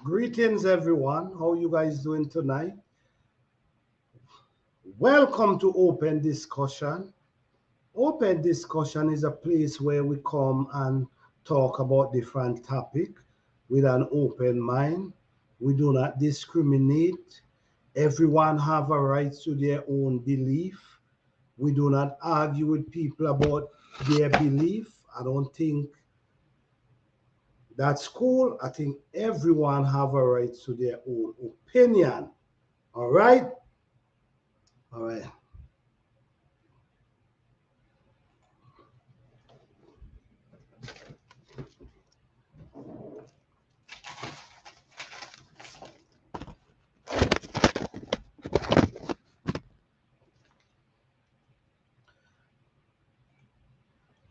Greetings, everyone. How you guys doing tonight? Welcome to Open Discussion. Open Discussion is a place where we come and talk about different topics with an open mind. We do not discriminate. Everyone have a right to their own belief. We do not argue with people about their belief. I don't think that's cool. I think everyone have a right to their own opinion. All right? All right.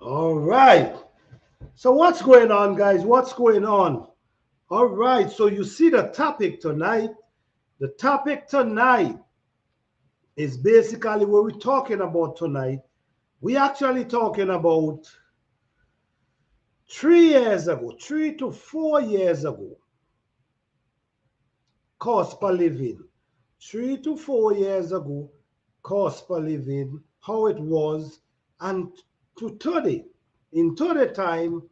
All right. So what's going on, guys? What's going on? All right. So you see the topic tonight. The topic tonight is basically what we're talking about tonight. We actually talking about 3 years ago, 3 to 4 years ago, cost per living. 3 to 4 years ago, cost per living, how it was, and to today, in today time,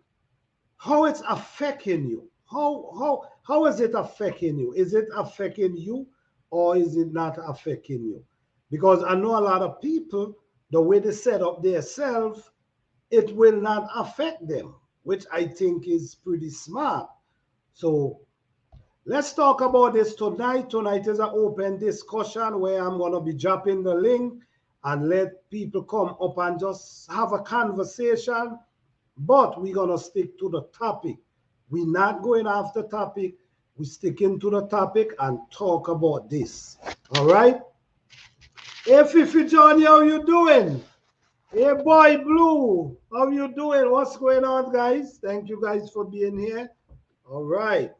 how it's affecting you. How is it affecting you? Is it affecting you or is it not affecting you? Because I know a lot of people, the way they set up themselves, it will not affect them, which I think is pretty smart. So let's talk about this tonight. Tonight is an open discussion where I'm going to be dropping the link and let people come up and just have a conversation. But we're going to stick to the topic. We're not going off the topic. We're sticking to the topic and talk about this. All right? Hey, Fifi Johnny, how you doing? Hey, Boy Blue, how you doing? What's going on, guys? Thank you guys for being here. All right.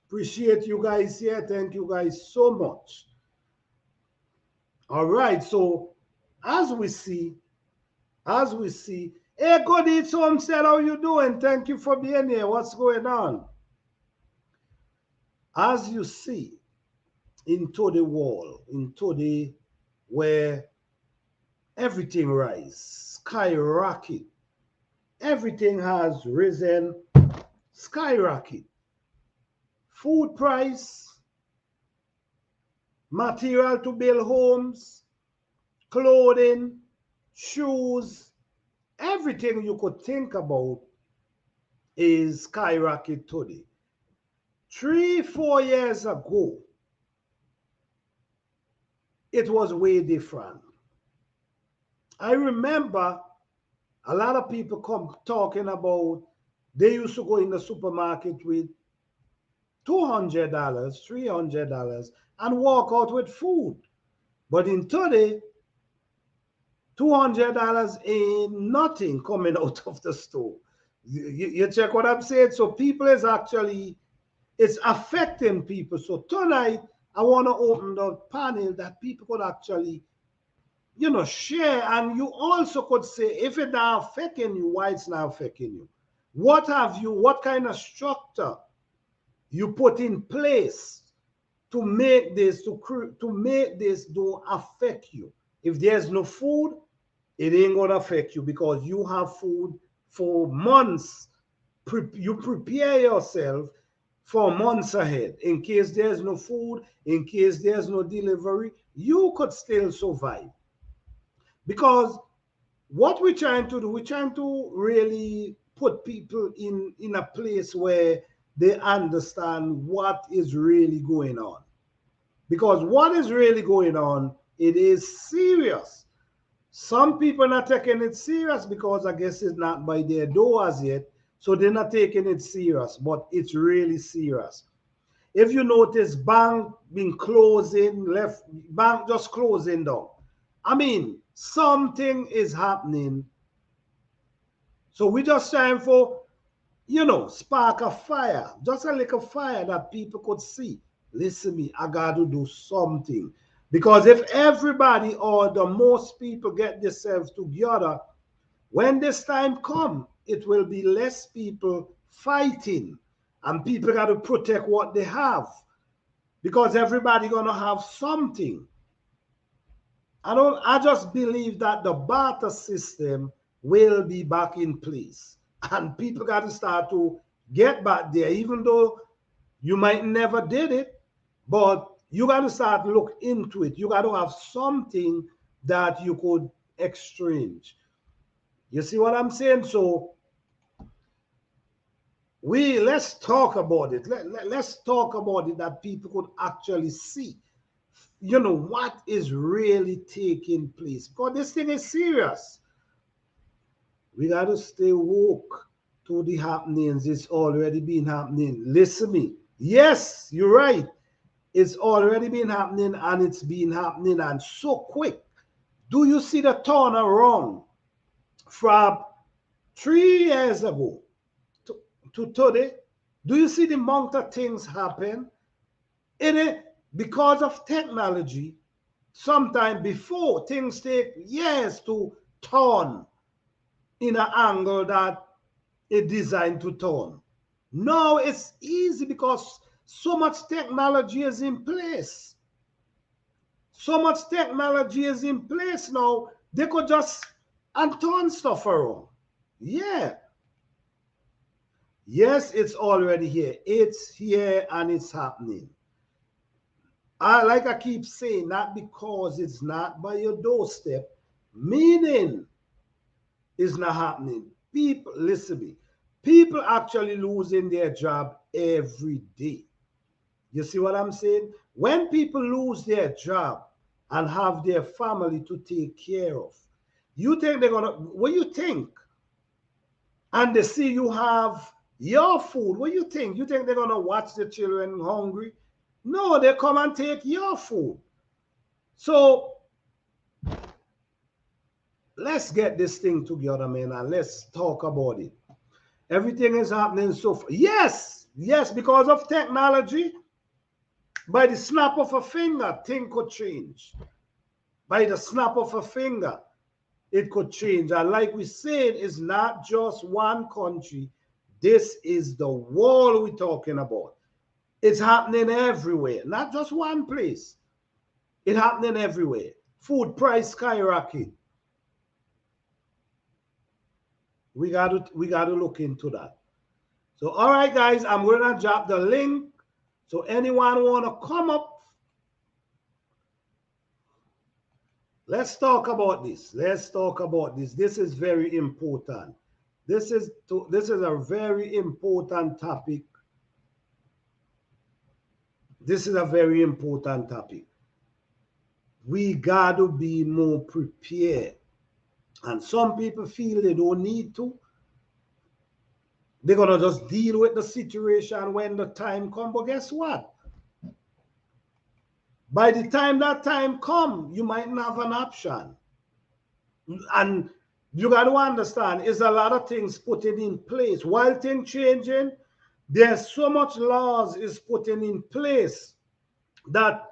Appreciate you guys here. Thank you guys so much. All right. So as we see, hey, good eats Homestead, how you doing? Thank you for being here. What's going on? As you see, into the wall, into the where everything rise, skyrocket. Everything has risen, skyrocket. Food price, material to build homes, clothing, shoes, everything you could think about is skyrocket today. 3 4 years ago, it was way different. I remember a lot of people come talking about they used to go in the supermarket with $200, $300 and walk out with food. But in today, $200 ain't nothing coming out of the store. You check what I'm saying? So people is actually, it's affecting people. So tonight, I want to open the panel that people could actually, share. And you also could say, if it's not affecting you, why it's not affecting you? What kind of structure you put in place to make this, to make this don't affect you? If there's no food, it ain't gonna affect you because you have food for months. You prepare yourself for months ahead. In case there's no food, in case there's no delivery, you could still survive. Because what we're trying to do, we're trying to really put people in a place where they understand what is really going on. Because what is really going on, it is serious. Some people are not taking it serious because I guess it's not by their doors yet. So they're not taking it serious, but it's really serious. If you notice, bank been closing, left bank just closing down. I mean, something is happening. So we just trying for, spark a fire, just a little fire that people could see. Listen me, I got to do something. Because if everybody or the most people get themselves together, when this time come, it will be less people fighting And people got to protect what they have because everybody gonna have something. I just believe that the barter system will be back in place. And people got to start to get back there, even though you might never did it, but you got to start look into it. You got to have something that you could exchange. You see what I'm saying? So let's talk about it. Let's talk about it that people could actually see, what is really taking place. Because this thing is serious. We got to stay woke to the happenings. It's already been happening. Listen to me. Yes, you're right. It's already been happening and it's been happening and so quick. Do you see the turnaround from 3 years ago to today? Do you see the amount of things happen? Because of technology, sometime before things take years to turn in an angle that it's designed to turn. Now it's easy because so much technology is in place. So much technology is in place now. They could just and turn stuff around. Yeah. Yes, it's already here. It's here and it's happening. Like I keep saying, not because it's not by your doorstep, meaning it's not happening. People, listen to me. People actually losing their job every day. You see what I'm saying? When people lose their job and have their family to take care of, you think they're gonna, what do you think? And they see you have your food, what do you think? You think they're gonna watch the children hungry? No, they come and take your food. So let's get this thing together, man, and let's talk about it. Everything is happening so far. Yes, because of technology, by the snap of a finger, things could change. By the snap of a finger, it could change. And like we said, it's not just one country. This is the world we're talking about. It's happening everywhere, not just one place. It's happening everywhere. Food price skyrocket. We got to look into that. So, all right, guys, I'm going to drop the link. So anyone want to come up? Let's talk about this. Let's talk about this. This is very important. This is a very important topic. This is a very important topic. We got to be more prepared. And some people feel they don't need to. They're going to just deal with the situation when the time comes. But guess what? By the time that time comes, you might not have an option. And you got to understand, is a lot of things put in place. While things changing, there's so much laws is putting in place that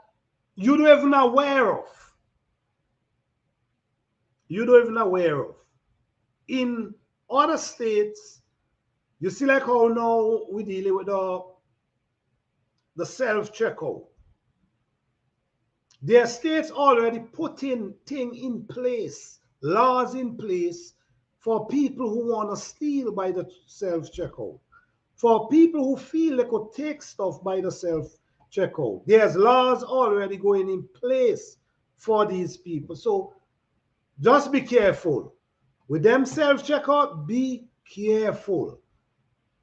you don't even aware of. You don't even aware of. In other states, you see like how now we dealing with the self-checkout. Their states already putting things in place, laws in place for people who want to steal by the self-checkout. For people who feel they could take stuff by the self-checkout. There's laws already going in place for these people. So just be careful. With them self-checkout, be careful.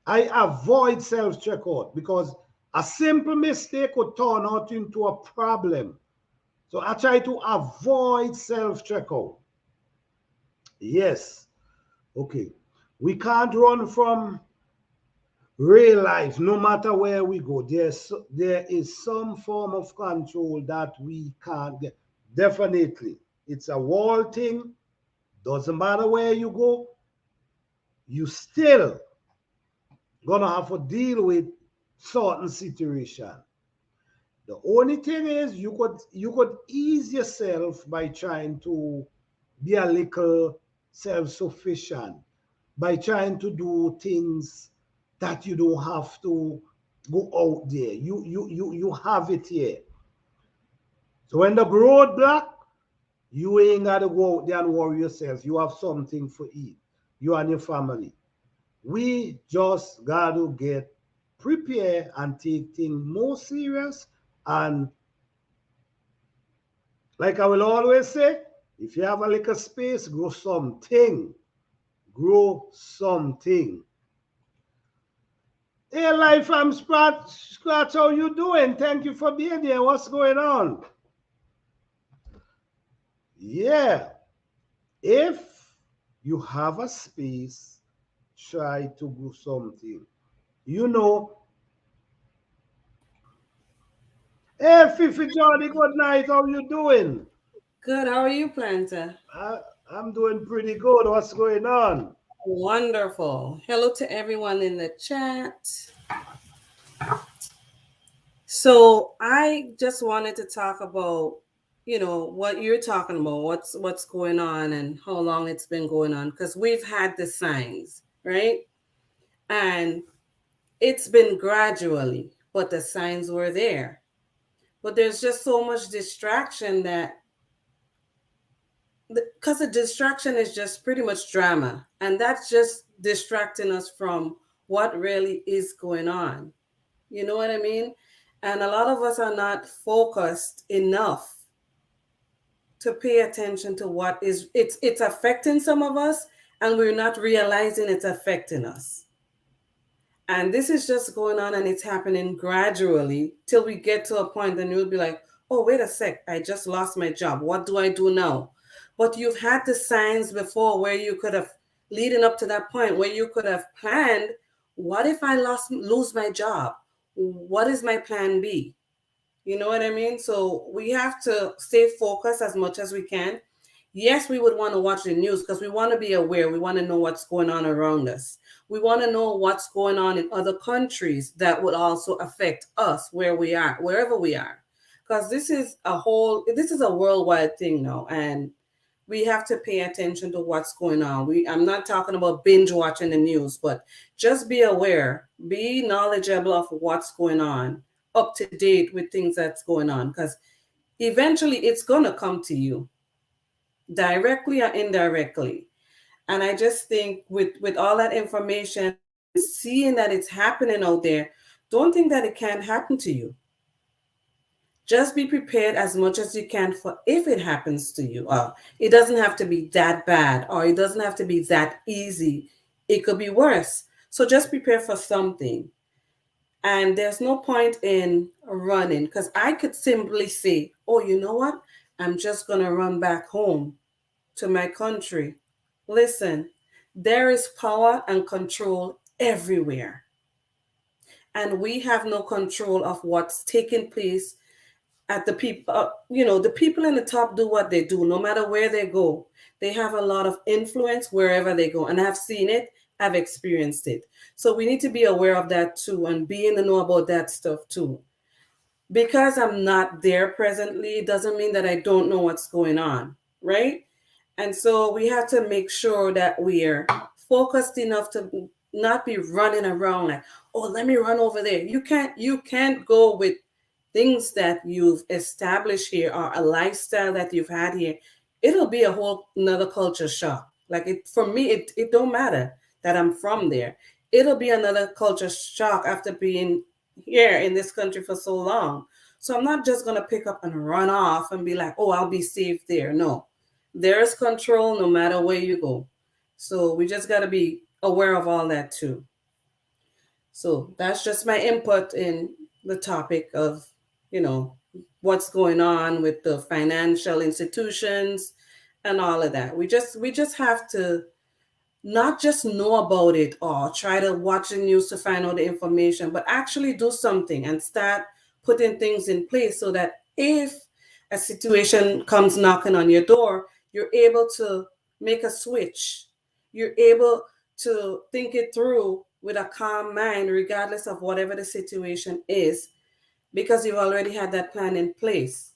I avoid self-checkout because a simple mistake could turn out into a problem. So I try to avoid self-checkout. Yes. Okay. We can't run from real life no matter where we go. There is some form of control that we can't get. Definitely. It's a world thing. Doesn't matter where you go. You still gonna have to deal with certain situation. The only thing is you could ease yourself by trying to be a little self-sufficient, by trying to do things that you don't have to go out there. You have it here. So when the road block, you ain't gotta go out there and worry yourself. You have something for eat. You and your family. We just gotta get prepared and take things more serious. And like I will always say, if you have a little space, grow something. Grow something. Hey, life, I'm Scratch. How you doing? Thank you for being here. What's going on? Yeah. If you have a space, try to do something. You know, hey, Fifi Johnny, good night. How you doing? Good. How are you, Planta? I, I'm doing pretty good. What's going on? Wonderful. Hello to everyone in the chat. So I just wanted to talk about, what you're talking about, what's going on and how long it's been going on, because we've had the signs, right? And it's been gradually, but the signs were there. But there's just so much distraction that because the distraction is just pretty much drama, and that's just distracting us from what really is going on. You know what I mean? And a lot of us are not focused enough to pay attention to what is it's affecting some of us, and we're not realizing it's affecting us. And this is just going on, and it's happening gradually till we get to a point and you'll be like, oh, wait a sec, I just lost my job. What do I do now? But you've had the signs before where you could have, leading up to that point, where you could have planned, what if I lose my job? What is my plan B? You know what I mean? So we have to stay focused as much as we can. Yes, we would want to watch the news because we want to be aware. We want to know what's going on around us. We want to know what's going on in other countries that would also affect us where we are, wherever we are. Because this is a worldwide thing now. And we have to pay attention to what's going on. I'm not talking about binge watching the news, but just be aware, be knowledgeable of what's going on, up to date with things that's going on, because eventually it's gonna come to you, directly or indirectly. And I just think with all that information and seeing that it's happening out there, don't think that it can't happen to you. Just be prepared as much as you can for if it happens to you. It doesn't have to be that bad, or it doesn't have to be that easy. It could be worse. So just prepare for something. And there's no point in running, because I could simply say, oh, you know what? I'm just going to run back home to my country. Listen, there is power and control everywhere. And we have no control of what's taking place at the people. The people in the top do what they do, no matter where they go. They have a lot of influence wherever they go. And I've seen it, I've experienced it. So we need to be aware of that too, and be in the know about that stuff too. Because I'm not there presently doesn't mean that I don't know what's going on, right? And so we have to make sure that we're focused enough to not be running around like, oh, let me run over there. You can't go with things that you've established here, or a lifestyle that you've had here. It'll be a whole another culture shock. Like, it for me, it don't matter that I'm from there. It'll be another culture shock after being here in this country for so long. So I'm not just gonna pick up and run off and be like, oh, I'll be safe there. No, there's control no matter where you go. So we just gotta be aware of all that too. So that's just my input in the topic of, you know, what's going on with the financial institutions and all of that. We just have to not just know about it or try to watch the news to find out the information, but actually do something and start putting things in place so that if a situation comes knocking on your door, you're able to make a switch. You're able to think it through with a calm mind, regardless of whatever the situation is, because you've already had that plan in place.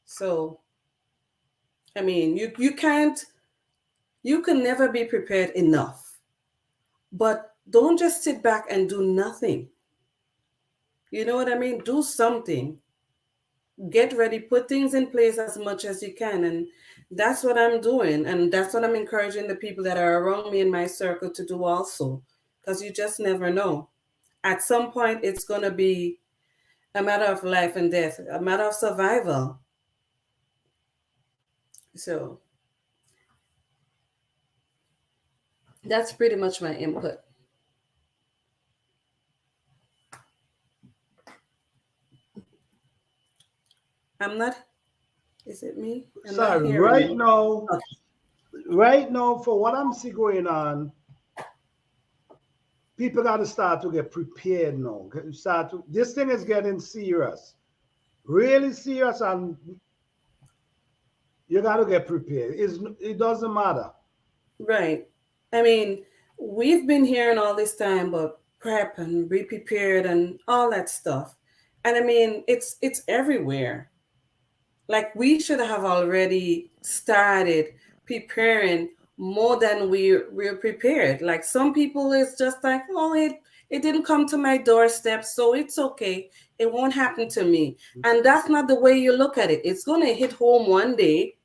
So, I mean, you can never be prepared enough. But Don't just sit back and do nothing. You know what I mean? Do something. Get ready, put things in place as much as you can. And that's what I'm doing. And that's what I'm encouraging the people that are around me in my circle to do also. Because you just never know. At some point, it's going to be a matter of life and death, a matter of survival. So that's pretty much my input. I'm not, is it me? I'm not Sorry, hearing you. Okay. right now, for what I'm see going on, people got to start to get prepared now. Start to, this thing is getting serious, really serious, and you got to get prepared. It doesn't matter. Right. I mean, we've been hearing all this time about prep and be prepared and all that stuff. And I mean, it's everywhere. Like we should have already started preparing more than we're prepared. Like some people is just like, oh, it didn't come to my doorstep, so it's okay. It won't happen to me. And that's not the way you look at it. It's gonna hit home one day,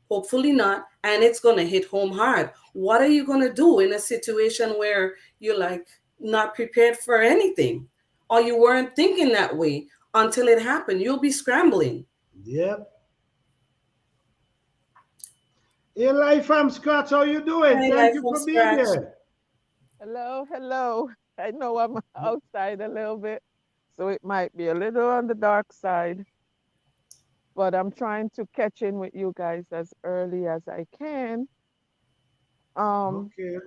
hopefully not, and it's gonna hit home hard. What are you gonna do in a situation where you're like not prepared for anything? Or you weren't thinking that way until it happened. You'll be scrambling. Yep. In life from scratch, how you doing? My Thank life you from for being scratch. here. Hello, hello. I know I'm outside a little bit, so it might be a little on the dark side, but I'm trying to catch in with you guys as early as I can. Um, Okay.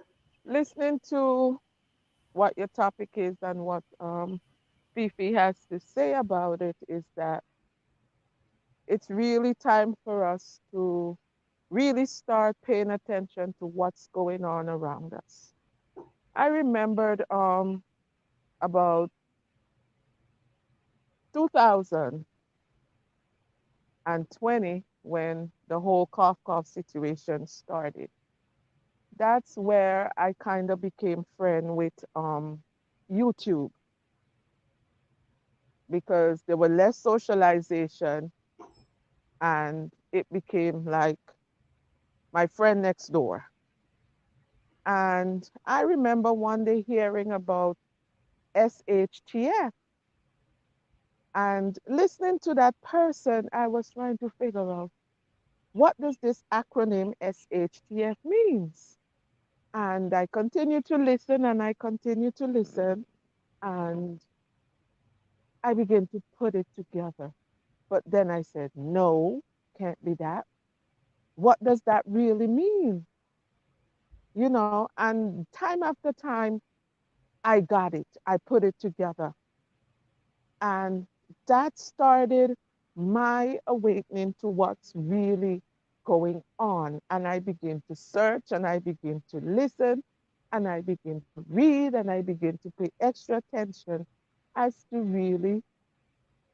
Listening to what your topic is and what Fifi has to say about it is that it's really time for us to really start paying attention to what's going on around us. I remembered about 2000 and 20 when the whole cough situation started. That's where I kind of became friend with YouTube because there were less socialization and it became like my friend next door. And I remember one day hearing about SHTF and listening to that person, I was trying to figure out what does this acronym SHTF means? And I continued to listen and I continued to listen and I began to put it together. But then I said, no, can't be that. What does that really mean? You know, and time after time, I got it. I put it together. And that started my awakening to what's really going on. And I begin to search and I begin to listen and I begin to read and I begin to pay extra attention as to really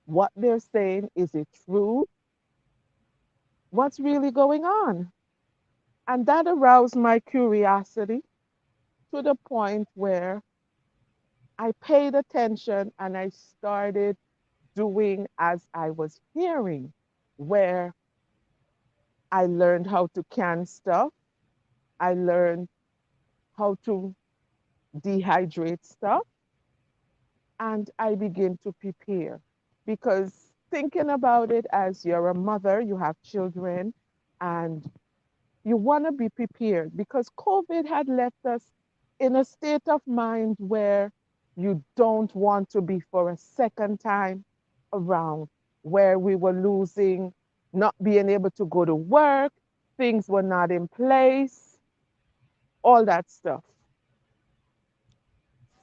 what they're saying. Is it true? What's really going on? And that aroused my curiosity to the point where I paid attention and I started doing as I was hearing, where I learned how to can stuff. I learned how to dehydrate stuff and I begin to prepare because thinking about it as you're a mother, you have children and you want to be prepared because COVID had left us in a state of mind where you don't want to be for a second time around, where we were losing, not being able to go to work, things were not in place, all that stuff.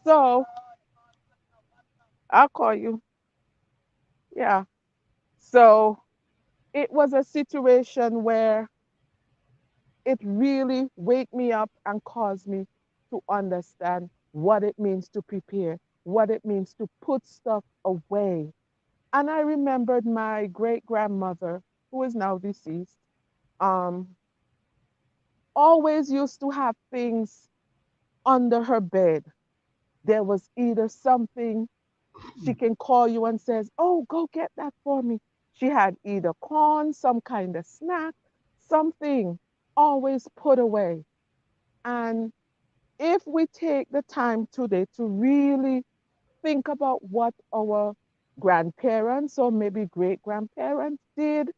So I'll call you. Yeah. So it was a situation where it really wake me up and caused me to understand what it means to prepare, what it means to put stuff away. And I remembered my great grandmother, who is now deceased, um, always used to have things under her bed. there was either something she can call you and says, "Oh, go get that for me." She had either corn, some kind of snack, something always put away. And if we take the time today to really think about what our grandparents or maybe great grandparents did,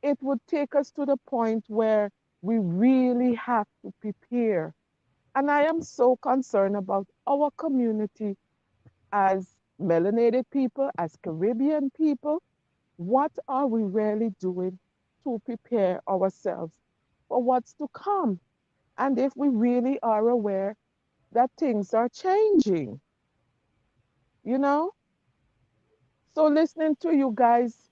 it would take us to the point where we really have to prepare. And I am so concerned about our community as melanated people, as Caribbean people. What are we really doing to prepare ourselves for what's to come? And if we really are aware that things are changing, you know? So listening to you guys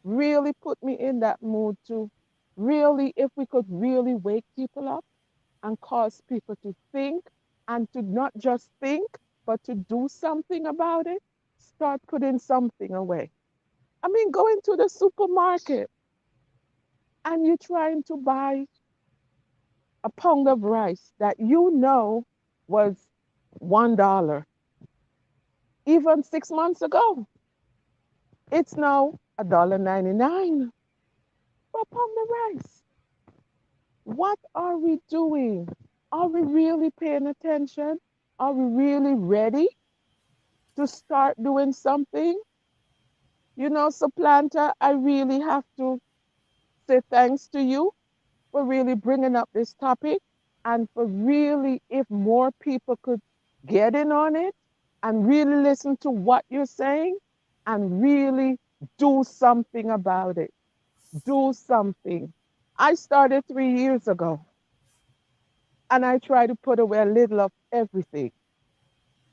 really put me in that mood to really, if we could really wake people up and cause people to think and to not just think, but to do something about it, start putting something away. I mean, going to the supermarket and you're trying to buy a pound of rice that you know was $1. Even 6 months ago, it's now $1.99 for a pound of rice. What are we doing? Are we really paying attention? Are we really ready to start doing something? Supplanter, I really have to say thanks to you for really bringing up this topic and for really, if more people could get in on it and really listen to what you're saying and really do something about it. Do something. I started 3 years ago and I try to put away a little of everything,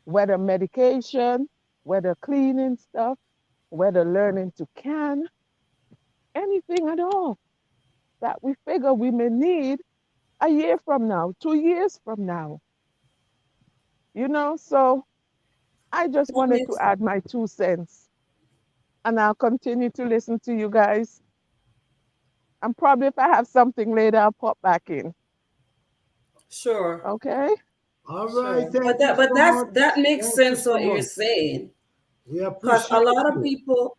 whether medication, whether cleaning stuff, whether learning to can, anything at all that we figure we may need a year from now, 2 years from now, So I just That wanted to makes add my 2 cents and I'll continue to listen to you guys. And probably if I have something later, I'll pop back in. sure, Okay? All right, sure. But thank you that but so that's much. that makes Thank you sense so what you're much. saying. We Because a appreciate lot of you. people,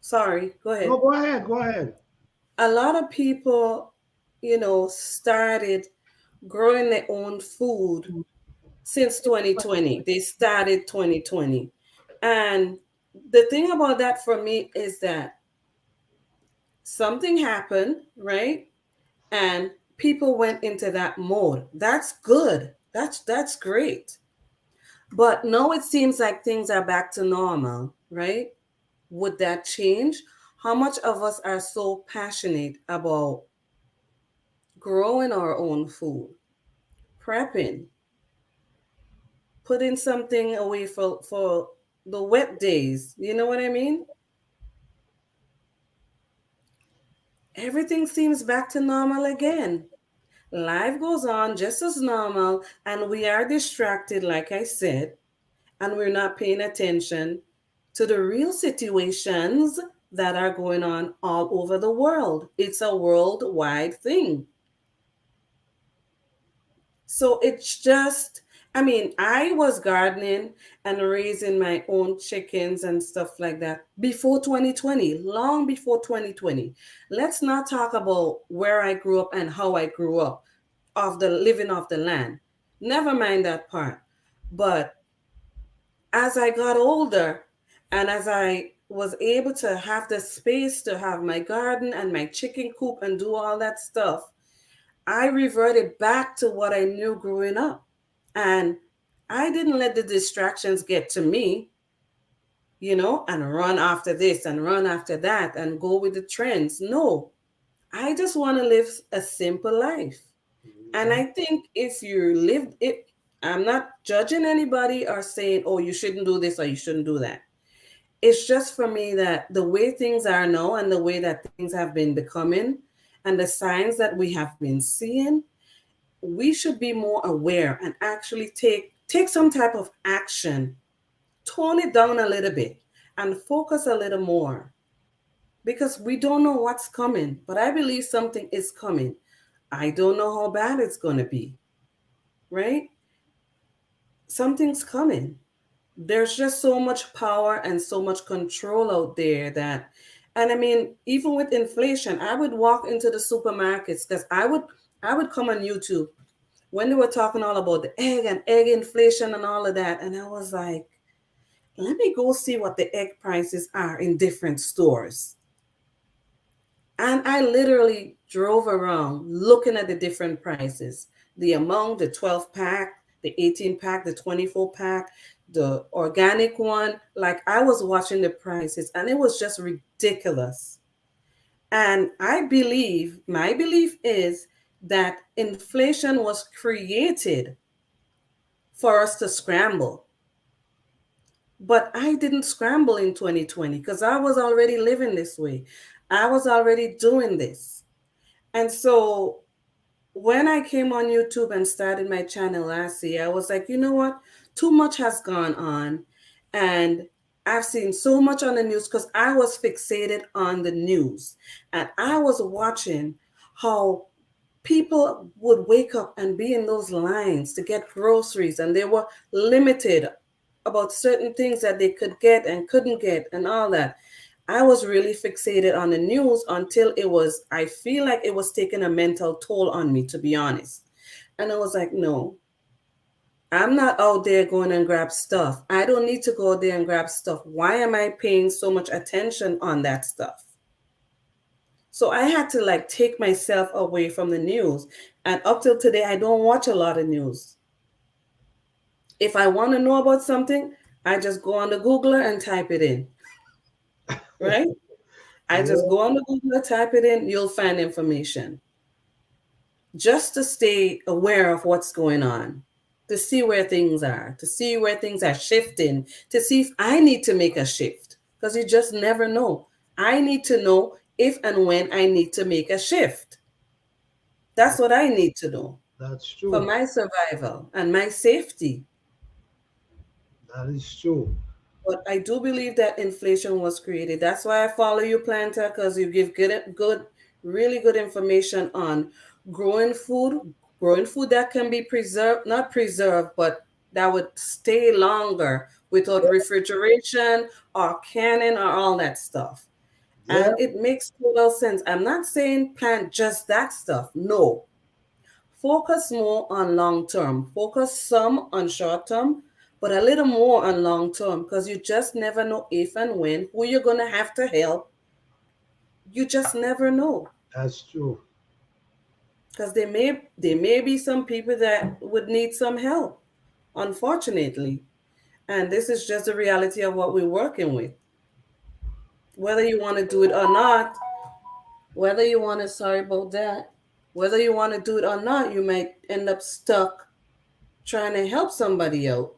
sorry, go No, ahead. go ahead, go ahead. A lot of people, started growing their own food since 2020. They started 2020. And the thing about that for me is that something happened, right? And people went into that mode. That's good. That's great. But now it seems like things are back to normal, right? Would that change? How much of us are so passionate about growing our own food, prepping, putting something away for the wet days? You know what I mean? Everything seems back to normal again. Life goes on just as normal, and we are distracted, like I said, and we're not paying attention to the real situations that are going on all over the world. It's a worldwide thing. So it's just, I mean, I was gardening and raising my own chickens and stuff like that before 2020, long before 2020. Let's not talk about where I grew up and how I grew up, of the living off the land. Never mind that part. But as I got older and as I was able to have the space to have my garden and my chicken coop and do all that stuff, I reverted back to what I knew growing up. And I didn't let the distractions get to me, and run after this and run after that and go with the trends. No, I just want to live a simple life. And I think if you live it, I'm not judging anybody or saying, oh, you shouldn't do this or you shouldn't do that. It's just for me that the way things are now and the way that things have been becoming and the signs that we have been seeing, we should be more aware and actually take some type of action, tone it down a little bit and focus a little more because we don't know what's coming, but I believe something is coming. I don't know how bad it's going to be, right? something's coming. There's just so much power and so much control out there that, and I mean, even with inflation, I would walk into the supermarkets because I would come on YouTube when they were talking all about the egg and egg inflation and all of that. And I was like, let me go see what the egg prices are in different stores. And I literally drove around looking at the different prices, the amount, the 12 pack, the 18 pack, the 24 pack, the organic one. Like I was watching the prices and it was just ridiculous. And I believe, my belief is that inflation was created for us to scramble. But I didn't scramble in 2020 because I was already living this way. I was already doing this. And so when I came on YouTube and started my channel last year, I was like, you know what? Too much has gone on. And I've seen so much on the news because I was fixated on the news. And I was watching how people would wake up and be in those lines to get groceries, and they were limited about certain things that they could get and couldn't get and all that. I was really fixated on the news until I feel like it was taking a mental toll on me, to be honest. And I was like, no, I'm not out there going and grab stuff. I don't need to go there and grab stuff. Why am I paying so much attention on that stuff? So I had to like take myself away from the news. And up till today, I don't watch a lot of news. If I want to know about something, I just go on the Googler and type it in. Right? I just go on the Google, type it in, you'll find information. Just to stay aware of what's going on, to see where things are, to see where things are shifting, to see if I need to make a shift, because you just never know. I need to know if and when I need to make a shift. That's what I need to know. That's true. For my survival and my safety. That is true. But I do believe that inflation was created. That's why I follow you, Planter, because you give good, really good information on growing food that can be preserved, not preserved, but that would stay longer without refrigeration or canning or all that stuff. Yeah, And it makes total sense. I'm not saying plant just that stuff. No. Focus more on long term. Focus some on short term, but a little more on long term because you just never know if and when who you're going to have to help. You just never know. that's true. Because there may be some people that would need some help, unfortunately. And this is just the reality of what we're working with. Whether you want to do it or not, whether you want to, sorry about that, whether you want to do it or not, you might end up stuck trying to help somebody out.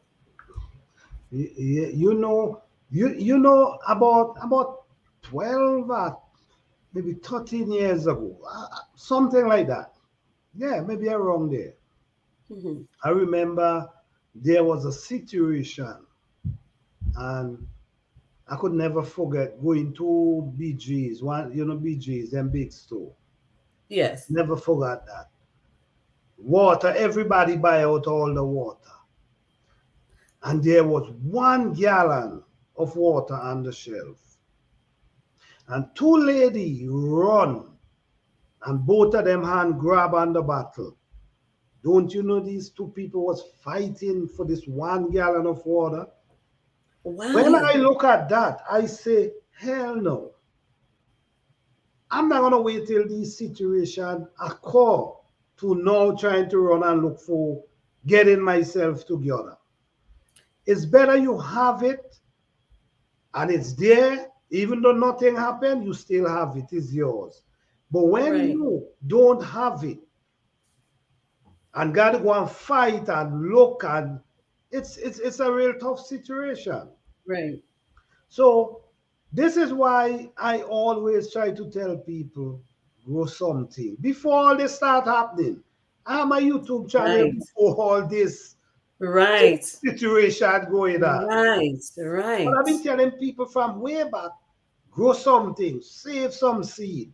You know, you know about 12 maybe 13 years ago, something like that. Yeah, maybe around there. Mm-hmm. I remember there was a situation, and I could never forget going to BG's, one, BG's, them big store. Yes. Never forgot that. Water, everybody buy out all the water. And there was 1 gallon of water on the shelf. And two ladies run, and both of them hand grab on the bottle. Don't you know these two people was fighting for this 1 gallon of water? Wow. When I look at that, I say, hell no. I'm not going to wait till this situation occur to now trying to run and look for getting myself together. It's better you have it and it's there. Even though nothing happened, you still have it. It's yours. But when Right. you don't have it and got to go and fight and look, and it's a real tough situation. Right. So this is why I always try to tell people grow something before all this start happening. I have my YouTube channel Right. before all this Right. situation going on. Right. But Right. I've been telling people from way back, grow something, save some seed.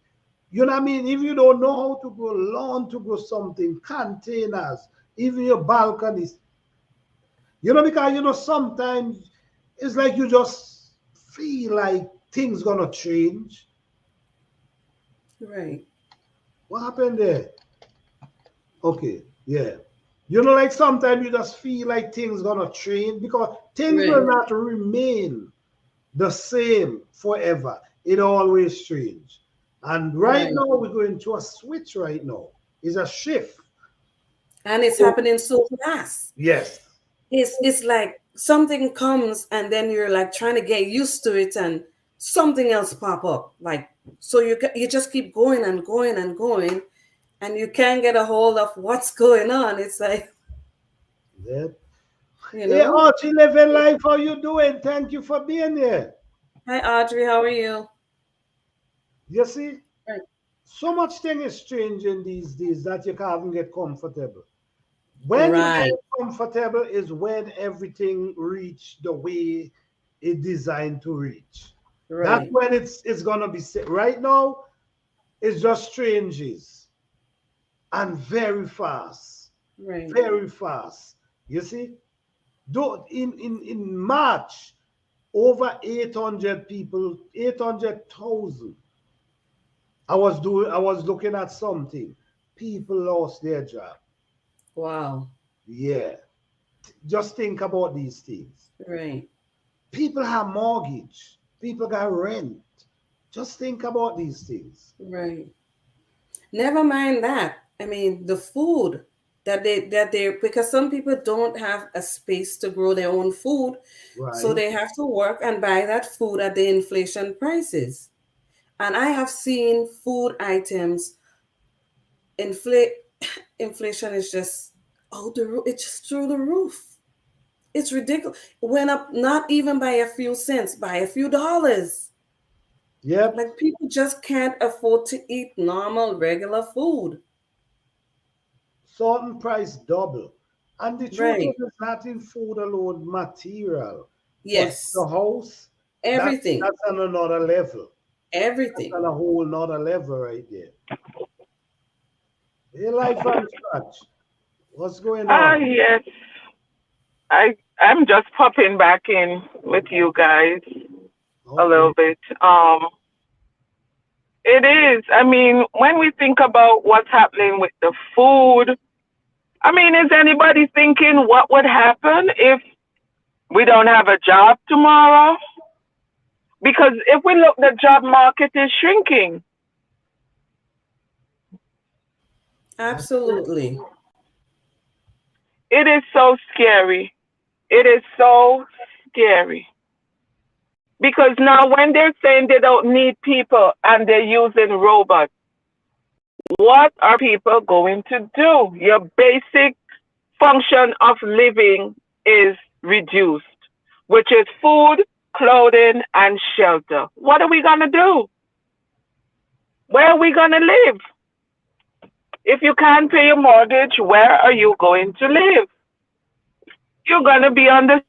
You know what I mean? If you don't know how to grow, learn to grow something, containers, even your balconies. Because sometimes it's like you just feel like things gonna change. Right. What happened there? Okay, yeah. Like sometimes you just feel like things gonna change because things will Right. not remain the same forever. It always change. And right Right. now we're going to a switch right now. It's a shift. And it's So happening so fast. yes. It's like something comes and then you're like trying to get used to it and something else pop up. Like so you just keep going and going and going and you can't get a hold of what's going on. It's like, Yeah. you Hey know. Archie, living life, how you doing? Thank you for being here. Hi Audrey, how are you? You see, Right. so much thing is changing these days that you can't even get comfortable. When you get Right. comfortable is when everything reach the way it's designed to reach. That's Right. when it's gonna be set. Right now, it's just changes and very fast, Right. very fast. You see, though in March, over 800 people, 800,000. I was looking at something. People lost their job. Wow. Yeah. Just think about these things. Right. People have mortgage. People got rent. Just think about these things. Right. Never mind that. I mean, the food that they because some people don't have a space to grow their own food, so Right? they have to work and buy that food at the inflation prices. And I have seen food items inflate. Inflation is just it's just through the roof. It's ridiculous. Went up not even by a few cents, by a few dollars. Yep. Like people just can't afford to eat normal, regular food. Certain price double. And the truth is Right. it's not in food alone, material. But Yes. the house, Everything. that's on another level. That's Everything. on a whole nother level right there. Hey, life and scratch. What's going on? Yes. I'm just popping back in with you guys a Okay. little bit. It is. I mean, when we think about what's happening with the food, I mean, is anybody thinking what would happen if we don't have a job tomorrow? Because if we look, the job market is shrinking. That's true. Absolutely. It is so scary. It is so scary. Because now, when they're saying they don't need people and they're using robots, what are people going to do? Your basic function of living is reduced, which is food, clothing, and shelter. What are we going to do? Where are we going to live? If you can't pay your mortgage, where are you going to live? You're going to be on the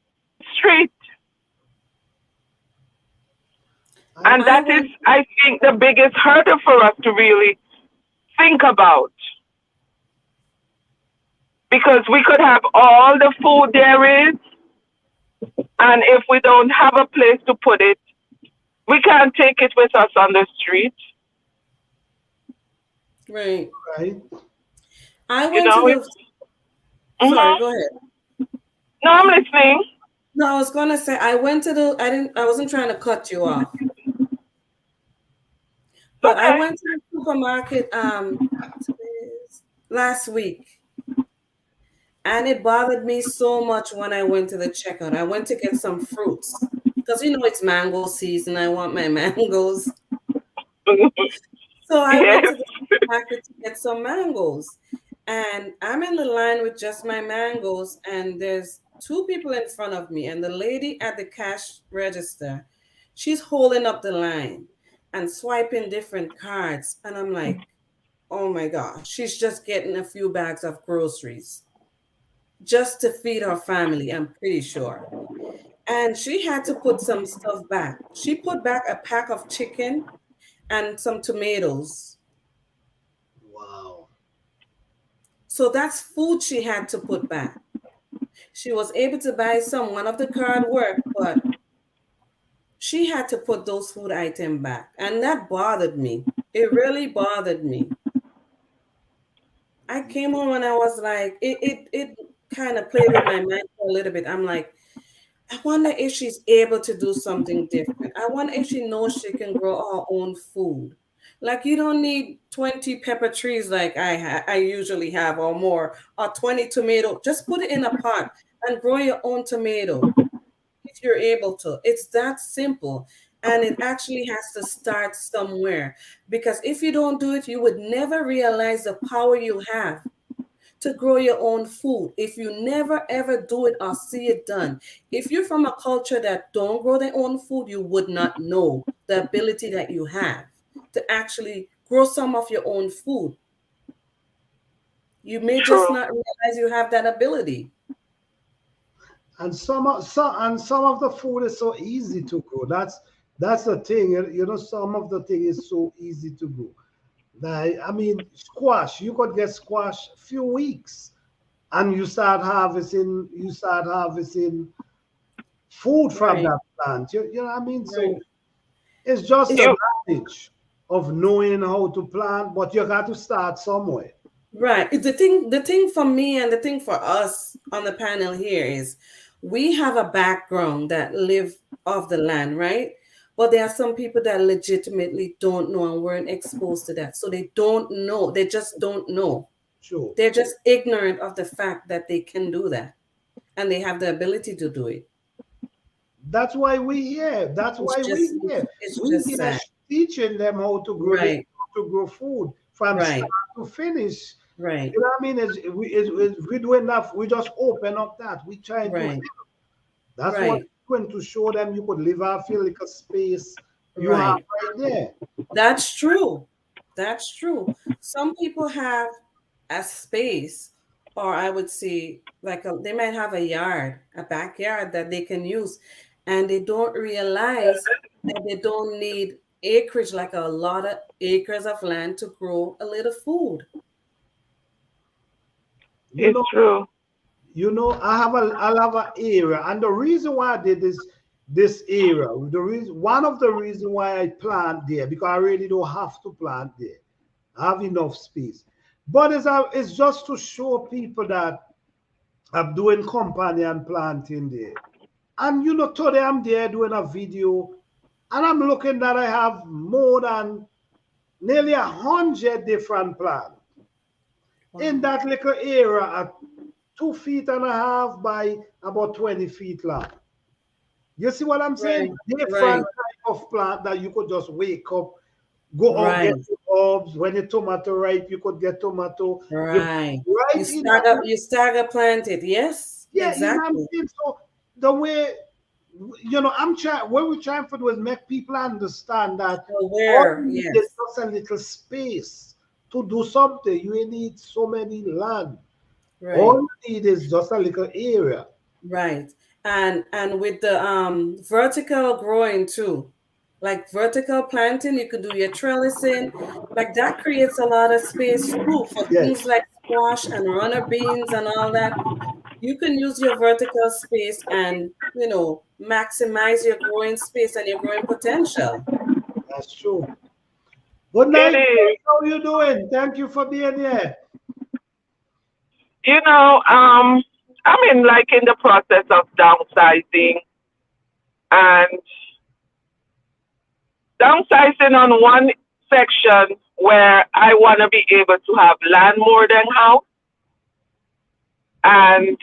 street. And I that I is, went I think, the biggest hurdle for us to really think about. Because we could have all the food there is, and if we don't have a place to put it, we can't take it with us on the street. right. right. I You went to know, it's, the sorry, mm-hmm. go ahead. No, I'm listening. No, I was gonna say I wasn't trying to cut you off, but I Okay. went to the supermarket last week and it bothered me so much when I went to the checkout. I went to get some fruits because it's mango season. I want my mangoes. So I went Yes. to the supermarket to get some mangoes. And I'm in the line with just my mangoes, and there's two people in front of me, and the lady at the cash register, she's holding up the line and swiping different cards. And I'm like, oh my gosh, she's just getting a few bags of groceries just to feed her family, I'm pretty sure. And she had to put some stuff back. She put back a pack of chicken and some tomatoes. Wow. So that's food she had to put back. She was able to buy some. One of the card worked, but she had to put those food items back. And that bothered me. It really bothered me. I came home and I was like, it kind of played with my mind for a little bit. I'm like, I wonder if she's able to do something different. I wonder if she knows she can grow her own food. Like you don't need 20 pepper trees like I usually have or more, or 20 tomato. Just put it in a pot and grow your own tomato if you're able to. It's that simple. And it actually has to start somewhere. Because if you don't do it, you would never realize the power you have to grow your own food. If you never ever do it or see it done, if you're from a culture that don't grow their own food, you would not know the ability that you have to actually grow some of your own food. You may just True. not realize you have that ability. And some of the food is so easy to grow. That's the thing. You know, some of the thing is so easy to grow. Like, I mean, squash. You could get squash few weeks, and you start harvesting food from Right, that plant. You know what I mean? right. So it's just It's a You knowledge of knowing how to plant, but you got to start somewhere. right. The thing for me and the thing for us on the panel here is we have a background that live off the land, right? But there are some people that legitimately don't know and weren't exposed to that. So they don't know. They just don't know. Sure. They're just ignorant of the fact that they can do that and they have the ability to do it. That's why we here. That's It's why just we here. it's We just here sad. teaching them how to grow Right, how to grow food from start right, to finish. right, You know what I mean? We do enough. We just open up that. We trying to right, help. That's what right, we're going to show them. You could live off your little space you have right. right there. That's true. That's true. Some people have a space, or I would say, they might have a yard, a backyard that they can use, and they don't realize that they don't need acreage, like a lot of acres of land to grow a little food. You it's know, true. I'll have an area, and the reason why I did this area, one of the reason why I plant there, because I really don't have to plant there. I have enough space. But it's just to show people that I'm doing companion planting there. And you know, today I'm there doing a video, and I'm looking that I have more than nearly 100 different plants in Wow. that little area at 2.5 feet by about 20 feet long. You see what I'm saying? Right, Different right, type of plant that you could just wake up, go out, get right, your herbs. When the tomato ripe, you could get tomato. You right. You right in that. stagger plant it. Yes, Yeah, you know what I'm exactly. saying? So the way, you know, I'm trying, what we're trying to do is make people understand that all Aware, you need is yes. just a little space to do something. You ain't need so many land. All Right. you need is just a little area. Right. And with the vertical growing too. Like vertical planting, you could do your trellising. Like that creates a lot of space too for Yes, things like squash and runner beans and all that. You can use your vertical space and, maximize your growing space and your growing potential. that's true. Good It night. is. How you doing? Thank you for being here. You know, I'm in the process of downsizing and downsizing on one section where I want to be able to have land more than house. And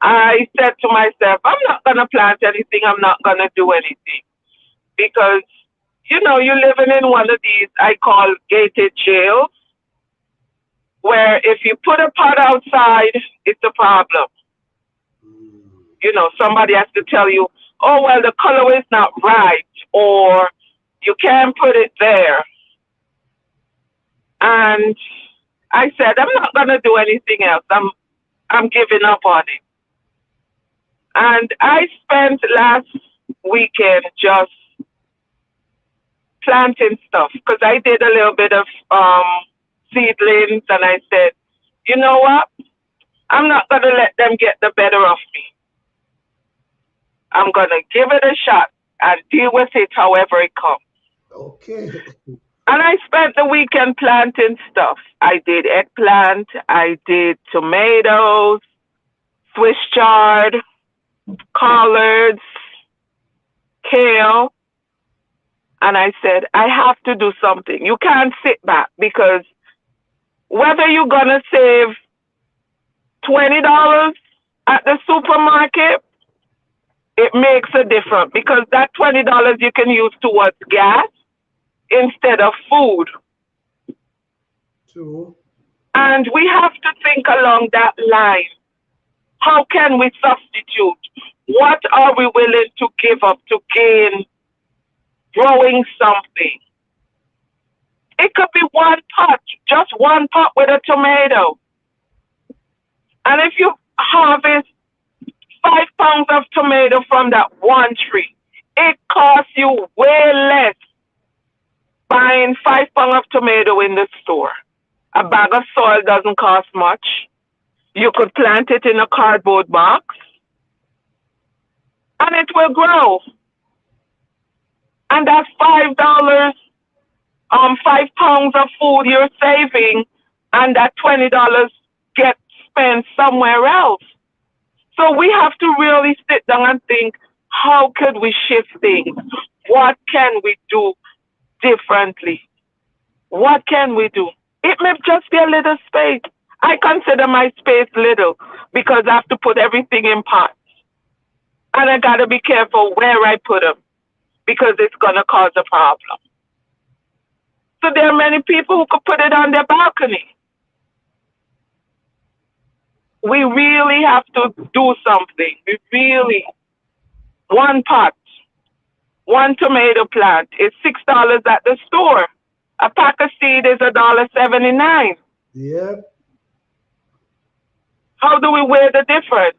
I said to myself, I'm not going to plant anything. I'm not going to do anything because, you're living in one of these I call gated jails where if you put a pot outside, it's a problem. Somebody has to tell you, oh, well, the color is not right, or you can't put it there. And I said, I'm not going to do anything else. I'm giving up on it. And I spent last weekend just planting stuff because I did a little bit of seedlings, and I said, you know what? I'm not going to let them get the better of me. I'm going to give it a shot and deal with it however it comes. Okay. And I spent the weekend planting stuff. I did eggplant, I did tomatoes, Swiss chard, collards, kale. And I said, I have to do something. You can't sit back because whether you're going to save $20 at the supermarket, it makes a difference because that $20 you can use towards gas instead of food. True. And we have to think along that line. How can we substitute? What are we willing to give up to gain growing something? It could be one pot, just one pot with a tomato. And if you harvest 5 pounds of tomato from that one tree, it costs you way less buying 5 pounds of tomato in the store. A bag of soil doesn't cost much. You could plant it in a cardboard box and it will grow. And that's $5, 5 pounds of food you're saving, and that $20 gets spent somewhere else. So we have to really sit down and think, how could we shift things? What can we do differently? What can we do? It may just be a little space. I consider my space little because I have to put everything in pots. And I got to be careful where I put them because it's going to cause a problem. So there are many people who could put it on their balcony. We really have to do something. We really, one pot, one tomato plant is $6 at the store. A pack of seed is $1.79. Yep. How do we weigh the difference?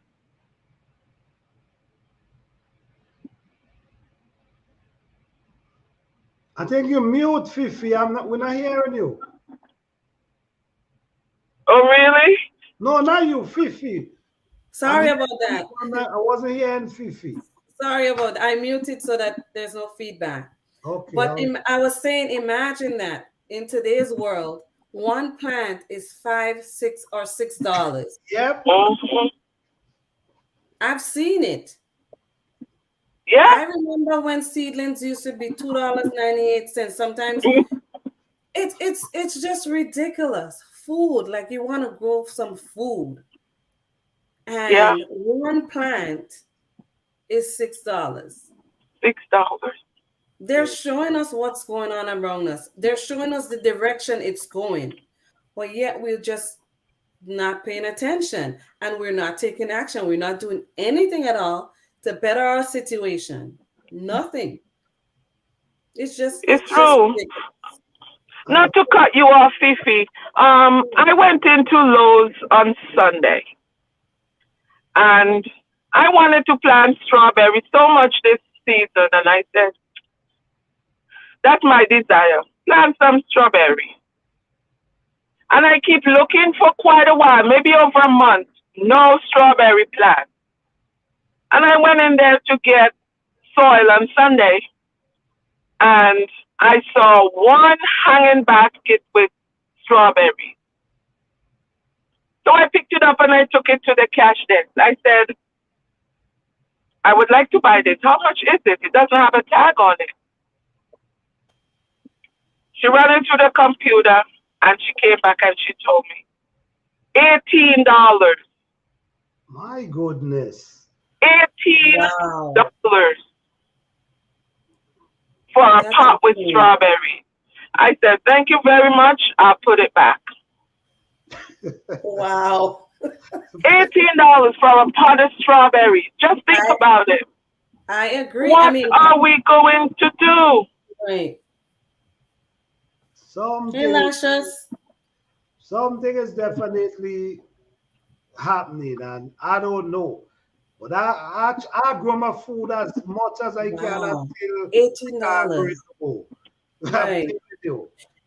I think you mute, Fifi. We're not hearing you. Oh, really? No, not you, Fifi. Sorry about that. I wasn't hearing Fifi. Sorry about that. I muted so that there's no feedback. Okay. But I was saying, imagine that in today's world, one plant is $5, $6, or $6. Yep. Mm-hmm. I've seen it. Yeah. I remember when seedlings used to be $2.98. Sometimes it's just ridiculous. Food, like you want to grow some food, and one plant is $6. $6. They're showing us what's going on around us. They're showing us the direction it's going, but yet we're just not paying attention and we're not taking action. We're not doing anything at all to better our situation. Nothing. It's true. Not to cut you off, Fifi. I went into Lowe's on Sunday and I wanted to plant strawberries so much this season, and I said, that's my desire. Plant some strawberry. And I keep looking for quite a while, maybe over a month, no strawberry plant. And I went in there to get soil on Sunday, and I saw one hanging basket with strawberries. So I picked it up and I took it to the cash desk. I said, I would like to buy this. How much is it? It doesn't have a tag on it. She ran into the computer and she came back and she told me $18. My goodness. $18 for a pot with strawberry. I said, thank you very much. I'll put it back. Wow. $18 for a pot of strawberries. Just think about it. I agree. What are we going to do? Right. Something is definitely happening, and I don't know. But I grow my food as much as I can until $18. Right.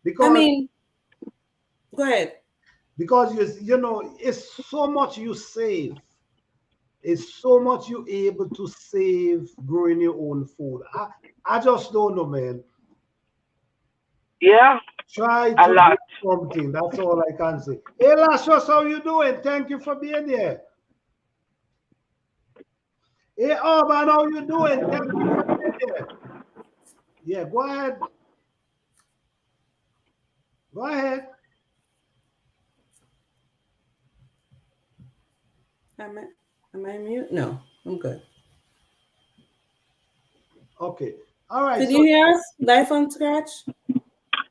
Because I mean, go ahead. because you know it's so much you save. It's so much you able to save growing your own food. I just don't know, man. Yeah, Try a to do lot. something. That's all I can say. Hey, Lashos, how you doing? Thank you for being here. Hey, Auburn, how you doing? Thank you for being here. Yeah, go ahead. Go ahead. Am I mute? No, I'm good. Okay. All right. Did So you hear us? Life on scratch?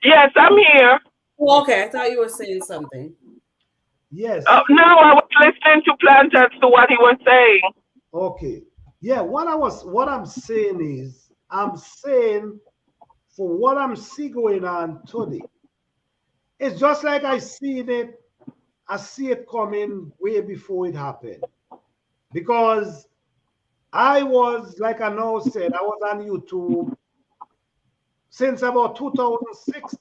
Yes, I'm here. Oh, okay, I thought you were saying something. yes. No, I was listening to Planters to what he was saying. Okay. Yeah, what I'm saying is I'm saying for what I'm seeing going on today, it's just like I see it coming way before it happened. Because I was, like I now said, I was on YouTube since about 2016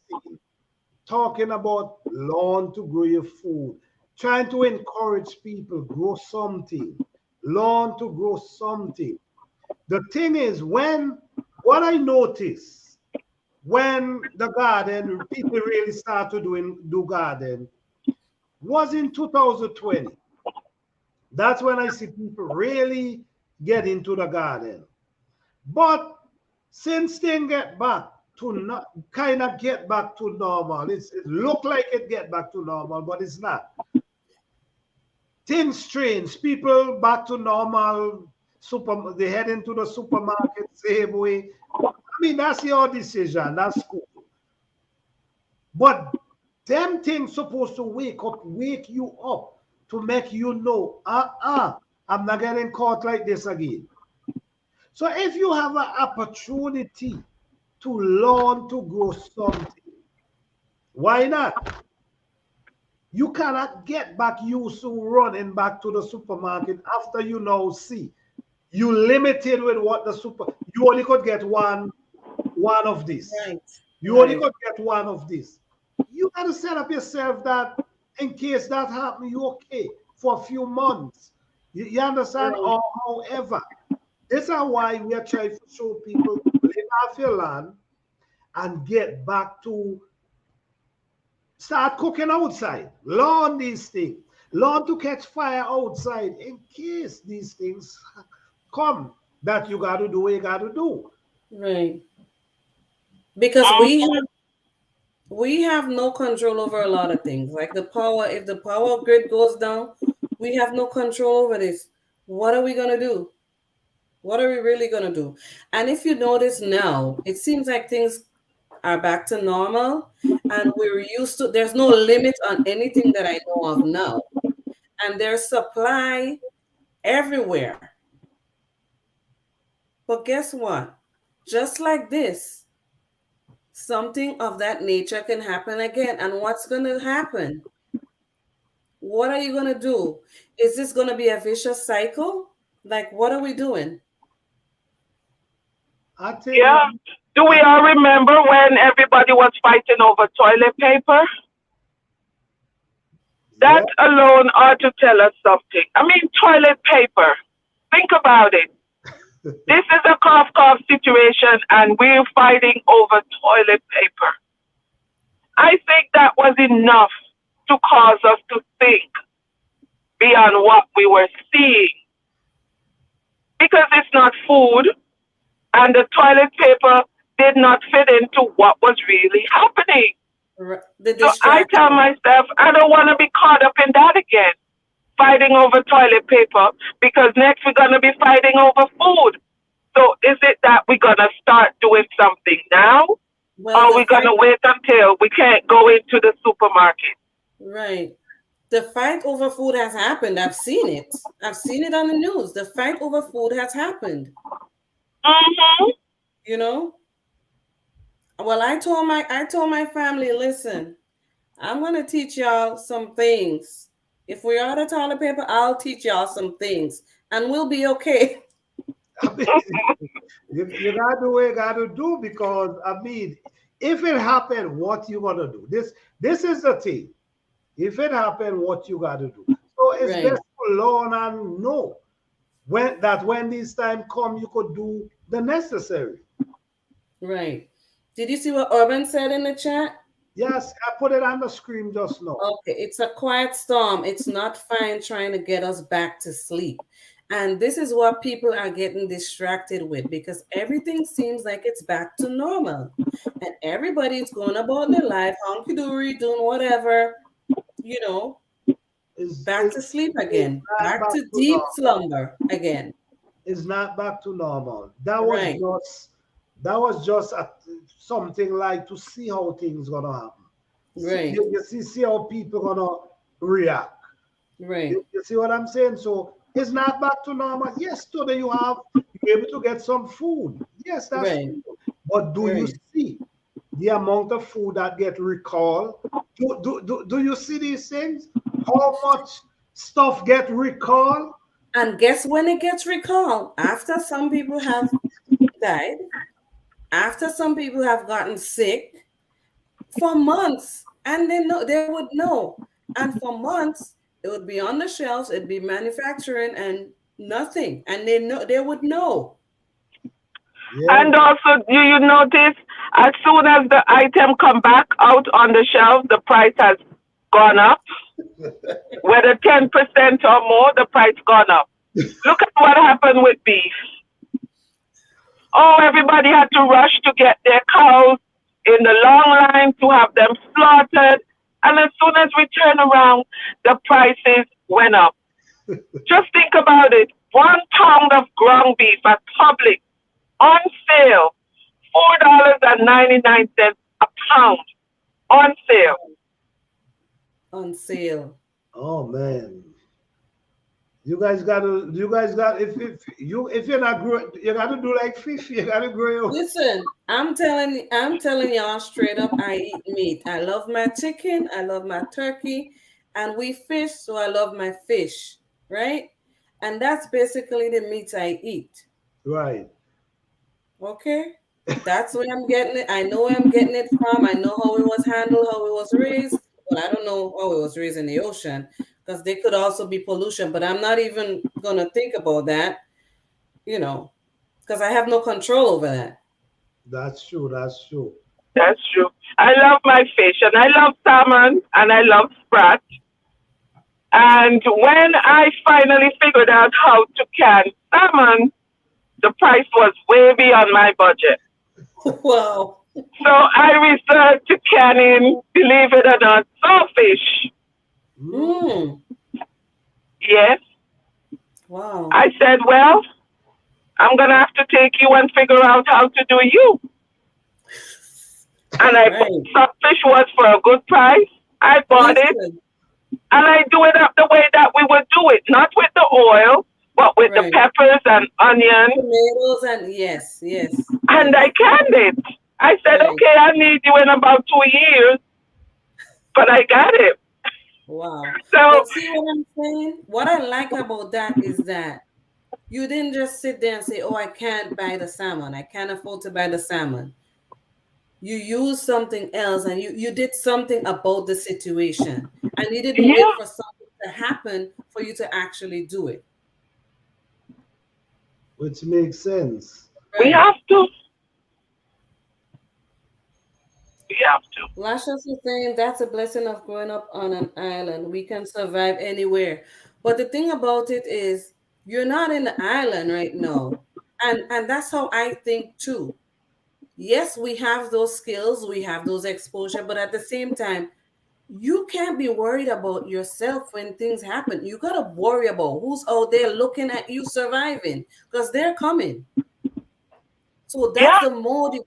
talking about learn to grow your food, trying to encourage people grow something, learn to grow something. The thing is, when what I noticed when the garden people really start to do garden was in 2020. That's when I see people really get into the garden. But since things get back to not kind of get back to normal, it look like it get back to normal, but it's not. Things change. People back to normal. They head into the supermarket same way. I mean, that's your decision. That's cool. But them things supposed to wake you up to make you know, I'm not getting caught like this again. So if you have an opportunity to learn to grow something, why not? You cannot get back used to running back to the supermarket after you now see you limited with what you only could get one of this. Right. You only Right. could get one of this. You got to set up yourself that in case that happens, you okay for a few months. You understand? Right. Or however, this is why we are trying to show people live off your land and get back to start cooking outside. Learn these things. Learn to catch fire outside in case these things come that you got to do what you got to do. Right. Because we have no control over a lot of things. Like the power, if the power grid goes down, we have no control over this. What are we gonna do? What are we really gonna do? And if you notice now, it seems like things are back to normal and we're used to there's no limit on anything that I know of now. And there's supply everywhere. But guess what? Just like this, something of that nature can happen again. And what's going to happen? What are you going to do? Is this going to be a vicious cycle? Like, what are we doing? I tell Yeah. you, Do we all remember when everybody was fighting over toilet paper? yeah, That alone ought to tell us something. I mean, toilet paper. Think about it. This is a cough situation, and we're fighting over toilet paper. I think that was enough to cause us to think beyond what we were seeing. Because it's not food, and the toilet paper did not fit into what was really happening. The So I tell distraction. myself, I don't want to be caught up in that again, fighting over toilet paper, because next we're going to be fighting over food. So is it that we're going to start doing something now? Or Well, are the we going fight, to wait until we can't go into the supermarket? right. The fight over food has happened. I've seen it. I've seen it on the news. The fight over food has happened. Mm-hmm. You know? Well, I told my family, listen, I'm gonna teach y'all some things. If we're out of toilet paper, I'll teach y'all some things, and we'll be okay. I mean, you gotta do what you gotta do because I mean, if it happened, what you gonna do? This is the thing. If it happen, what you got to do? So it's Right. best to learn and know when this time come, you could do the necessary. Right. Did you see what Urban said in the chat? Yes, I put it on the screen just now. Okay, it's a quiet storm. It's not fine trying to get us back to sleep. And this is what people are getting distracted with because everything seems like it's back to normal. And everybody's going about their life, honky dory, doing whatever, you know, back to sleep again, back to deep slumber again. It's not back to normal. That was just something like to see how things gonna happen. Right. You see how people gonna react. Right. You see what I'm saying? So it's not back to normal. Yes, today you're able to get some food. Yes, that's true. But do you see the amount of food that get recalled? Do you see these things? How much stuff get recalled? And guess when it gets recalled? After some people have died, after some people have gotten sick for months, and they would know. And for months, it would be on the shelves, it'd be manufacturing and nothing. And they would know. Yeah. And also, do you notice as soon as the item come back out on the shelf, the price has gone up? Whether 10% or more, the price gone up. Look at what happened with beef. Oh, everybody had to rush to get their cows in the long line to have them slaughtered. And as soon as we turn around, the prices went up. Just think about it. 1 pound of ground beef at Publix on sale, $4.99 a pound on sale. On sale. Oh man. You guys got if you're not growing, you gotta do like fish, you gotta grow. Listen, I'm telling y'all straight up, I eat meat. I love my chicken, I love my turkey, and we fish, so I love my fish, right? And that's basically the meat I eat. Right. Okay. That's where I'm getting it. I know where I'm getting it from. I know how it was handled, how it was raised. But I don't know how it was raised in the ocean because there could also be pollution. But I'm not even going to think about that, because I have no control over that. That's true. That's true. That's true. I love my fish, and I love salmon, and I love sprat. And when I finally figured out how to can salmon, the price was way beyond my budget. Wow. So I resorted to canning, believe it or not, sawfish. Mm. Yes. Wow. I said, well, I'm going to have to take you and figure out how to do you. And sawfish was for a good price. I bought it. And I do it up the way that we would do it, not with the oil, but with the peppers and onions. Tomatoes and yes. And I canned it. I said, okay, I need you in about 2 years, but I got it. Wow. So see what I'm saying? What I like about that is that you didn't just sit there and say, oh, I can't buy the salmon. I can't afford to buy the salmon. You used something else and you did something about the situation. And you didn't wait for something to happen for you to actually do it. Which makes sense. Right. We have to. Lashes is saying that's a blessing of growing up on an island. We can survive anywhere. But the thing about it is you're not in the island right now. And that's how I think too. Yes, we have those skills, we have those exposure, but at the same time, you can't be worried about yourself when things happen. You got to worry about who's out there looking at you surviving because they're coming. So that's the mode.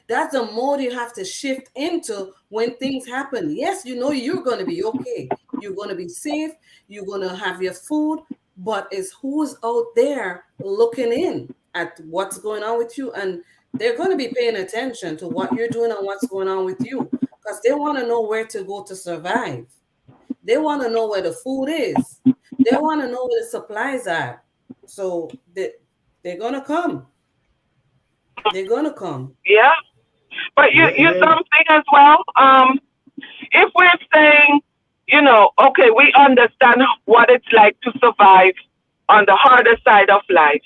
That's the mode you have to shift into when things happen. Yes, you're going to be okay. You're going to be safe. You're going to have your food. But it's who's out there looking in at what's going on with you, and they're going to be paying attention to what you're doing and what's going on with you because they want to know where to go to survive. They want to know where the food is. They want to know where the supplies are. So they're going to come. They're gonna come. Yeah, but you something as well. If we're saying, okay, we understand what it's like to survive on the harder side of life.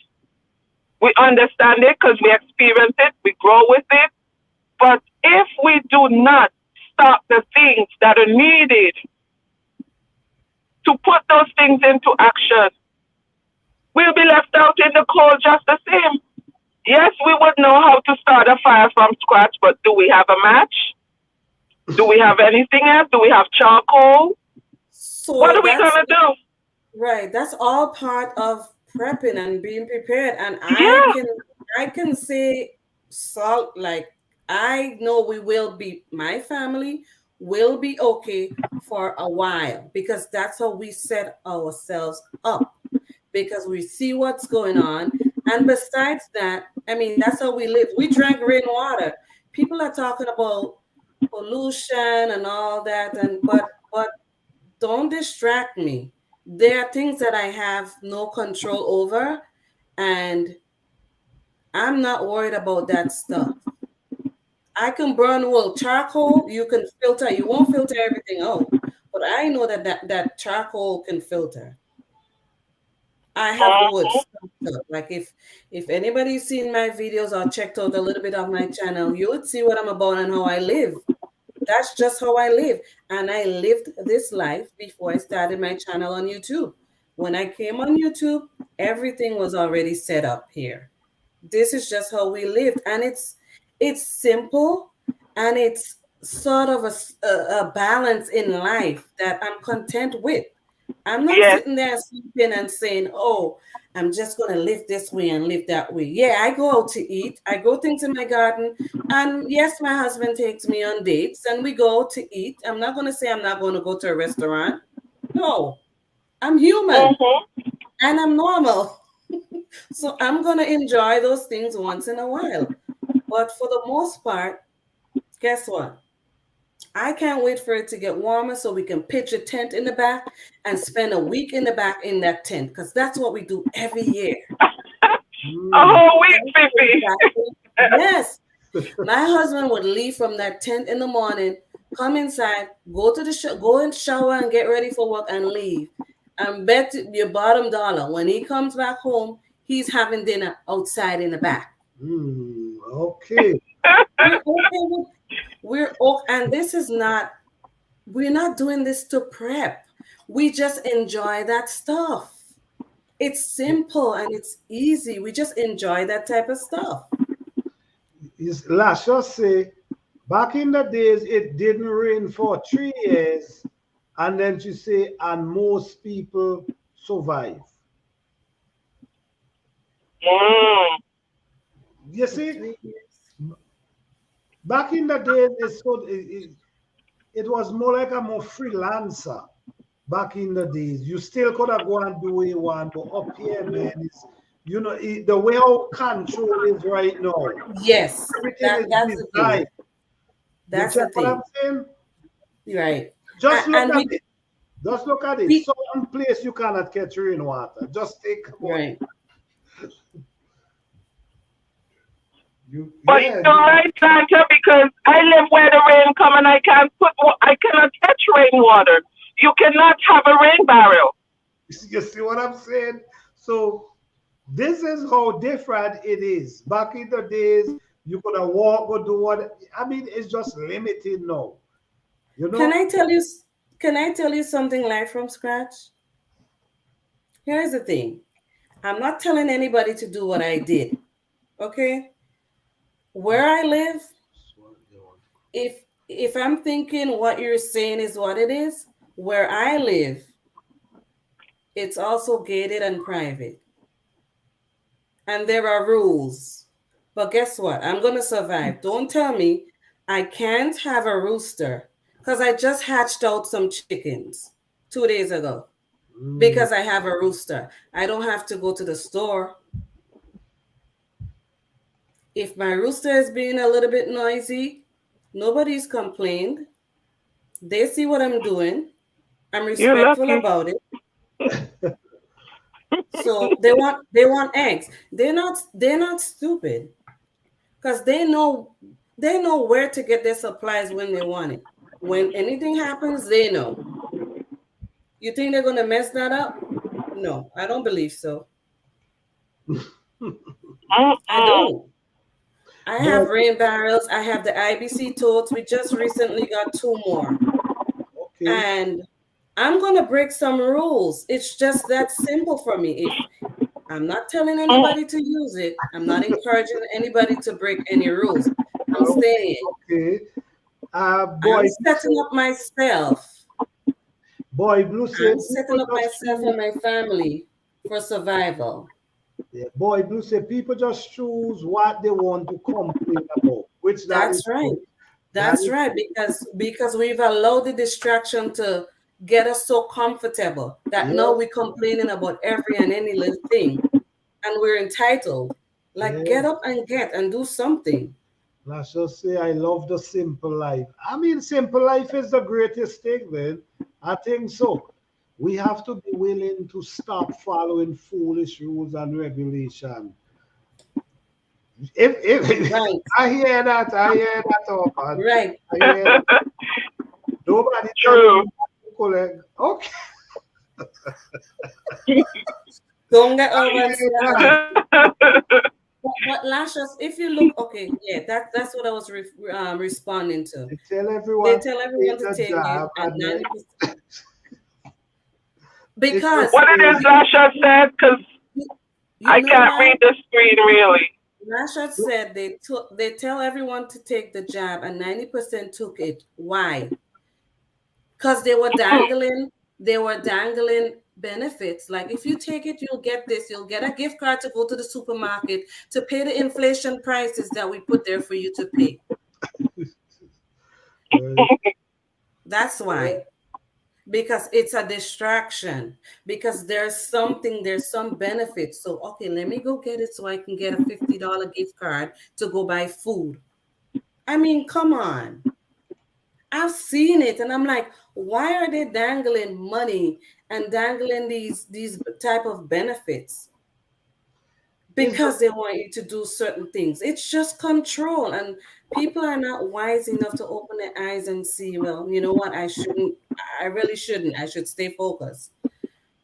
We understand it because we experience it, we grow with it. But if we do not stop the things that are needed to put those things into action, we'll be left out in the cold just the same. Yes, we would know how to start a fire from scratch, but do we have a match? Do we have anything else? Do we have charcoal? So What are we going to do? Right. That's all part of prepping and being prepared. And Yeah. I can say salt, like, I know my family will be okay for a while, because that's how we set ourselves up, because we see what's going on. And besides that, I mean, that's how we live. We drank rainwater. People are talking about pollution and all that, but don't distract me. There are things that I have no control over, and I'm not worried about that stuff. I can burn wool. Charcoal, you can filter. You won't filter everything out, but I know that charcoal can filter. I have wood stocked up. Like, if anybody's seen my videos or checked out a little bit of my channel, you would see what I'm about and how I live. That's just how I live. And I lived this life before I started my channel on YouTube. When I came on YouTube, everything was already set up here. This is just how we lived. And it's simple, and it's sort of a balance in life that I'm content with. I'm not sitting there sleeping and saying, oh, I'm just going to live this way and live that way. Yeah, I go out to eat. I grow things in my garden. And yes, my husband takes me on dates and we go out to eat. I'm not going to say I'm not going to go to a restaurant. No, I'm human and I'm normal. So I'm going to enjoy those things once in a while. But for the most part, guess what? I can't wait for it to get warmer so we can pitch a tent in the back and spend a week in the back in that tent, because that's what we do every year. A whole week, Fifi. Yes. My husband would leave from that tent in the morning, come inside, go and shower and get ready for work and leave. And bet your bottom dollar, when he comes back home, he's having dinner outside in the back. Okay. And this is not, we're not doing this to prep. We just enjoy that stuff. It's simple and it's easy. We just enjoy that type of stuff. Let's just say, back in the days, it didn't rain for 3 years, and then you say, and most people survive. You see, back in the days, it was more like a more freelancer. Back in the days, you still could have gone and do what you want, but up here, man, it's, the way our control is right now. Yes, everything that's is the designed. thing. That's the thing. What I'm saying? Right. Just look at it. Just look at it. Some place you cannot catch rainwater. Just take right. But you're right, Santa, because I live where the rain come and I cannot catch rainwater. You cannot have a rain barrel. You see what I'm saying? So this is how different it is. Back in the days, you could have walked or do what. I mean, it's just limited now. Can I tell you something live from scratch? Here's the thing. I'm not telling anybody to do what I did. Okay? Where I live, if I'm thinking what you're saying is what it is, where I live, it's also gated and private. And there are rules. But guess what? I'm going to survive. Don't tell me I can't have a rooster, because I just hatched out some chickens 2 days ago because I have a rooster. I don't have to go to the store. If my rooster is being a little bit noisy, nobody's complained. They see what I'm doing. I'm respectful about it. So they want eggs. They're not stupid, because they know where to get their supplies when they want it. When anything happens, they know. You think they're gonna mess that up? No, I don't believe so. I don't. I have rain barrels. I have the IBC totes. We just recently got 2 more. Okay. And I'm going to break some rules. It's just that simple for me. If I'm not telling anybody to use it, I'm not encouraging anybody to break any rules. I'm saying, Okay. Boy, I'm setting up myself. Boy Blue said, I'm setting up myself and my family for survival. Yeah, Boy Blue said people just choose what they want to complain about. Which that's right. That's right, because we've allowed the distraction to get us so comfortable that now we're complaining about every and any little thing, and we're entitled. Like, get up and do something. Let's just say I love the simple life. I mean, simple life is the greatest thing, man. I think so. We have to be willing to stop following foolish rules and regulations. If right. I hear that, oh, right. I hear that. Nobody true. Okay. Don't get over but Lashes, if you look, okay, yeah, that's what I was responding to. They tell everyone to take it at 90%. Because what it is Lashes said, because I can't read the screen really. Lashes said they tell everyone to take the jab and 90% took it. Why? Because they were dangling benefits. Like, if you take it, you'll get this. You'll get a gift card to go to the supermarket to pay the inflation prices that we put there for you to pay. That's why. Because it's a distraction. Because there's some benefit. So, okay, let me go get it so I can get a $50 gift card to go buy food. I mean, come on. I've seen it, and I'm like, why are they dangling money and dangling these type of benefits? Because they want you to do certain things. It's just control, and people are not wise enough to open their eyes and see, well, you know what, I really shouldn't. I should stay focused.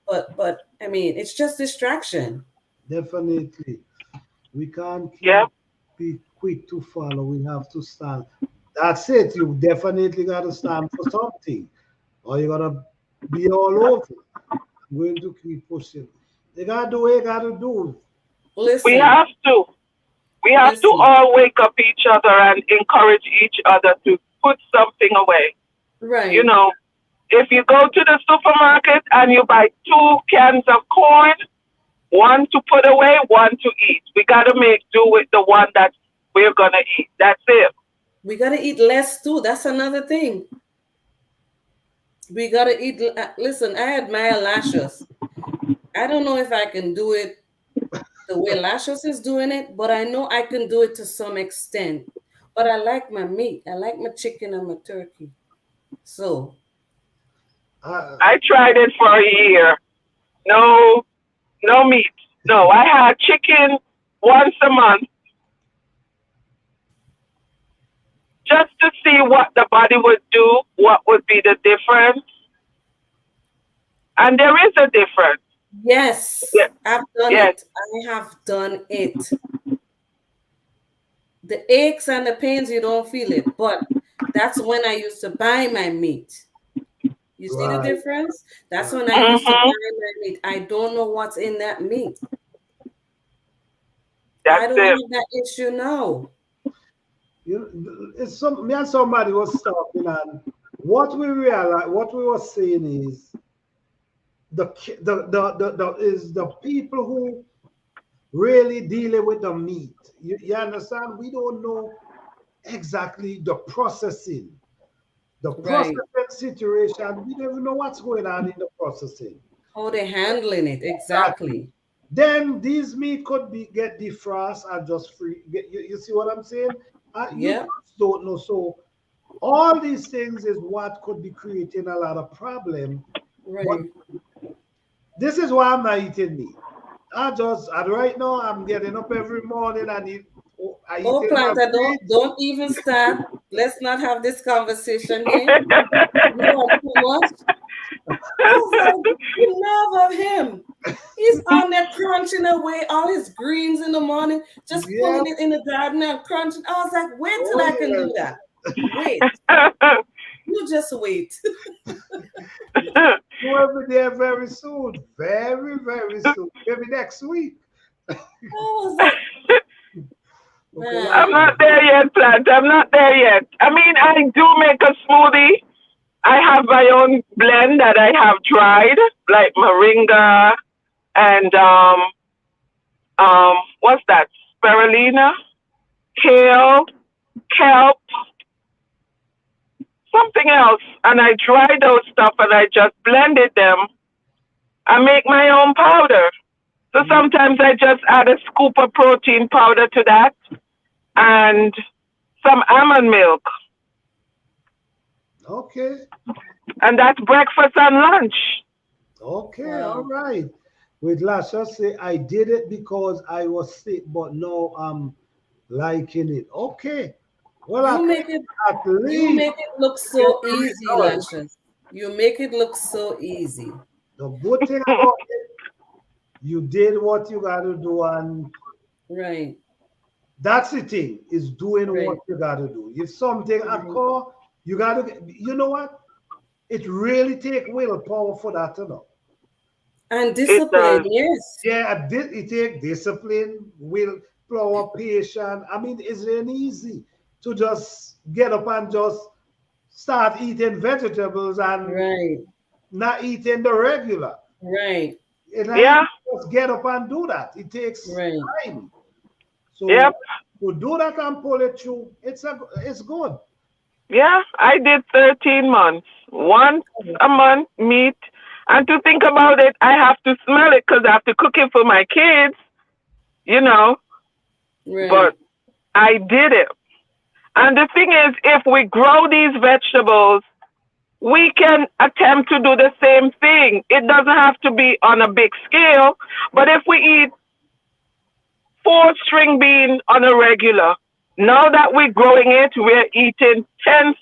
But I mean, it's just distraction. Definitely. We can't be quick to follow. We have to stand. That's it. You definitely got to stand for something, or you got to be all over. I'm going to keep pushing. They got to do what they got to do. Listen. We have to. We have to all wake up each other and encourage each other to put something away. Right. You know, if you go to the supermarket and you buy 2 cans of corn, 1 to put away, 1 to eat. We got to make do with the one that we're going to eat. That's it. We got to eat less too. That's another thing. We got to eat. Listen, I admire Lashes. I don't know if I can do it the way Lashes is doing it, but I know I can do it to some extent. But I like my meat. I like my chicken and my turkey. So. I tried it for a year. No meat. No, I had chicken once a month. Just to see what the body would do, what would be the difference. And there is a difference. Yes, I've done it. I have done it. The aches and the pains, you don't feel it. But that's when I used to buy my meat. You see the difference? That's when I used to buy my meat. I don't know what's in that meat. I don't have that issue now. It's me and somebody was talking, and what we realized, what we were saying is the people who really dealing with the meat. You understand? We don't know exactly the processing, situation. We don't even know what's going on in the processing. How they're handling it exactly. Then these meat could get defrosted and just free. You see what I'm saying? You don't know. So all these things is what could be creating a lot of problem. Right. This is why I'm not eating meat. Right now I'm getting up every morning and eat. Planta, don't even start. Let's not have this conversation here. You want too much? was like, the nerve of him. He's on there crunching away all his greens in the morning, just Yeah. pulling it in the garden and crunching. I was like, wait till I can do that. Wait. You just wait. We'll be there very soon. Very, very soon. Maybe next week. I was like, man. I'm not there yet, Plant. I'm not there yet. I mean, I do make a smoothie. I have my own blend that I have dried, like moringa and what's that? Spirulina, kale, kelp, something else. And I dry those stuff and I just blended them. I make my own powder. So sometimes I just add a scoop of protein powder to that and some almond milk. Okay. And that's breakfast and lunch. Okay. Wow. All right. With Lasha say, I did it because I was sick, but now I'm liking it. Okay. Well, You at make it least make it look so easy, Lashes. You make it look so easy. the good thing about it, you did what you got to do, and Right. that's the thing, is doing Right. what you got to do. If something occur, you got to, you know what? It really take willpower for that to know. And does. discipline, yes. Yeah, it take discipline, willpower, patience. I mean, it's really easy to just get up and just start eating vegetables and Right. not eating the regular. Right. It Yeah. just get up and do that. It takes Right. time. So Yep. to do that and pull it through, it's good. Yeah, I did 13 months. Once a month meat. And to think about it, I have to smell it because I have to cook it for my kids, you know. Right. But I did it. And the thing is, if we grow these vegetables, we can attempt to do the same thing. It doesn't have to be on a big scale. But if we eat 4 string beans on a regular, now that we're growing it, we're eating 10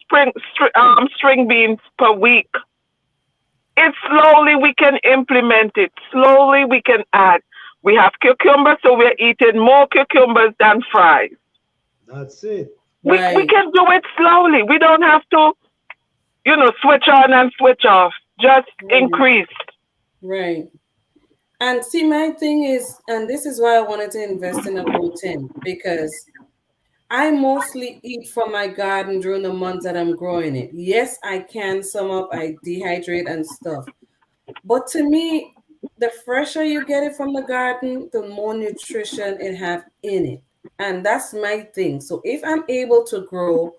string beans per week. It's slowly we can implement it. Slowly we can add. We have cucumbers, so we're eating more cucumbers than fries. That's it. We Right. can do it slowly. We don't have to, switch on and switch off. Just increase. Right. And see, my thing is, and this is why I wanted to invest in a protein, because I mostly eat from my garden during the months that I'm growing it. Yes, I can some up, I dehydrate and stuff. But to me, the fresher you get it from the garden, the more nutrition it have in it. And that's my thing. So if I'm able to grow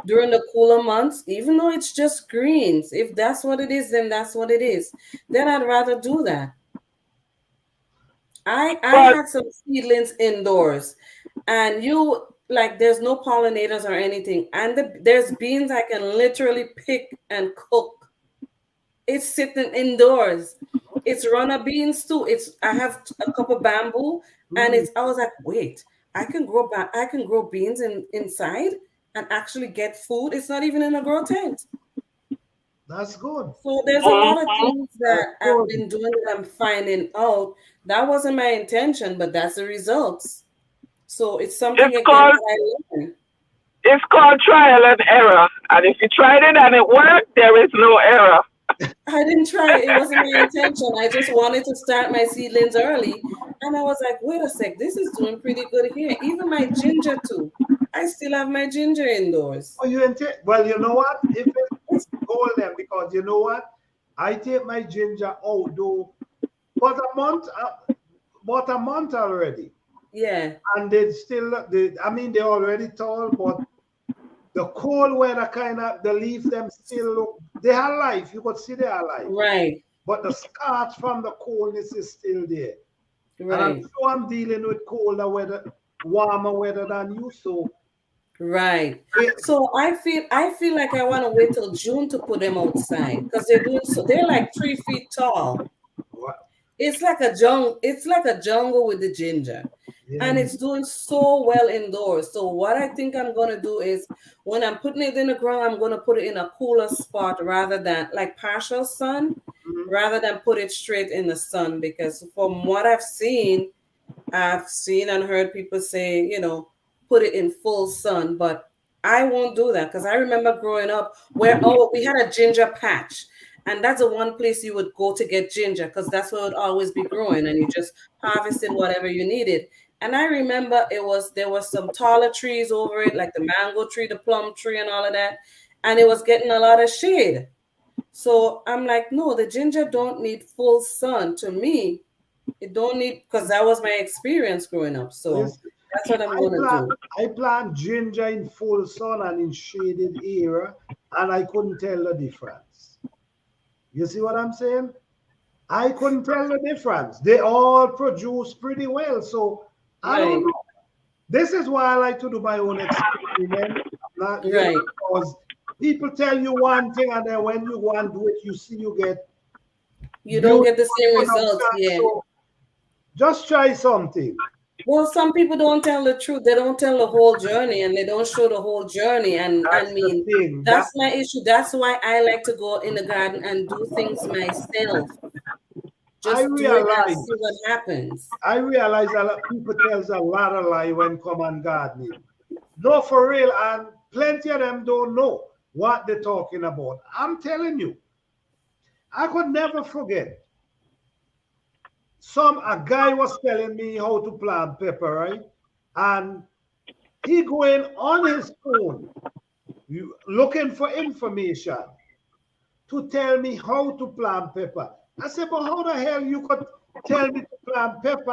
during the cooler months, even though it's just greens, if that's what it is, then that's what it is. Then I'd rather do that. I But had some seedlings indoors, and there's no pollinators or anything, and there's beans I can literally pick and cook. It's sitting indoors. It's runner beans too. I have a cup of bamboo, and I was like, wait, I can grow beans inside and actually get food. It's not even in a grow tent. That's good. So there's a lot of Mhm. things that I've been doing that I'm finding out. That wasn't my intention, but that's the results. So it's something It's again called that I learned. it's called trial and error. And if you tried it and it worked, there is no error. I didn't try it. It wasn't my intention. I just wanted to start my seedlings early. And I was like, wait a sec, this is doing pretty good here. Even my ginger too. I still have my ginger indoors. Oh, well, you know what? If it's golden, because you know what? I take my ginger out though, but a month already, Yeah. and they're already tall, but the cold weather the leaf them still look, they are alive. You could see they are alive, Right. but the scars from the coldness is still there. And I'm Right. sure I'm dealing with colder weather, warmer weather than you, so Right. it, So I feel like I want to wait till June to put them outside because they're like 3 feet tall. It's like a jungle with the ginger. And it's doing so well indoors. So what I think I'm gonna do is when I'm putting it in the ground, I'm gonna put it in a cooler spot rather than like partial sun, rather than put it straight in the sun, because from what I've seen and heard people say, put it in full sun, but I won't do that because I remember growing up where we had a ginger patch, and that's the one place you would go to get ginger because that's where it would always be growing, and you just harvested whatever you needed. And I remember there was some taller trees over it, like the mango tree, the plum tree, and all of that, and it was getting a lot of shade. So I'm like, no, the ginger don't need full sun. To me, it don't need, because that was my experience growing up. So that's what I'm going to do. I plant ginger in full sun and in shaded area, and I couldn't tell the difference. You see what I'm saying? I couldn't tell the difference. They all produce pretty well. So I don't know. This is why I like to do my own experiment. Because people tell you one thing, and then when you go and do it, you don't get the same results. Yeah. So just try something. Well, some people don't tell the truth. They don't tell the whole journey, and they don't show the whole journey. And that's my issue. That's why I like to go in the garden and do things myself. Just see what happens. I realize a lot of people tells a lot of lie when come on gardening. No, for real, and plenty of them don't know what they're talking about. I'm telling you, I could never forget. A guy was telling me how to plant pepper, right? And he going on his phone, looking for information to tell me how to plant pepper. I said, but how the hell you could tell me to plant pepper?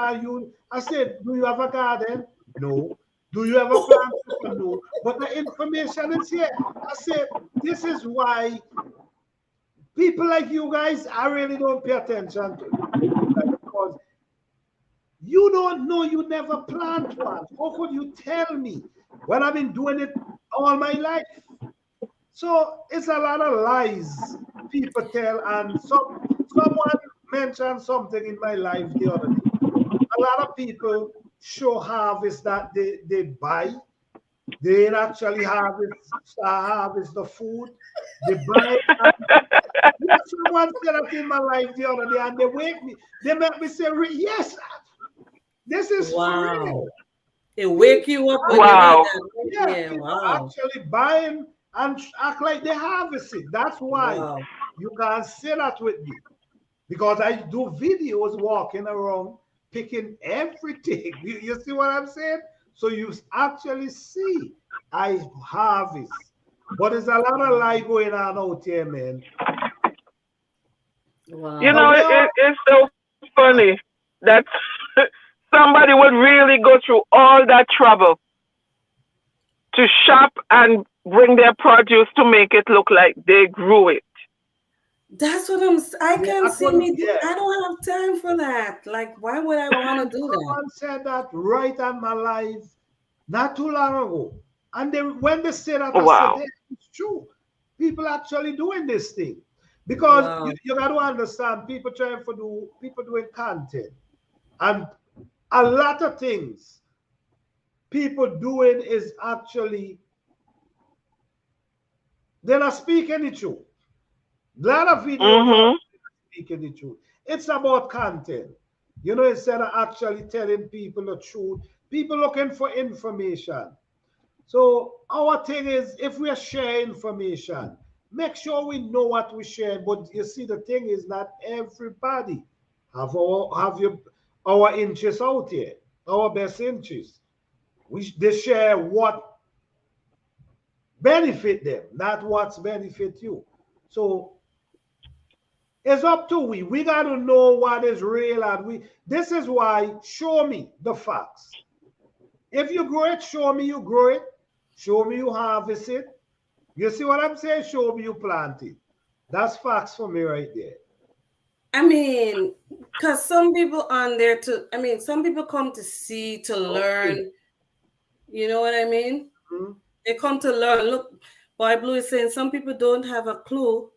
I said, do you have a garden? No. Do you have a plant pepper? No. But the information is here. I said, this is why people like you guys, I really don't pay attention to. Because you don't know, you never plant one. How could you tell me when I've been doing it all my life? So it's a lot of lies people tell, and someone mentioned something in my life the other day. A lot of people show harvest that they buy. They ain't actually harvest the food. They buy it. Someone said that in my life the other day, and they make me say, yes, this is for real. It wake you up. Wow. Actually buying and act like they harvest it. That's why you can't say that with me. Because I do videos walking around picking everything. You see what I'm saying? So you actually see I harvest. But there's a lot of lie going on out here, man. Wow. You know, it's so funny that somebody would really go through all that trouble to shop and bring their produce to make it look like they grew it. That's what I can't see me. I don't have time for that. Like, why would I want to do that? Someone said that right on my life not too long ago. And when they say that, I said, it's true. People actually doing this thing. Because you got to understand, people doing content. And a lot of things people doing is actually, they're not speaking the truth. A lot of videos speaking the truth. It's about content. You know, instead of actually telling people the truth, people looking for information. So our thing is, if we share information, make sure we know what we share. But you see, the thing is not everybody have our interests out here, our best interests. They share what benefit them, not what's benefit you. So it's up to we. We got to know what is real, and this is why show me the facts. If you grow it, show me you grow it. Show me you harvest it. You see what I'm saying? Show me you plant it. That's facts for me right there. I mean, because some people on there some people come to learn. You know what I mean? Mm-hmm. They come to learn. Look, Boy Blue is saying some people don't have a clue,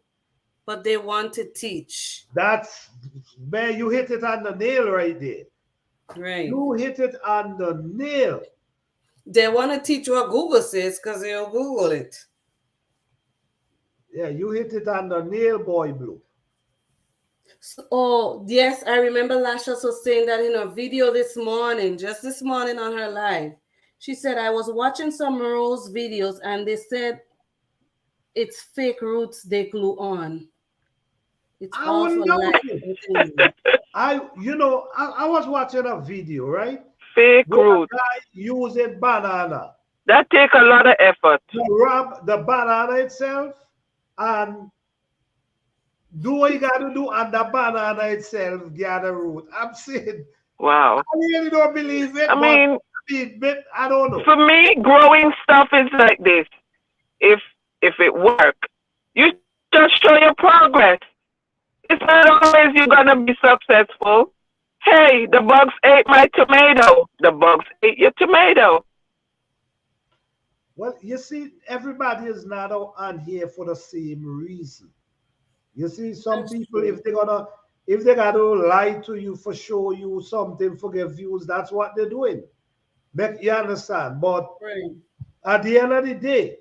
but they want to teach. Man, you hit it on the nail right there. Right. You hit it on the nail. They want to teach what Google says because they'll Google it. Yeah, you hit it on the nail, Boy Blue. So, oh, yes, I remember Lasha was saying that in a video this morning, just this morning on her live. She said, I was watching some Rose videos and they said it's fake roots they glue on. It's I all wouldn't for doubt life. it. I was watching a video, right? Fake Where a root. guy using banana That take a lot of effort. to rub the banana itself and do what you got to do, and the banana itself gather root. I'm saying, Wow. I really don't believe it, I mean, but I don't know. for me, growing stuff is like this. If it work, you just show your progress. It's not always you're gonna be successful. Hey, the bugs ate my tomato. The bugs ate your tomato. Well, you see, everybody is not on here for the same reason. You see, some That's people, true. if they gotta lie to you for show you something for get views, that's what they're doing. Make you understand? But Right. at the end of the day,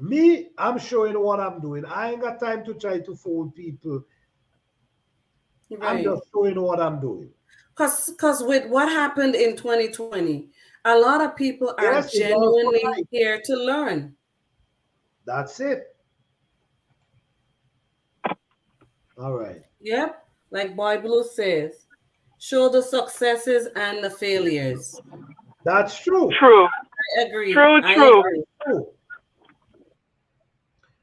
me, I'm showing what I'm doing. I ain't got time to try to fool people. I'm Right. just showing what I'm doing. Because with what happened in 2020, a lot of people are Yes, it's all for genuinely life. here to learn. That's it. All right. Yep. Like Boy Blue says, show the successes and the failures. That's true. True. I agree. True, I true. agree. True.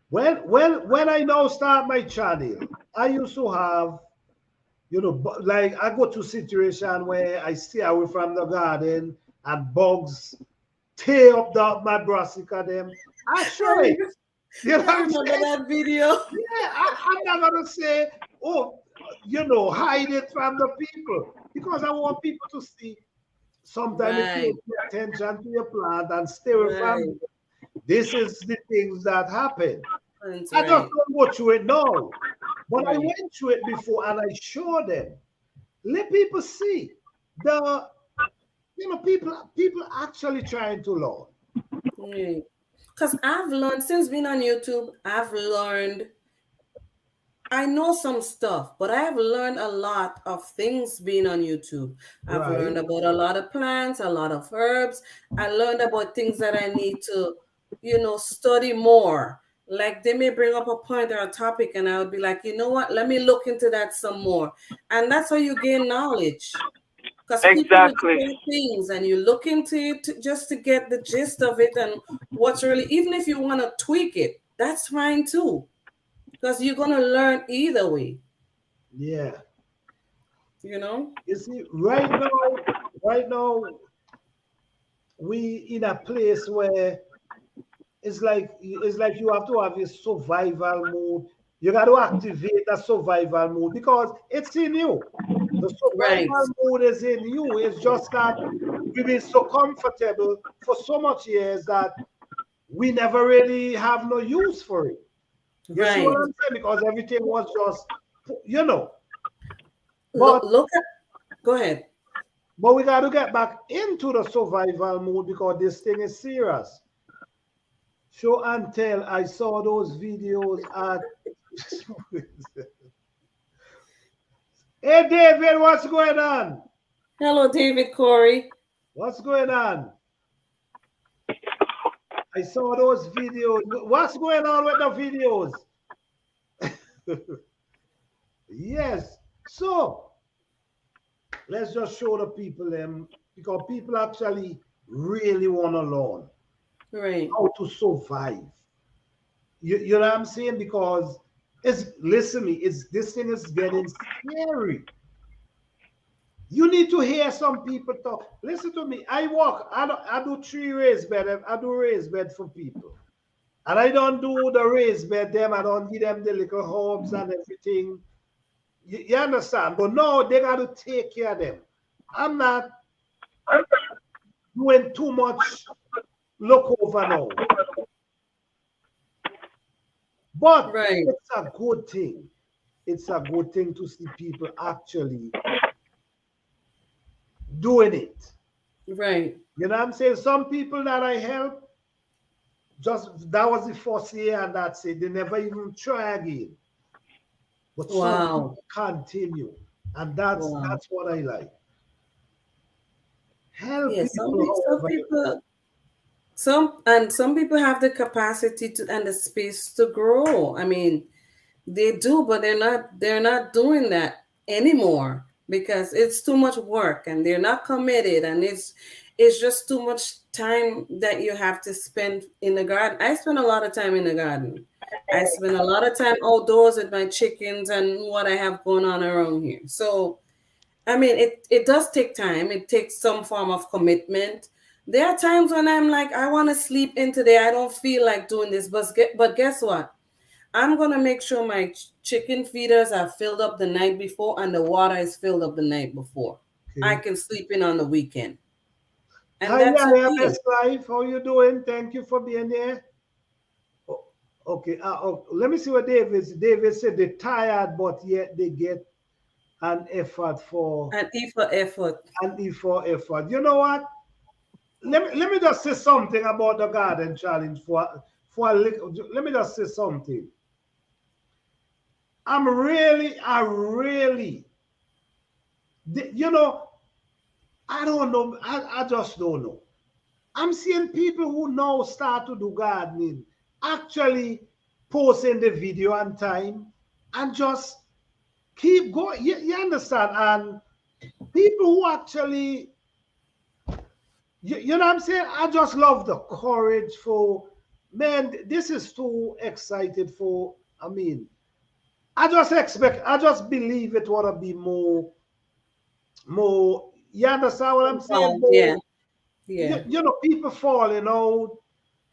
When I now start my channel, I used to have, like I go to situation where I stay away from the garden and bugs tear up my brassica them. I show it. You know what I I'm remember saying? that video. Yeah, I'm not gonna say, oh, hide it from the people, because I want people to see. Sometimes if Right. you pay attention to your plant and stay away from Right. it, this is the things that happen. That's I just right. don't go through it now. But I Right. went through it before and I show them. Let people see the people actually trying to learn. Because I've learned since being on YouTube, I know some stuff, but I've learned a lot of things being on YouTube. I've Right. learned about a lot of plants, a lot of herbs. I learned about things that I need to, study more. Like they may bring up a point or a topic, and I would be like, you know what? Let me look into that some more. And that's how you gain knowledge. Because people will Exactly. say things and you look into it just to get the gist of it and what's really, even if you want to tweak it, that's fine too. Because you're going to learn either way. Yeah. You see, right now, we in a place where it's like you have to have a survival mode. You got to activate a survival mode because it's in you. The survival Right. mode is in you. It's just that we've been so comfortable for so much years that we never really have no use for it. You see what I'm saying? Because everything was just, But go ahead. But we got to get back into the survival mode because this thing is serious. Show and tell. I saw those videos at. Hey, David, what's going on? Hello, David Corey. What's going on? I saw those videos. What's going on with the videos? Yes. So let's just show the people them because people actually really want to learn how to survive. You know what I'm saying? Because this thing is getting scary. You need to hear some people talk. Listen to me. I do 3 raised bed. I do raised bed for people. And I don't do the raised bed them. I don't give them the little herbs and everything. You understand? But no, they got to take care of them. I'm not doing too much look over now. But it's a good thing. It's a good thing to see people actually doing it. Right. You know what I'm saying? Some people that I help, that was the first year and that's it. They never even try again. but some Wow. people continue, and Wow. that's what I like. Help Yeah, people some however you can. people some people have the capacity to and the space to grow. I mean, they do, but they're not doing that anymore because it's too much work and they're not committed, and it's just too much time that you have to spend in the garden. I spend a lot of time in the garden. I spend a lot of time outdoors with my chickens and what I have going on around here. So I mean, it does take time. It takes some form of commitment. There are times when I'm like, I want to sleep in today. I don't feel like doing this. But guess what? I'm gonna make sure my chicken feeders are filled up the night before and the water is filled up the night before. I Okay. can sleep in on the weekend, and Hi, that's yeah, okay. best life. How you doing? Thank you for being here. Oh, okay. Let me see what David. David said they're tired, but yet they get an effort for And E for effort. an E for effort. You know what? Let me just say something about the garden challenge for a little. Let me just say something. I really, you know, I don't know. I just don't know. I'm seeing people who now start to do gardening actually posting the video on time and just keep going. You understand? And people who actually, you know what I'm saying? I just love the courage for, man, this is too excited for, I mean, I just believe it want to be more, you understand what I'm saying? Yeah, More, yeah. you know, people falling out,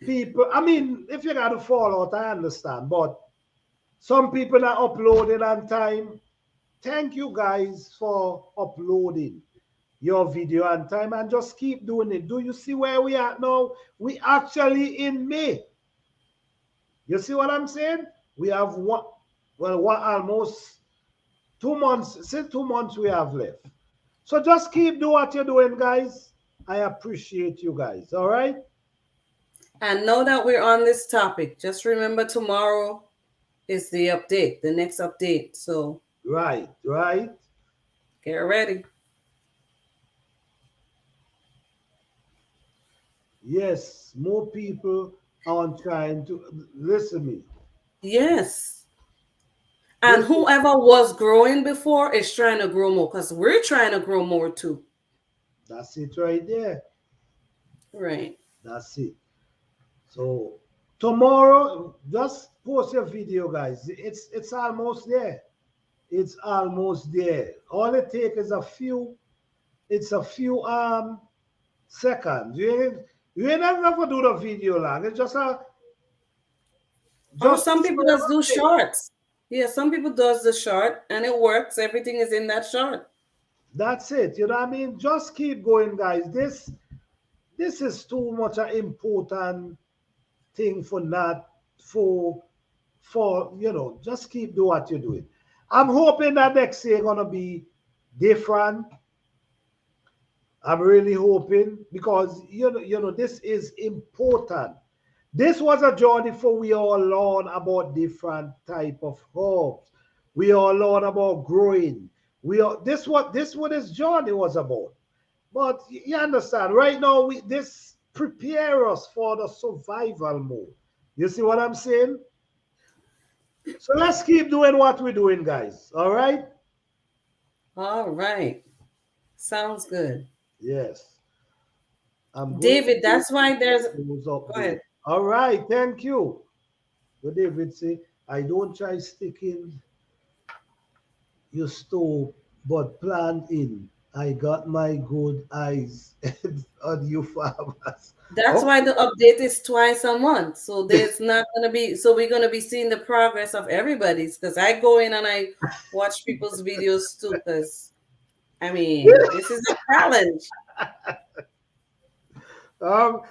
people, I mean, if you got to fall out, I understand, but some people are uploading on time. Thank you guys for uploading your video on time and just keep doing it. Do you see where we are now? We actually in May. You see what I'm saying? We have almost 2 months. Since 2 months we have left. So just keep doing what you're doing, guys. I appreciate you guys. All right. And know that we're on this topic. Just remember tomorrow is the update, the next update. So Right. Right. get ready. Yes. More people are trying to listen to me. Yes. And Listen. whoever was growing before is trying to grow more because we're trying to grow more too. That's it right there. Right. That's it. So tomorrow, just post your video, guys. It's almost there. It's almost there. All it takes is a few. It's a few seconds. You ain't never do the video long. It's Or just some push people whatever just do it takes. shorts. Yeah, some people does the short and it works. Everything is in that short. That's it. You know what I mean? Just keep going, guys. This is too much an important thing for not for just keep doing what you're doing. I'm hoping that next year gonna be different. I'm really hoping because this is important. This was a journey for we all learn about different type of herbs. We all learn about growing. We all this what this journey was about. But you understand, right now we this prepare us for the survival mode. You see what I'm saying? So let's keep doing what we're doing, guys. All right? All right. Sounds good. Yes. I'm going David, to that's why there's those go ahead. updates. All right, thank you. What David say? I don't try sticking your stove, but plant in. I got my good eyes on you farmers. That's why the update is twice a month. So there's not gonna be so we're gonna be seeing the progress of everybody's because I go in and I watch people's videos too, because I mean this is a challenge.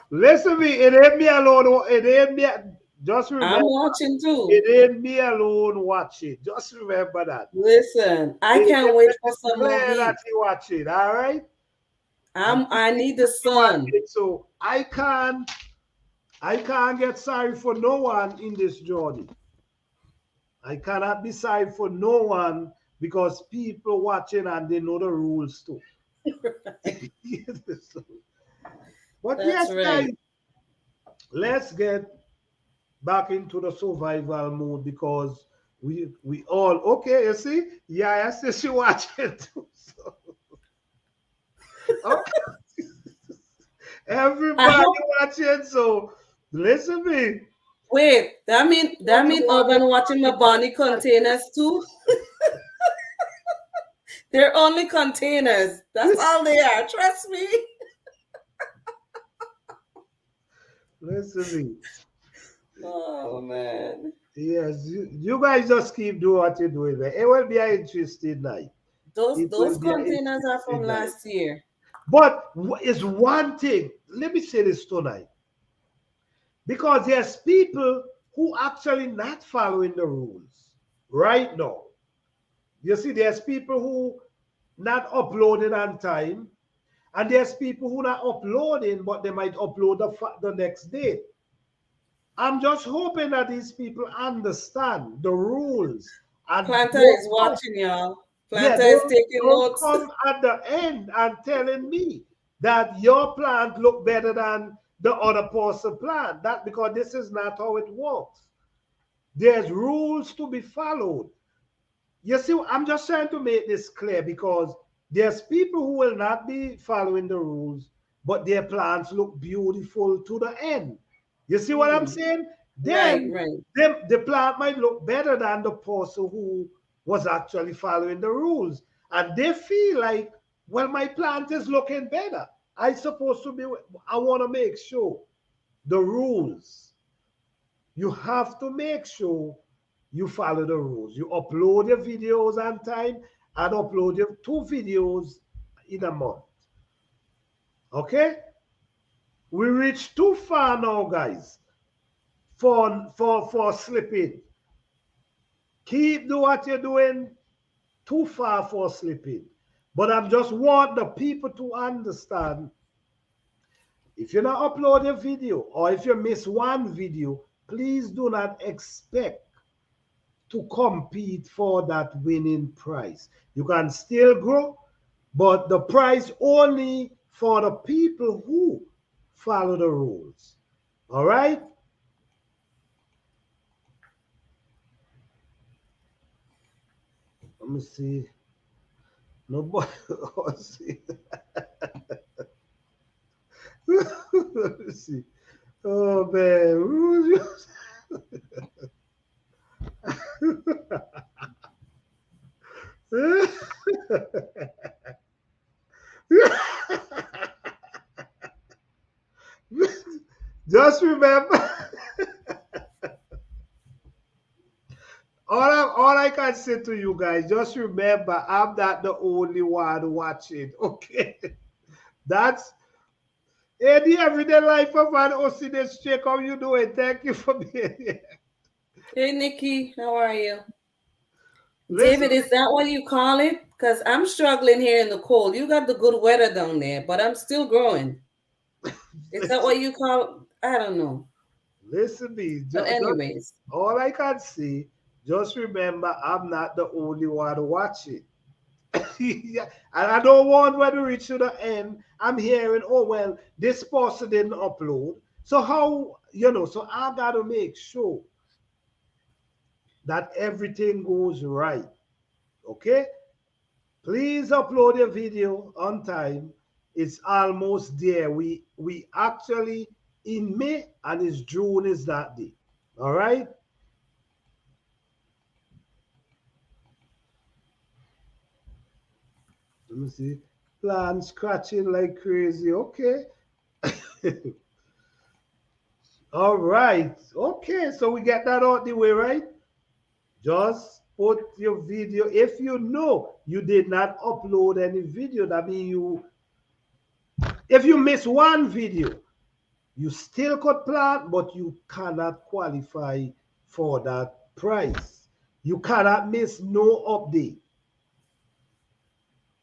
Listen to me. It ain't me alone. It ain't me. Just I'm remember, watching too. it ain't me alone watching. Just remember that. Listen, I can't wait for It's some more clear that heat. you watch it. All right. And I need the you watch sun. it, so I can't get sorry for no one in this journey. I cannot be sorry for no one because people watching and they know the rules too. But That's yes, guys, right. let's get back into the survival mode because we all okay. You see, yeah, I see she watching too. So, okay, I everybody hope. watching. So listen me. Wait, that mean Everybody Urban watching my Bonnie containers too. They're only containers. That's all they are. Trust me. listen me. Oh man. Yes, you guys just keep doing what you're doing. Man. It will be an interesting night. Those It will those be an containers are from interesting night. last year. But it's one thing. Let me say this tonight. Because there's people who actually not following the rules right now. You see, there's people who not uploading on time, and there's people who not uploading, but they might upload the next day. I'm just hoping that these people understand the rules and Planter don't is come, watching y'all. yeah, Planter is taking don't notes. come at the end and telling me that your plant look better than the other person plant. That because this is not how it works. There's rules to be followed. You see, I'm just trying to make this clear because there's people who will not be following the rules, but their plants look beautiful to the end. You see what I'm Hmm. saying? Right, Then right. the plant might look better than the person who was actually following the rules. And they feel like, well, my plant is looking better. I supposed to be, I want to make sure the rules. You have to make sure you follow the rules. You upload your videos on time and upload your 2 videos in a month. Okay? We reach too far now, guys, for slipping. Keep doing what you're doing. Too far for slipping. But I'm just want the people to understand if you're not upload a video or if you miss one video, please do not expect to compete for that winning prize. You can still grow, but the prize only for the people who follow the rules. All right? Let me see. Nobody. See. Let me see. Oh man. Just remember, all I can say to you guys, just remember, I'm not the only one watching. Okay, that's the everyday life of an OCD check. How you doing? Thank you for being here. Hey Nikki, how are you? Listen, David, is that what you call it? Because I'm struggling here in the cold. You got the good weather down there, but I'm still growing. Is that listen, what you call? I don't know. listen, me. But anyways, All I can say, just remember, I'm not the only one watching. Yeah, and I don't want when we reach to the end, I'm hearing, oh well, this person didn't upload. So how so I gotta make sure that everything goes right. Okay? Please upload your video on time. It's almost there. We actually in May and it's June is that day. All right? Let me see. Plant scratching like crazy. Okay. All right. Okay. So we get that out the way, right? Just put your video. If you know you did not upload any video, that means if you miss one video, you still could plant, but you cannot qualify for that prize. You cannot miss no update.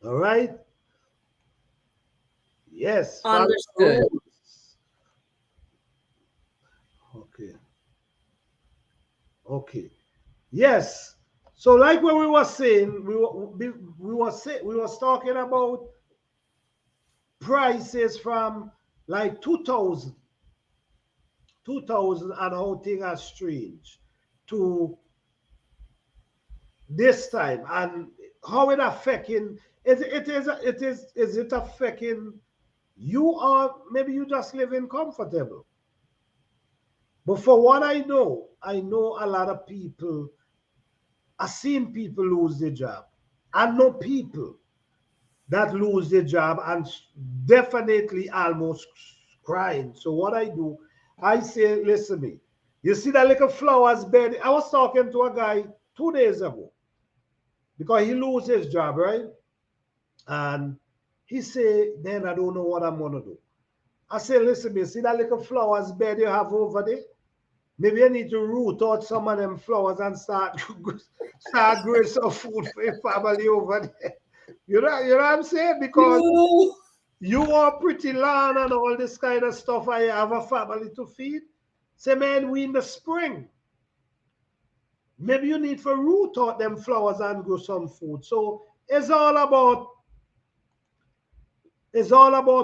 All right? Yes, follow the understood. rules. Okay. Okay. Yes. So like when we were saying, we was talking about prices from like 2000 and how things are strange to this time and how it affecting is it affecting you or maybe you just living comfortable. But for what I know a lot of people. I've seen people lose their job. I know people that lose their job and definitely almost crying. So what I do, I say, listen me. You see that little flowers bed? I was talking to a guy 2 days ago because he lose his job, right? And he say, then I don't know what I'm gonna do. I say, listen me, see that little flowers bed you have over there? Maybe you need to root out some of them flowers and start growing some food for your family over there. You know what I'm saying? Because You, you want pretty land and all this kind of stuff. I have a family to feed. Say, man, we in the spring. Maybe you need to root out them flowers and grow some food. So it's all about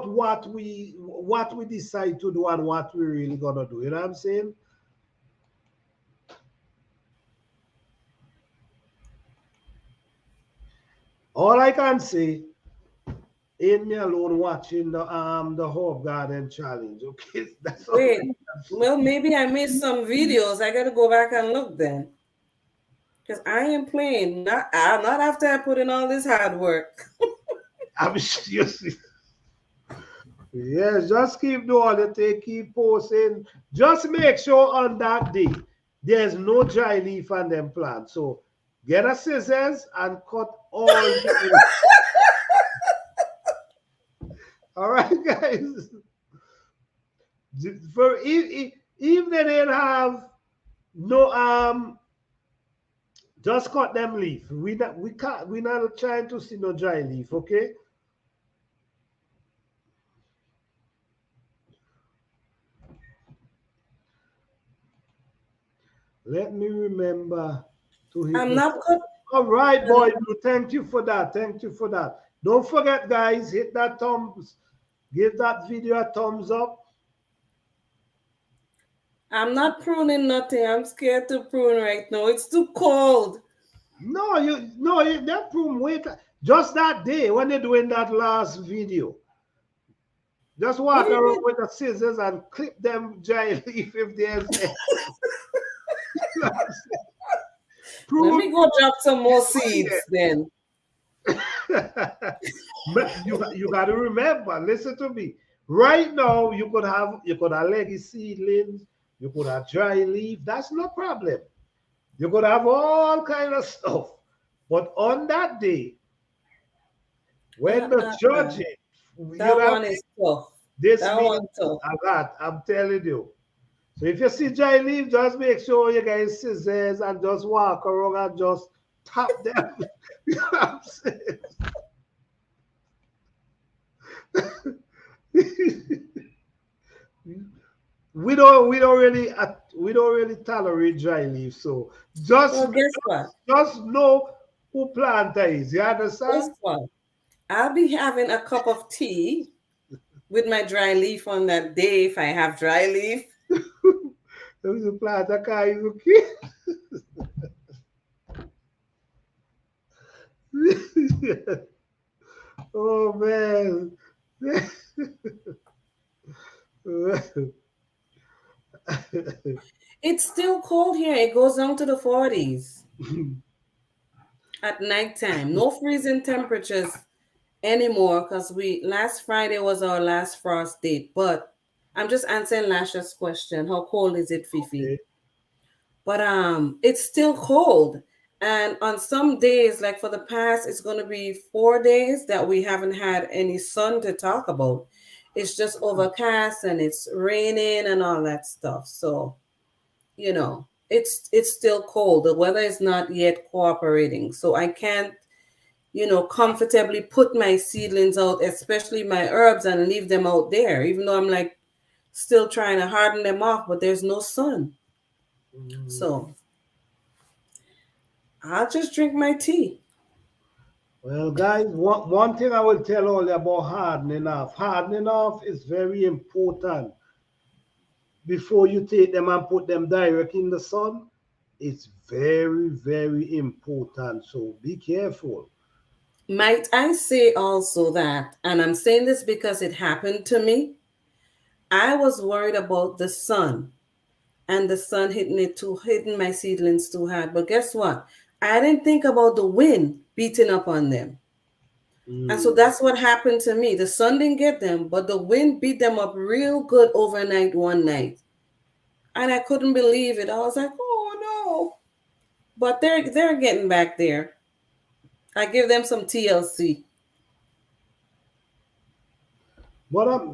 what we decide to do and what we really gonna do. You know what I'm saying? All I can say, ain't me alone watching the Hope Garden Challenge. Okay, that's all I wait. can say. Well, maybe I missed some videos. I gotta go back and look then. Because I ain't playing. Not after I put in all this hard work. I'm seriously. Yes, just keep doing the thing, keep posting. Just make sure on that day there's no dry leaf on them plants. So get a scissors and cut all the. All right, guys. For if they didn't have no just cut them leaf. We not trying to see no dry leaf, okay? Let me remember to hit I'm the. not cut. All right, boy. Thank you for that. Thank you for that. Don't forget, guys, hit that thumbs. Give that video a thumbs up. I'm not pruning nothing. I'm scared to prune right now. It's too cold. That room wait just that day when they're doing that last video. Just What walk do you around mean? with the scissors and clip them giant leaf if there's Let prune. me go drop some more seeds then. But you got to remember, listen to me. Right now, you could have leggy seedlings, you could have dry leaf. That's no problem. You could have all kind of stuff. But on that day, Uh, when the uh, uh. judging, you That know, one is tough. this That means one tough. a lot. I'm telling you. So if you see dry leaf, just make sure you guys scissors and just walk around and just tap them. You know what I'm saying? We don't really tolerate dry leaf. So just Well, guess what? just know who planter is. You Guess understand? what? I'll be having a cup of tea with my dry leaf on that day if I have dry leaf. There's a planter guy is okay. Oh man. It's still cold here. It goes down to the 40s at nighttime. No freezing temperatures anymore because we last Friday was our last frost date. But I'm just answering Lasha's question. How cold is it, Fifi? Okay. But it's still cold. And on some days, like for the past, it's going to be 4 days that we haven't had any sun to talk about. It's just overcast and it's raining and all that stuff. So, it's still cold. The weather is not yet cooperating. So I can't, comfortably put my seedlings out, especially my herbs, and leave them out there, even though I'm like still trying to harden them off, but there's no sun. Mm. So I'll just drink my tea. Well, guys, one thing I will tell all you about hardening off. Hardening off is very important. Before you take them and put them direct in the sun, it's very, very important. So be careful. Might I say also that, and I'm saying this because it happened to me, I was worried about the sun and the sun hitting my seedlings too hard. But guess what? I didn't think about the wind beating up on them. And so Mm. that's what happened to me. The sun didn't get them, but the wind beat them up real good overnight one night. And I couldn't believe it. I was like, oh no. But they're getting back there. I give them some TLC. But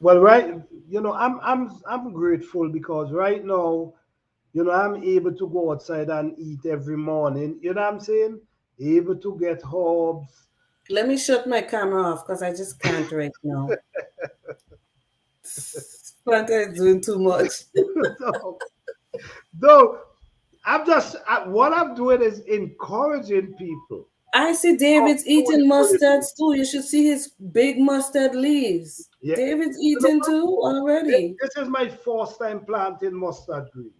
well, right, I'm grateful because right now, I'm able to go outside and eat every morning. You know what I'm saying? Able to get herbs. Let me shut my camera off because I just can't right now. Fanta is doing too much. so, though what I'm doing is encouraging people. I see David's eating mustards too. You should see his big mustard leaves. Yeah. David's You know eating what? too already. This is my first time planting mustard greens.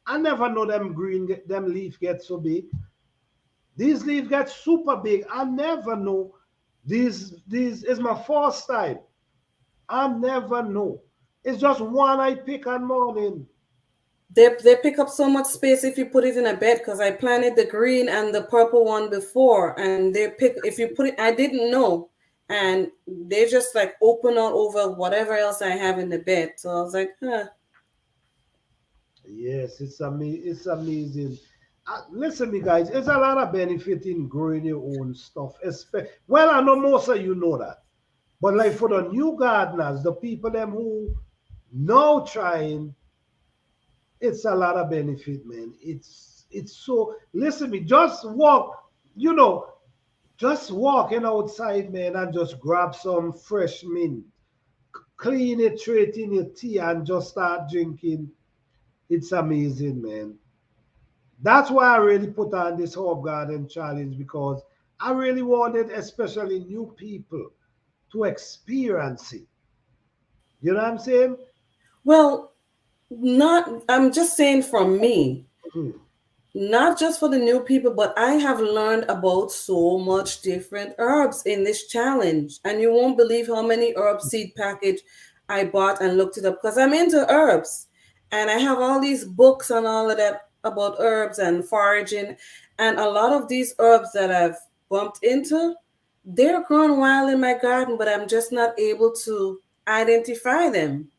I never know them leaf get so big. These leaves get super big. I never know. These is my first time. I never know. It's just one I pick on morning. They pick up so much space if you put it in a bed because I planted the green and the purple one before, and they pick if you put it. I didn't know, and they just like open all over whatever else I have in the bed. So I was like, huh. Yes, it's amazing. Listen, me guys, there's a lot of benefit in growing your own stuff. Well, I know most of you know that, but like for the new gardeners, the people them who now trying, it's a lot of benefit, man. It's so. Listen, me just walk. You know, just walking outside, man, and just grab some fresh mint, clean it, straight in your tea, and just start drinking. It's amazing, man. That's why I really put on this Herb Garden challenge because I really wanted, especially new people, to experience it. You know what I'm saying? Well, not. I'm just saying from me. Mhm. Not just for the new people, but I have learned about so much different herbs in this challenge. And you won't believe how many herb seed package I bought and looked it up because I'm into herbs. And I have all these books and all of that about herbs and foraging. And a lot of these herbs that I've bumped into, they're grown wild in my garden, but I'm just not able to identify them.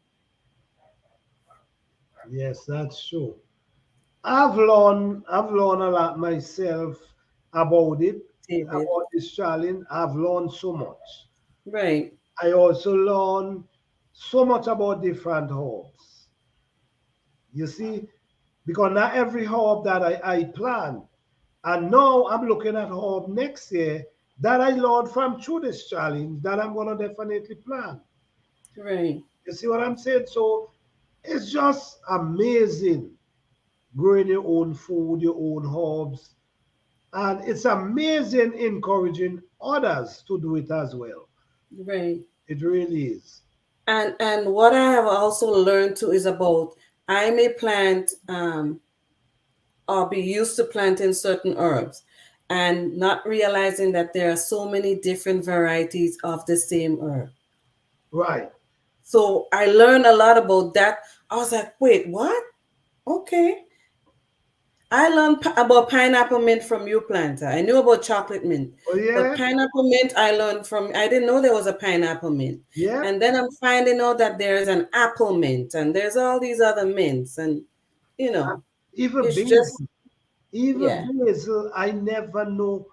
Yes, that's true. I've learned a lot myself about it, David. about this challenge. I've learned so much. Right. I also learned so much about different herbs. You see, because not every herb that I plant, and now I'm looking at herb next year that I learned from through this challenge that I'm gonna definitely plant. Right. You see what I'm saying? So it's just amazing growing your own food, your own herbs, and it's amazing encouraging others to do it as well. Right. It really is. And what I have also learned too is about I may plant or be used to planting certain herbs and not realizing that there are so many different varieties of the same herb. Right. So I learned a lot about that. I was like, wait, what? Okay. I learned about pineapple mint from you planter. I knew about chocolate mint, Oh but yeah, pineapple mint I learned from. I didn't know there was a pineapple mint, yeah. and then I'm finding out that there's an apple mint, and there's all these other mints, and you know, Even it's basil, just even yeah, basil, I never know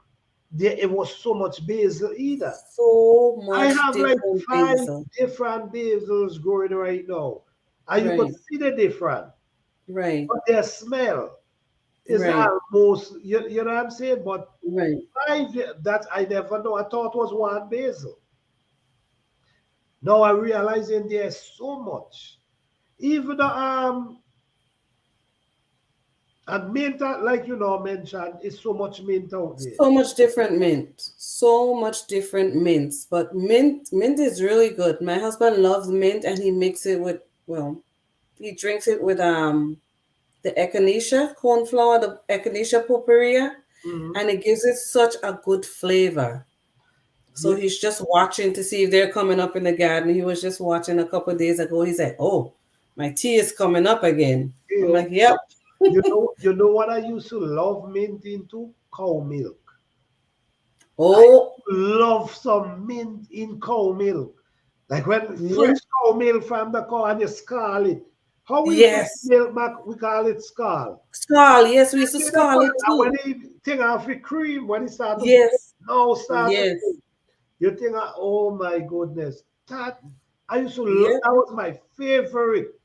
there it was so much basil either. so I much have like different five basil. different basils growing right now. And you could Right, see the difference. right, But their smell is right, almost, you know what I'm saying? But right. five that I never know. I thought was one basil. Now I realizing there's so much. Even And mint, like you know, mentioned, is so much mint out there. So much different mint. So much different mints. But mint is really good. My husband loves mint and he makes it with, well, he drinks it with the echinacea corn flour, the echinacea purpurea, Mhm. and it gives it such a good flavor. So Yeah, he's just watching to see if they're coming up in the garden. He was just watching a couple of days ago. He said, "Oh, my tea is coming up again." I'm yeah. like, "Yep." You know what I used to love mint into? Cow milk. I Oh, love some mint in cow milk. Like when fresh mint. cow milk from the cow and you scald it. How we used to make Yes. milk back, we call it scald. Scald. Yes, we used to Take the scald pan, it and too. when he thing off the cream, when it start to boil, Yes. now start to Yes. cook. You think, oh my goodness, that I used to love, Yep. that was my favorite.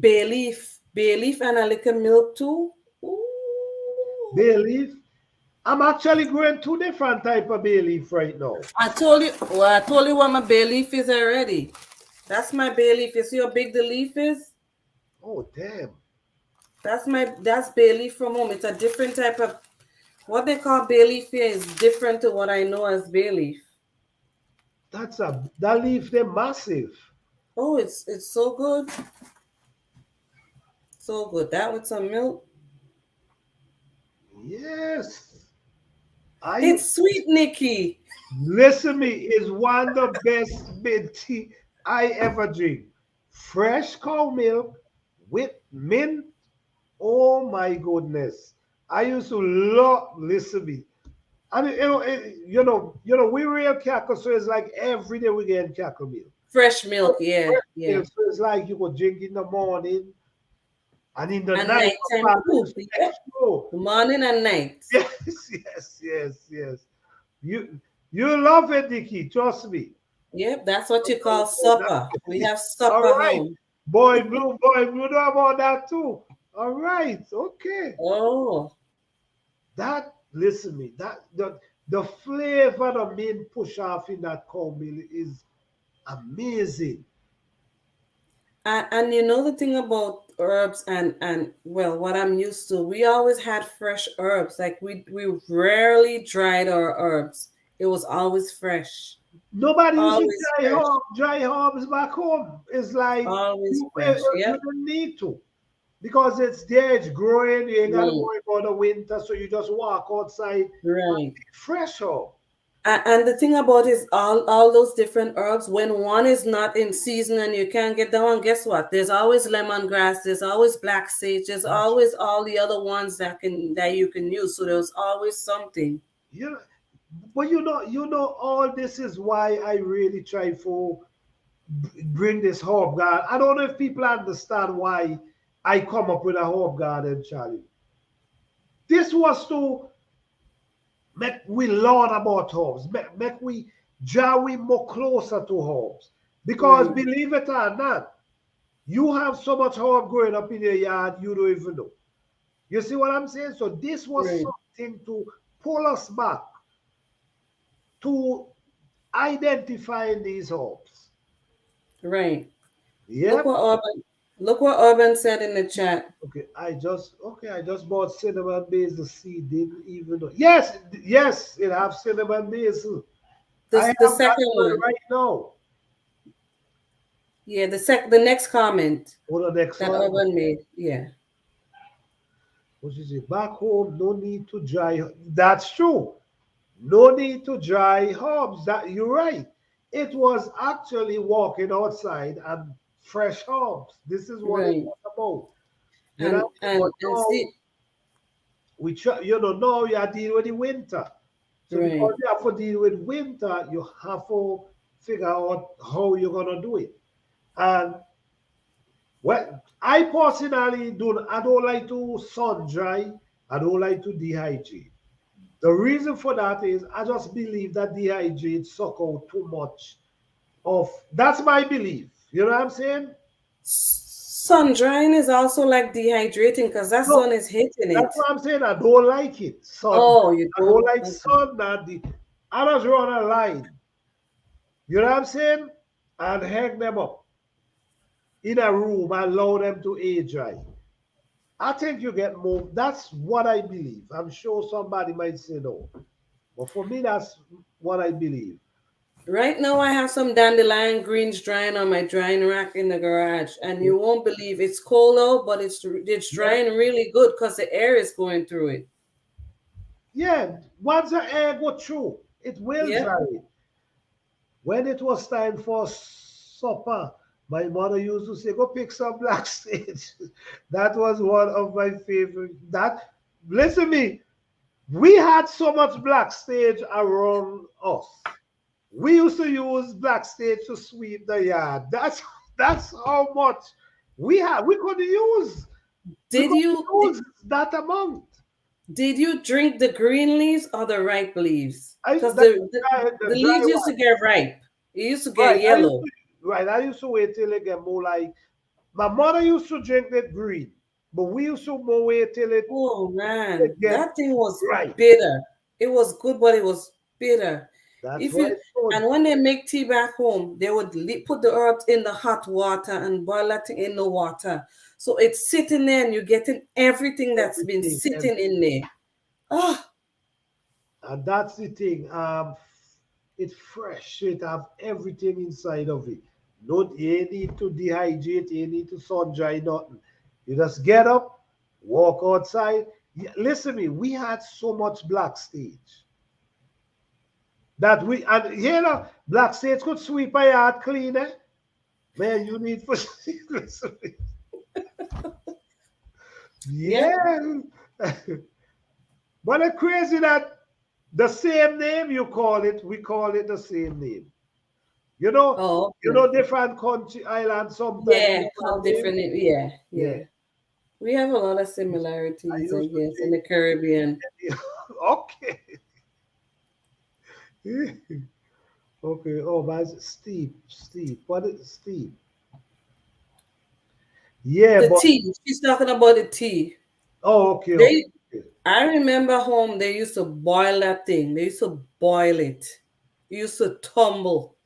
Bay leaf. Bay leaf and a little milk too. Ooh. Bay leaf. I'm actually growing two different type of bay leaf right now. I told you. Well, I told you what my bay leaf is already. That's my bay leaf. You see how big the leaf is? Oh damn. That's bay leaf from home. It's a different type of what they call bay leaf here is different to what I know as bay leaf. That leaf they're massive. Oh, it's so good. So good. That with some milk. Yes. I It's sweet, Nikki. listen me is one of the best mint tea I ever drink. Fresh cow milk with mint. Oh my goodness. I used to love listen me. I mean, we real cackle, so it's like every day we get cackle milk. Fresh milk, yeah, yeah. Milk, so it's like you go drink in the morning and in the And night. nighttime too. Yep. Oh, Morning and night. yes, yes. You you love it, Nikki. Trust me. Yep, that's what you call supper. We have All supper right, home. boy blue know about that too. All right, okay. Oh, That listen me. That the flavor the main push off in that cow meal is amazing. and you know the thing about herbs and well, what I'm used to, we always had fresh herbs. Like we rarely dried our herbs. It was always fresh. Nobody used to Always fresh. dry herbs back home. It's like Always fresh. you Yep. don't need to because it's there, it's growing. You ain't got to Mm, worry about the winter, so you just walk outside and right. pick fresh herb. And the thing about is all those different herbs, when one is not in season and you can't get that one, guess what? There's always lemongrass, there's always black sage, there's That's always all the other ones that you can use. So there's always something. you know, but all this is why I really try for bring this herb garden. I don't know if people understand why I come up with a herb garden, Charlie. This was to make we learn about herbs, make we draw we more closer to herbs. Because Right, believe it or not, you have so much herb growing up in your yard, you don't even know. You see what I'm saying? So this was right, something to pull us back to identifying these herbs. right. Look Yep. what Urban look what Urban said in the chat. I just bought cinnamon basil seed. Didn't even know. Yes, it have cinnamon basil. I The have that second one one. right now. Yeah, the next comment Or the next that one, Urban made. Yeah. which is it? Back home, no need to dry. That's true. No need to dry herbs. That you're right. It was actually walking outside and fresh herbs. This is what it Right. was about. You And know, but and now see, we try, now you are dealing with the winter. So because right. you have to deal with winter, you have to figure out how you're gonna do it. And well, I personally I don't like to sun dry. I don't like to dehydrate. The reason for that is I just believe that dehydrate suck out too much of that's my belief. You know what I'm saying? Sun drying is also like dehydrating because that No, sun is hitting that's it. what I'm saying. I don't like it. Sun. Oh, you I don't don't? like Okay. sun. I just run a line. You know what I'm saying? And hang them up in a room, allow them to air dry. I think you get more. That's what I believe. I'm sure somebody might say no, but for me, that's what I believe. Right now, I have some dandelion greens drying on my drying rack in the garage, and you won't believe it's cold out, but it's Yeah, drying really good because the air is going through it. yeah. Once the air go through, it will Yep. dry. When it was time for supper, my mother used to say, "Go pick some black sage." That was one of my favorite. That listen to me. We had so much black sage around us. We used to use black stage to sweep the yard. That's how much we had. We Did could you use that amount. did you drink the green leaves or the ripe leaves? I Because the, the the dry leaves used to one. get ripe. It used to get Right. yellow. I used to wait till it get more like my mother used to drink it green, but we used to more wait till Oh it man, get that thing was right. bitter. It was good, but it was bitter. That's If why you it's good. and when they make tea back home, they would put the herbs in the hot water and boil that thing in the water. So it's sitting there, and you're getting everything that's been Everything. sitting in there. Oh, And that's the thing. It's fresh. It have everything inside of it. Don't you need to dehydrate. You need to sun dry nothing. You just get up, walk outside. Listen to me. We had so much black stage that we and black stage could sweep a yard clean. Eh? Man, you need for listen to me. yeah. Yeah. But it's crazy that the same name you call it, we call it the same name. You know, Oh, okay. different country, islands sometimes Yeah, have called a name. different. Yeah, Yeah. yeah. We have a lot of I similarities, I used to guess, in think, the Caribbean. okay. Okay. Oh, but steep, steep. What is steep? Yeah, The but tea. She's talking about the tea. oh, okay, okay. They I remember home they used to boil that thing. They used to boil it. It used to tumble.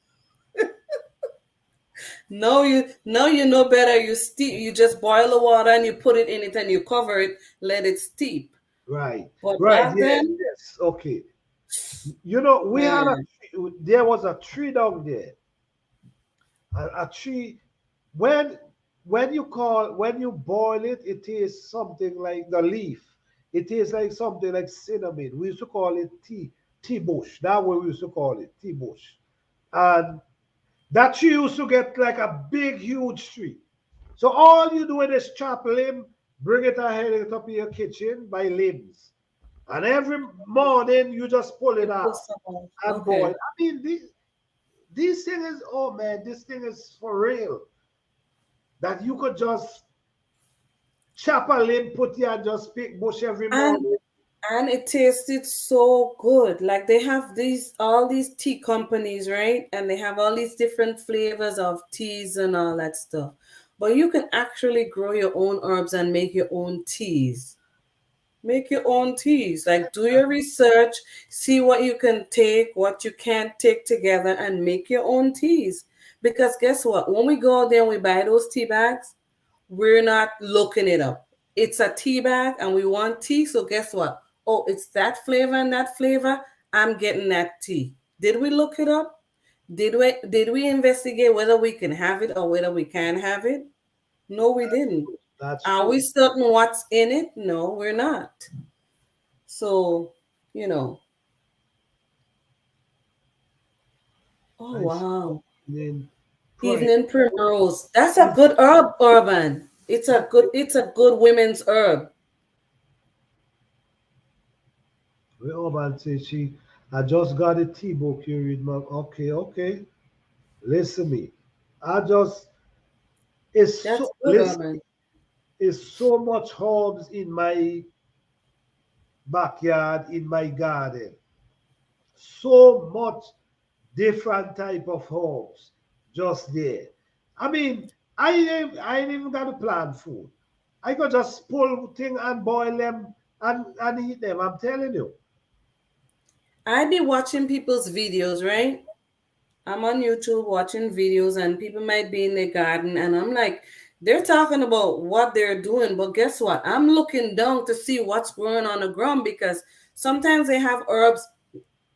Now you know better. You steep. You just boil the water and you put it in it and you cover it. Let it steep. Right, But right. back Yes, then, yes. Okay. You know, man, there was a tree down there. A tree when when you boil it, it tastes something like the leaf. It tastes like something like cinnamon. We used to call it tea bush. That way we used to call it tea bush. And that tree used to get like a big, huge tree. So all you do is chop limb, bring it ahead it up in your kitchen by limbs. And every morning you just pull it you put out some on. and boil. Okay. I mean, these thing is, oh man, this thing is for real. That you could just chop a limb, put it and just pick bush every And morning. and it tasted so good. Like they have all these tea companies, right? And they have all these different flavors of teas and all that stuff. But you can actually grow your own herbs and make your own teas. Make your own teas. Like do your research, see what you can take, what you can't take together, and make your own teas. Because guess what? When we go out there and we buy those tea bags, we're not looking it up. It's a tea bag and we want tea. So guess what? Oh, it's that flavor and that flavor. I'm getting that tea. Did we look it up? Did we investigate whether we can have it or whether we can have it? No, we didn't. That's Are true. we certain what's in it? No, we're not. So, you know. Oh I see. wow. Then pride. Evening primrose. That's a good herb, Urban. It's a good women's herb. We all about say I just got a T book you read my okay, okay. Listen me. I just it's That's so good, listen, Urban. it's so much herbs in my backyard, in my garden. So much different type of herbs just there. I mean, I ain't even got to plant food. I could just pull thing and boil them and eat them. I'm telling you. I be watching people's videos, right? I'm on YouTube watching videos, and people might be in their garden, and I'm like, They're talking about what they're doing, but guess what? I'm looking down to see what's growing on the ground because sometimes they have herbs,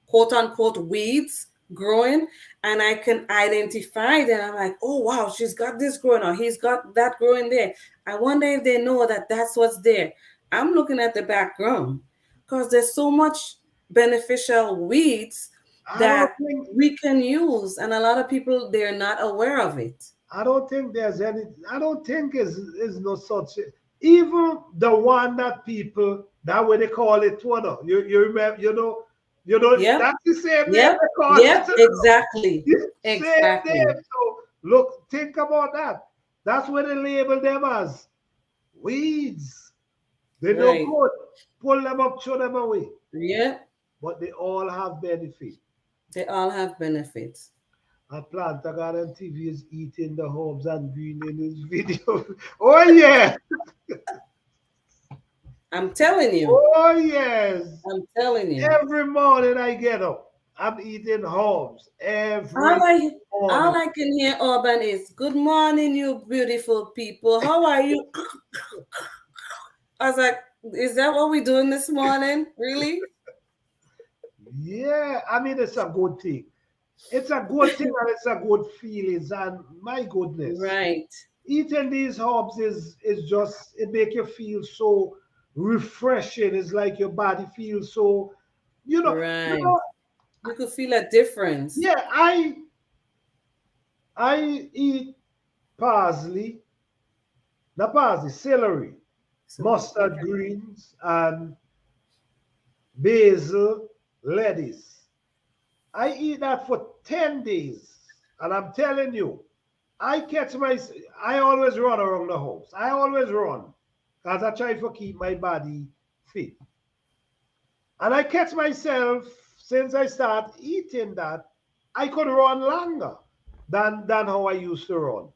quote unquote, weeds growing, and I can identify them. I'm like, oh wow, she's got this growing, or he's got that growing there. I wonder if they know that that's what's there. I'm looking at the background because there's so much beneficial weeds I don't that think we can use, and a lot of people they're not aware of it. I don't think there's any. I don't think is no such. Even the one that people that way they call it Twitter. You remember? Yep, That's the same name yep, they call yep, it. exactly, Same name. exactly. So look, think about that. That's what they label them as weeds. They no Right. good. Pull them up, throw them away. Yep, But they all have benefit. they all have benefits. A planter garden TV is eating the herbs and green in his video. Oh yeah. I'm telling you. Oh yes. I'm telling you. Every morning I get up, I'm eating herbs. Every All I all morning. I can hear, Urban, is good morning, you beautiful people. How are you? I was like, is that what we're doing this morning? Really? Yeah, I mean it's a good thing. It's a good thing and it's a good feeling. And my goodness, Right. eating these herbs is just it make you feel so refreshing. It's like your body feels so, you know, you Right. know, You could feel a difference. yeah, I eat parsley, not parsley, celery, So mustard okay. greens, and basil, lettuce. I eat that for 10 days. And I'm telling you, I catch my, I always run around the house. I always run because I try to keep my body fit. And I catch myself since I start eating that, I could run longer than how I used to run.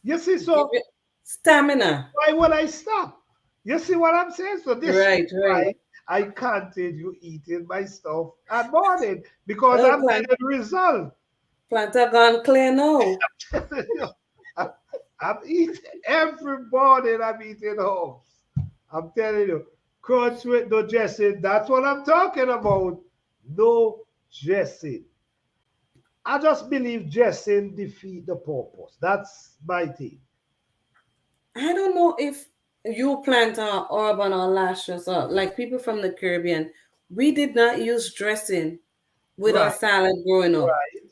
You see, Give so it stamina. why would I stop? You see what I'm saying? So this is Right, right. why I continue eating my stuff at morning because Well, I'm getting result. planter gone clear now. I'm I'm eating every morning. I'm eating herbs. I'm telling you, crunch with no dressing. That's what I'm talking about. No dressing. I just believe dressing defeat the purpose. That's my thing. I don't know if you plant urban or lashes or like people from the Caribbean. We did not use dressing with our Right, salad growing up. right.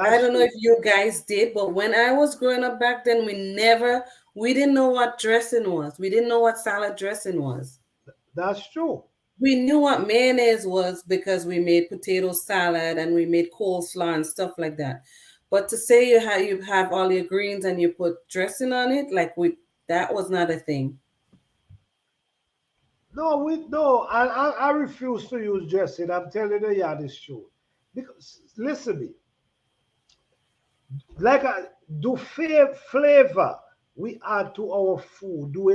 I That's don't know true. if you guys did, but when I was growing up back then, we didn't know what dressing was. We didn't know what salad dressing was. That's true. We knew what mayonnaise was because we made potato salad and we made coleslaw and stuff like that. But to say you have all your greens and you put dressing on it, like that was not a thing. No. I refuse to use dressing. I'm telling you, yeah, this truth. Because listen me, like do flavor we add to our food. Do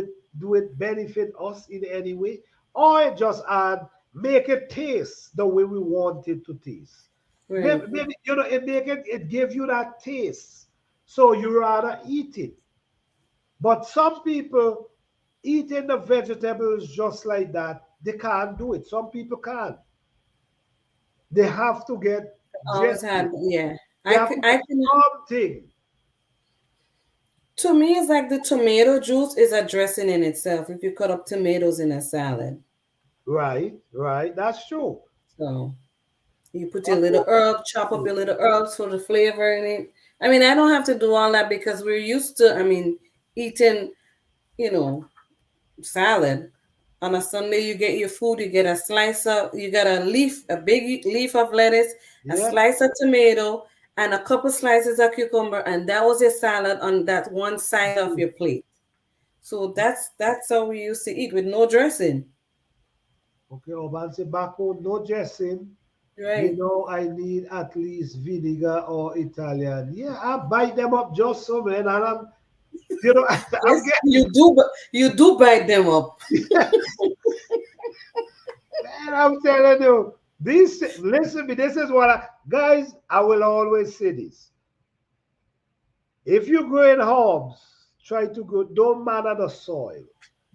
it benefit us in any way, or just add make it taste the way we want it to taste. Right. Maybe it give you that taste, so you rather eat it. But some people eating the vegetables just like that, they can't do it. Some people can't. They have to get Always dressing. had, yeah. They I have can, to I get can. something. To me, it's like the tomato juice is a dressing in itself. If you cut up tomatoes in a salad, Right. That's true. so you put your That's little what herb, chop up we your little herbs for the flavor in it. I mean, I don't have to do all that because we're used to. I mean, eating, you know, salad. On a Sunday, you get your food, you get a slice of, you got a big leaf of lettuce, do. a Yeah. slice of tomato, and a couple slices of cucumber, and that was your salad on that one side of your plate. So that's how we used to eat with no dressing. Okay, Oban say back home, no dressing. Right. I need at least vinegar or Italian. Yeah, I bite them up just so, man. And I'm Yes, you do bite them up. man, I'm telling you, listen to me, this is what guys, I will always say this. If you're growing herbs, try to grow, don't matter the soil.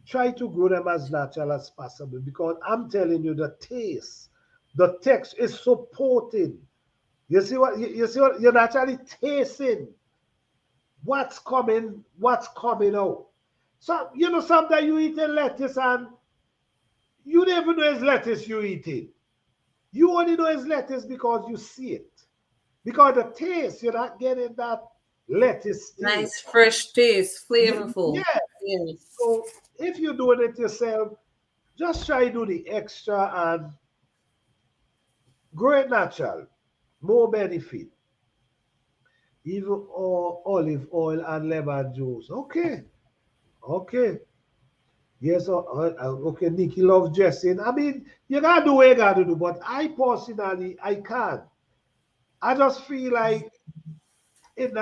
Try to grow them as natural as possible because I'm telling you, the taste, the text is supporting. You see what you're actually tasting what's coming out. So sometimes you eat a lettuce and you never know it's lettuce you eating. You only know it's lettuce because you see it. Because the taste, you're not getting that lettuce taste. Nice fresh taste, flavorful. Yeah. Yes. So if you're doing it yourself, just try to do the extra and grow it natural. More benefit. Even olive oil and lemon juice. Okay. Okay. Yes, okay, Nikki loves dressing. I mean, you gotta do what you gotta do, but I personally, I can't. I just feel like it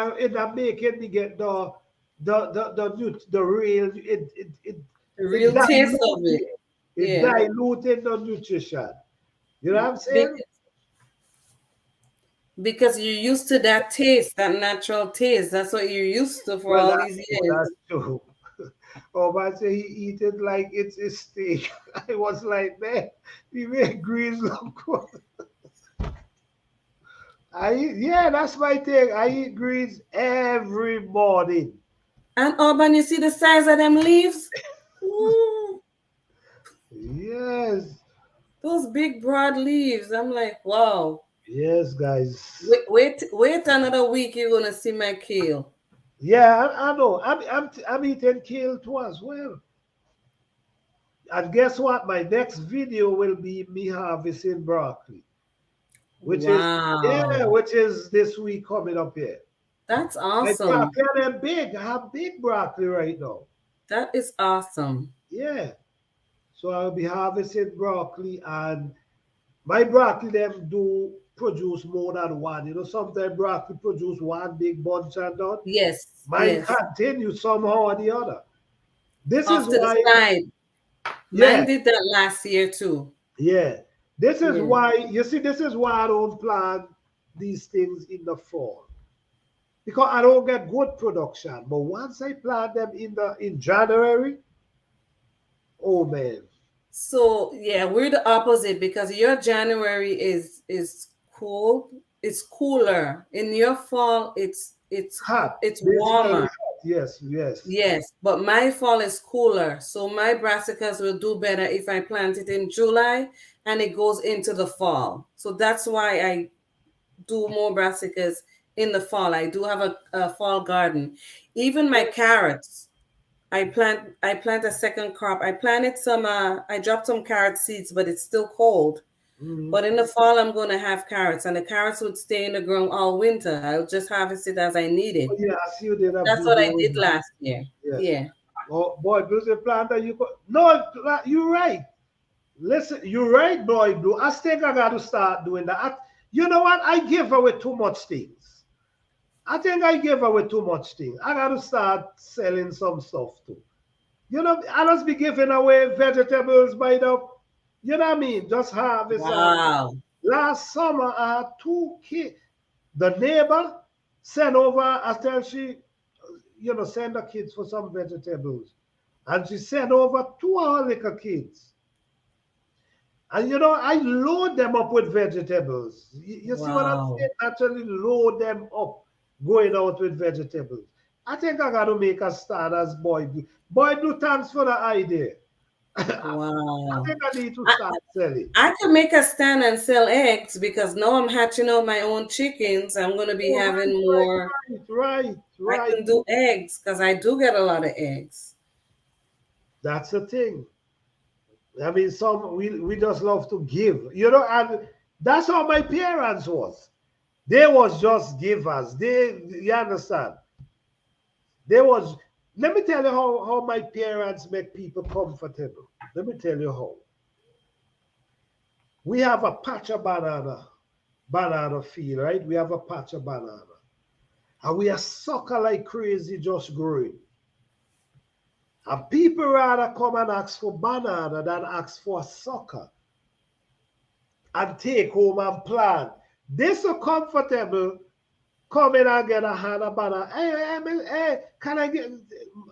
making me get the real The real taste of it. It Yeah. diluting the nutrition. You know what I'm saying? Because you're used to that taste, that natural taste. That's what you're used to for Well, all these years. that's true. Oh, but say he eat it like it's a steak. I was like, man, he make greens look good. Yeah, that's my thing. I eat greens every morning. And Urban, you see the size of them leaves? Ooh, Yes. those big broad leaves. I'm like, wow. Yes, guys. Wait another week, you're gonna see my kale. Yeah, I know. I'm eating kale too as well. And guess what? My next video will be me harvesting broccoli, which Wow. which is this week coming up here. That's My awesome. broccoli are big. I have big broccoli right now. That is awesome. Yeah. So I'll be harvesting broccoli, and my broccoli them do produce more than one. Sometimes broccoli produce one big bunch and done. Yes, Mine yes. continue somehow or the other. This Off is to the why, side. yeah, Mine did that last year too. yeah. This is Yeah. why, you see, this is why I don't plant these things in the fall. Because I don't get good production. But once I plant them in January, oh man. So yeah, we're the opposite because your January is cold. It's cooler. In your fall, Hot. it's Basically warmer. hot. Yes, yes. Yes, but my fall is cooler. So my brassicas will do better if I plant it in July and it goes into the fall. So that's why I do more brassicas in the fall. I do have a fall garden. Even my carrots, I plant a second crop. I planted some I dropped some carrot seeds, but it's still cold. Mhm. But in the fall I'm gonna have carrots and the carrots would stay in the ground all winter. I'll just harvest it as I need it. Oh, yeah, I see you did a That's what I video with did that. last year. Yeah. Yeah. Oh, boy, Blue, the planter, no, you're right. Listen, you're right, boy, Blue. I think I got to start doing that. You know what? I give away too much things. I think I give away too much things. I got to start selling some stuff too. I just be giving away vegetables by you know what I mean? Just harvest. Wow. Last summer, I had 2 kids. The neighbor sent over, I tell she, send the kids for some vegetables. And she sent over 2 of her little kids. And I load them up with vegetables. You see what I'm Wow. saying? Actually load them up going out with vegetables. I think I got to make a start as Boy Blue. Boy Blue, thanks for the idea. I Wow. think I need to start selling. I can make a stand and sell eggs because now I'm hatching out my own chickens. I'm going to be Oh, having more. right. I can do eggs because I do get a lot of eggs. That's the thing. I mean, we just love to give, and that's how my parents was. They was just givers. You understand? They was. Let me tell you how my parents make people comfortable. Let me tell you how. We have a patch of banana field, right? We have a patch of banana, and we are sucker like crazy just growing. And people rather come and ask for banana than ask for sucker and take home and plant. They're so comfortable come in and get a hand of banana. Hey, can I get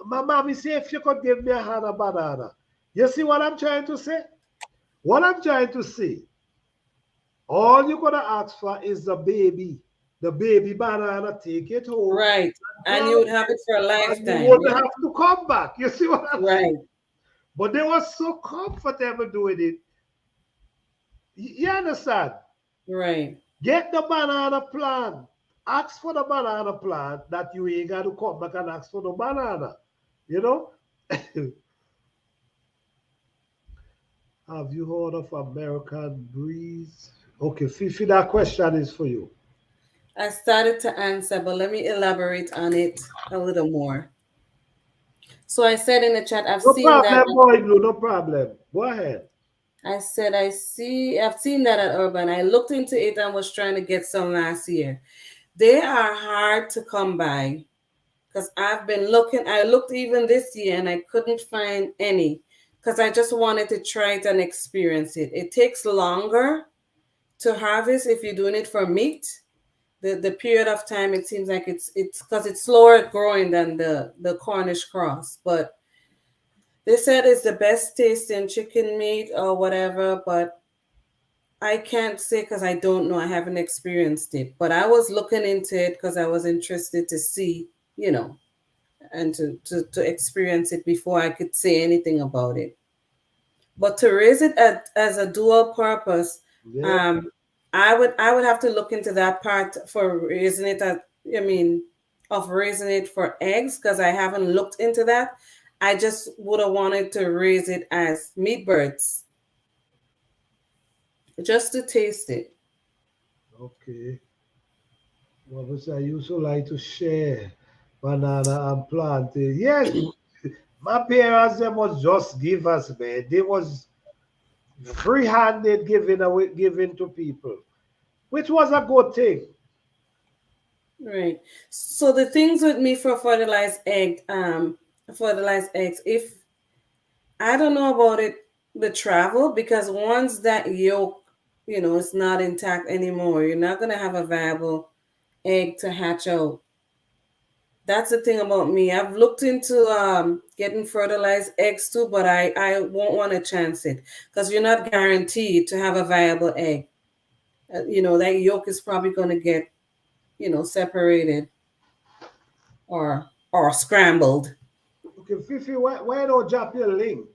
my mommy say if you could give me a hand of banana. You see what I'm trying to say? What I'm trying to say, all you're gonna ask for is the baby banana, take it home. Right. And you would have it for a And you lifetime. wouldn't Yeah. have to come back. You see what I'm saying? Right. But they were so comfortable doing it. You understand? Right. Get the banana plant. Ask for the banana plant that you ain't got to come back and ask for the banana. You know? Have you heard of American Breeze? Okay, Fifi, that question is for you. I started to answer, but let me elaborate on it a little more. So I said in the chat, I've No seen that. problem, boy, Blue, no problem. Go ahead. I said I've seen that at Urban. I looked into it and was trying to get some last year. They are hard to come by because I've been looking. I looked even this year and I couldn't find any because I just wanted to try it and experience it. It takes longer to harvest if you're doing it for meat. The period of time, it seems like it's because it's slower growing than the Cornish cross, but they said it's the best tasting chicken meat or whatever, but I can't say because I don't know. I haven't experienced it, but I was looking into it because I was interested to see, you know, and to experience it before I could say anything about it. But to raise it as a dual purpose, Yeah. um, I would have to look into that part for raising it. I mean, of raising it for eggs because I haven't looked into that. I just would have wanted to raise it as meat birds just to taste it. Okay. What was I used to like to share banana and plantain? Yes, my parents they was just give us, man. They was free-handed giving away, giving to people, which was a good thing. Right. So the things with me for fertilized eggs, if I don't know about it, the travel, because once that yolk, is not intact anymore, you're not gonna have a viable egg to hatch out. That's the thing about me. I've looked into getting fertilized eggs too, but I won't want to chance it because you're not guaranteed to have a viable egg. That yolk is probably going to get, separated or scrambled. Okay, Fifi, why don't drop your link?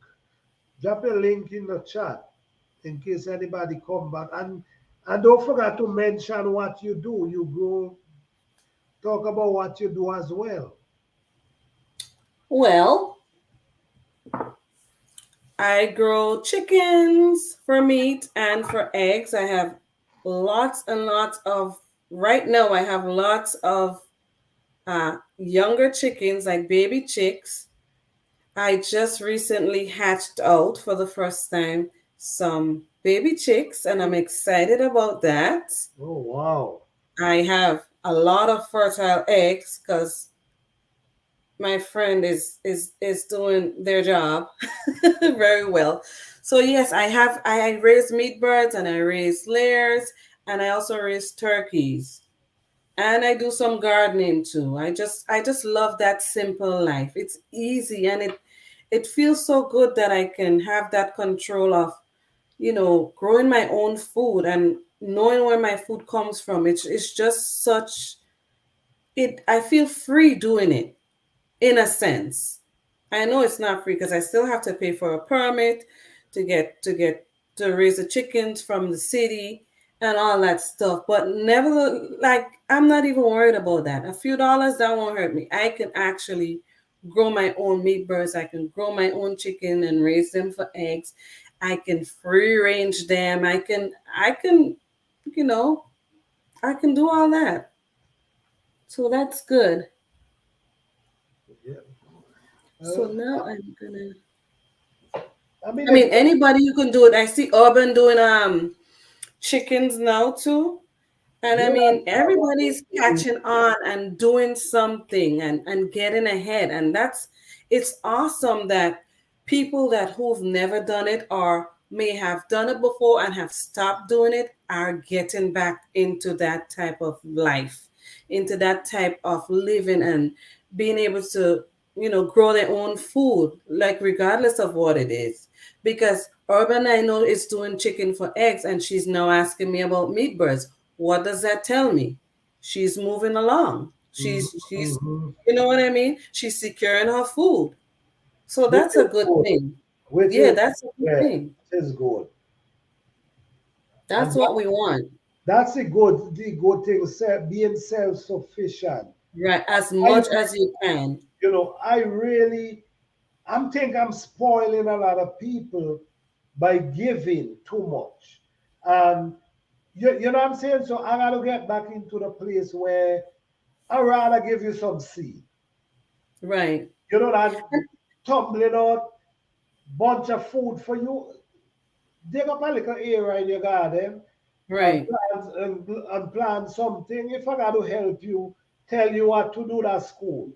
Drop your link in the chat in case anybody come back. And don't forget to mention what you do. You go talk about what you do as well. Well, I grow chickens for meat and for eggs. I have lots and lots of, right now, I have lots of younger chickens, like baby chicks. I just recently hatched out for the first time some baby chicks, and I'm excited about that. Oh, wow. I have a lot of fertile eggs because my friend is doing their job very well. So yes, I raise meat birds and I raise layers and I also raise turkeys. And I do some gardening too. I just love that simple life. It's easy and it feels so good that I can have that control of, growing my own food and knowing where my food comes from. It's just such it I feel free doing it in a sense. I know it's not free because I still have to pay for a permit to raise the chickens from the city and all that stuff. But never like I'm not even worried about that. A few dollars that won't hurt me. I can actually grow my own meat birds. I can grow my own chicken and raise them for eggs. I can free range them. I can, you know, I can do all that. So that's good. Yeah. So now I'm gonna. I mean, I mean, anybody you can do it. I see Urban doing chickens now too, and I yeah, mean everybody's catching on and doing something and getting ahead, and it's awesome that people who've never done it or may have done it before and have stopped doing it are getting back into that type of life. into that type of living and being able to, grow their own food, like regardless of what it is. Because Urban, I know, is doing chicken for eggs, and she's now asking me about meat birds. What does that tell me? She's moving along. She's Mhm. you know what I mean? She's securing her food. So Which that's a is good good. thing. Which Yeah, is, that's a good yeah, thing. it is good. That's And what we want. that's the good thing, being self-sufficient. Right. As I, much as you can. I really, I'm spoiling a lot of people by giving too much. And you know what I'm saying? So I gotta get back into the place where I rather give you some seed. Right. That tumbling out bunch of food for you. Dig up a little area in your garden and Right. and plant something. If I got to help you, tell you what to do, that's cool.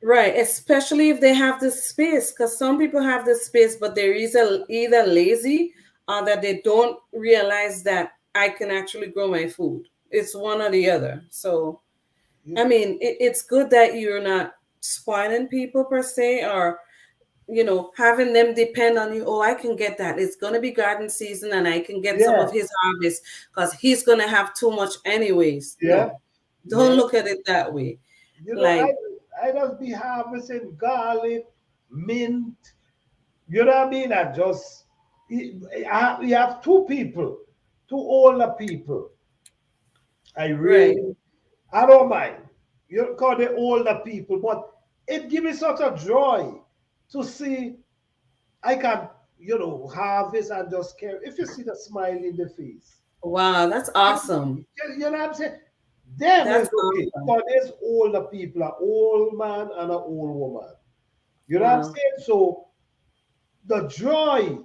Right. Especially if they have the space, because some people have the space, but they're either lazy or that they don't realize that I can actually grow my food. It's one or the other. So I You- mean, it's good that you're not spoiling people per se, or having them depend on you. Oh, I can get that. It's gonna be garden season, and I can get some Yeah, of his harvest because he's gonna have too much anyways. yeah, No, don't yeah. look at it that way. You know, I Like, I just be harvesting garlic, mint. You know what I mean? I just you have two people, two older people. I right, really I don't mind. You call the older people, but it gives me such a joy to see I can, harvest and just care. If you see the smile in the face, wow, that's awesome. you know what I'm saying? Them is That's okay. awesome. But there's older people, an old man and an old woman. You know what I'm Wow, saying? So the joy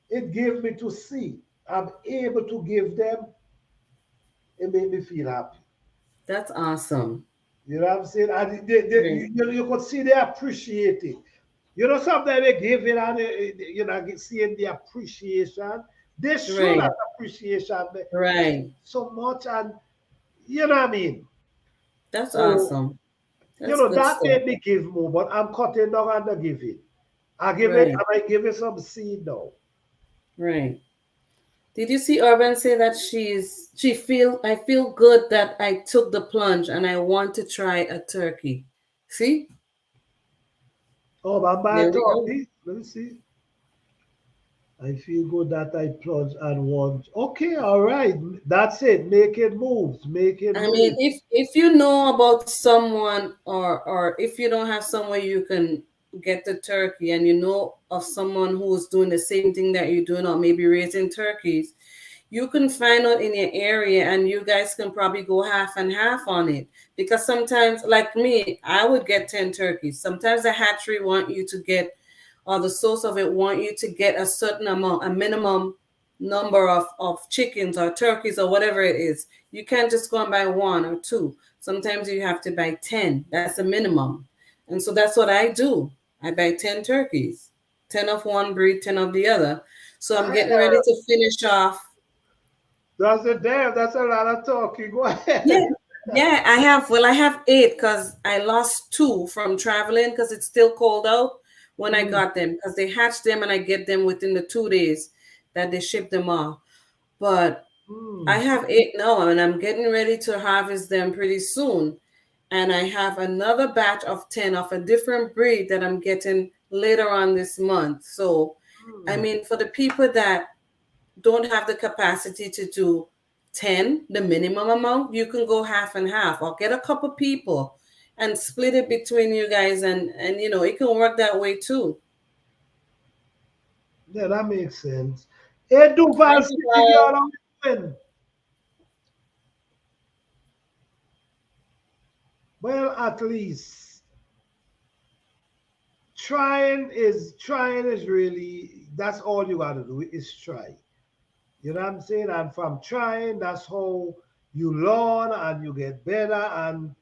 it gave me to see I'm able to give them, it made me feel happy. that's awesome. You know what I'm saying? And Right, you could see they appreciate it. Sometimes they give it and seeing the appreciation. They show right, that appreciation right. so much, and you know what I mean. That's So awesome. That's good that stuff. made me give more, but I'm cutting down on the giving. Right, I might give it some seed now. right. Did you see Urban say that I feel good that I took the plunge and I want to try a turkey. See? Oh, I'm buying There we go. turkey. Let me see. I feel good that I plunge and want. Okay, all right. That's it. Making moves. Making I mean, moves. if you know about someone, or if you don't have somewhere you can get the turkey, and you know of someone who's doing the same thing that you're doing, or maybe raising turkeys, you can find out in your area, and you guys can probably go half and half on it. Because sometimes, like me, I would get 10 turkeys. Sometimes the hatchery want you to get, or the source of it want you to get a certain amount, a minimum number of chickens or turkeys or whatever it is. You can't just go and buy one or two. Sometimes you have to buy 10. That's the minimum. And so that's what I do. I buy 10 turkeys, 10 of one breed, 10 of the other. So I'm getting ready to finish off. That's a damn. That's a lot of talking. Go Yeah, ahead. yeah, I have. Well, I have 8 because I lost 2 from traveling because it's still cold out when I Mm, got them, because they hatch them and I get them within the 2 days that they ship them off. But I mm. have 8 now, and I'm getting ready to harvest them pretty soon. And I have another batch of 10 of a different breed that I'm getting later on this month. So, I Mm. mean, for the people that don't have the capacity to do 10, the minimum amount, you can go half and half, or get a couple people and split it between you guys, and it can work that way too. Yeah, that makes sense. Hey, Hi, Duval City girl, Duval. how you doing? Well, at least trying is really that's all you gotta do is try. You know what I'm saying? And from trying, that's how you learn and you get better. And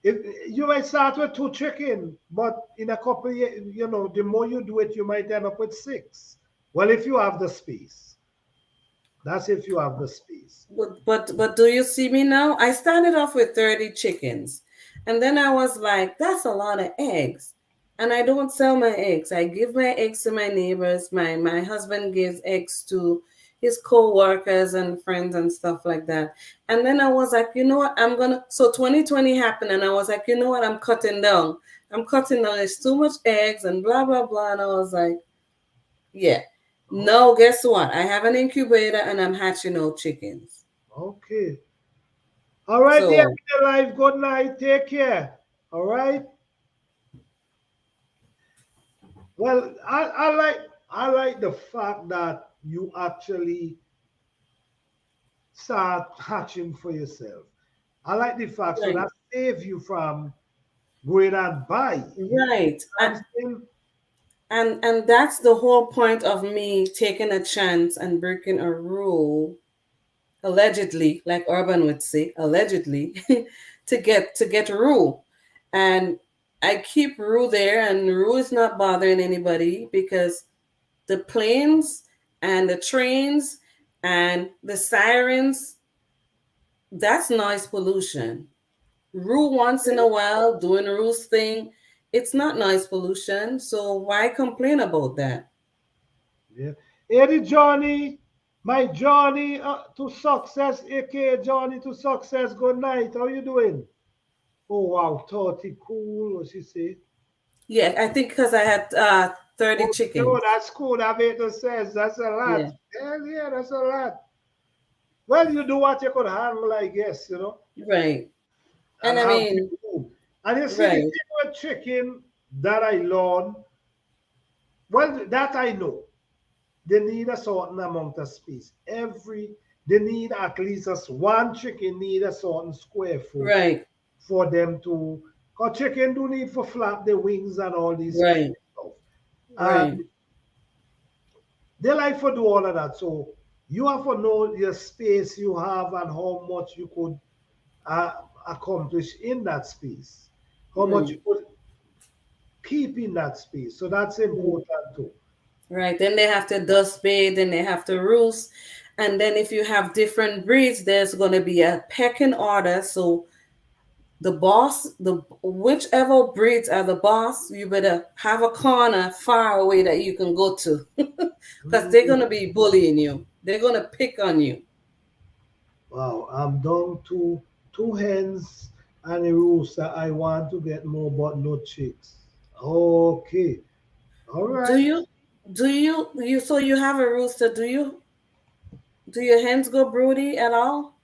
if you might start with 2 chicken, but in a couple of years, the more you do it, you might end up with 6. Well, if you have the space. That's if you have the space. But do you see me now? I started off with 30 chickens. And then I was like, that's a lot of eggs. And I don't sell my eggs. I give my eggs to my neighbors. My husband gives eggs to his co-workers and friends and stuff like that. And then I was like, you know what? So 2020 happened and I was like, you know what? I'm cutting down. I'm cutting down. There's too much eggs and blah, blah, blah. And I was like, yeah. No, guess what? I have an incubator and I'm hatching out chickens. Okay. All right, So, dear life. Good night. Take care. All right. Well, I like the fact that you actually start hatching for yourself. I like the fact so right. that saves you from going and buy. Right. I'm saying, And that's the whole point of me taking a chance and breaking a rule, allegedly, like Urban would say, allegedly, to get rule. And I keep rule there, and rule is not bothering anybody because the planes and the trains and the sirens, that's noise pollution. Rule once in a while, doing Rule's thing, it's not noise pollution. So why complain about that? yeah. Eddie Johnny, my Johnny to success, aka Johnny to success. Good night. How you doing? Oh wow, 30 cool. What she say? Yeah, I think because I had 30 Oh, no, chickens. that's cool. That made no sense. That's a lot. Yeah, Hell yeah, that's a lot. Well, you do what you could handle, I guess, right. and And I have mean, food. And you see, the right, thing with chicken that I learned, well, that I know, they need a certain amount of space. They need at least one chicken need a certain square foot right, for them to, because chicken do need for flap the wings and all these kind right, of stuff. right, And they like to do all of that. So you have to know your space you have and how much you could uh, accomplish in that space, how much right, you could keep in that space. So that's right. important too. Right. Then they have to dust bathe, then they have to roost. And then if you have different breeds, there's going to be a pecking order. So the boss, the whichever breeds are the boss, you better have a corner far away that you can go to because they're Mm, going to be bullying you. They're going to pick on you. wow, I'm down to two hens and a rooster. I want to get more, but no chicks. Okay, all Do right. you so you have a rooster, do your hens go broody at all?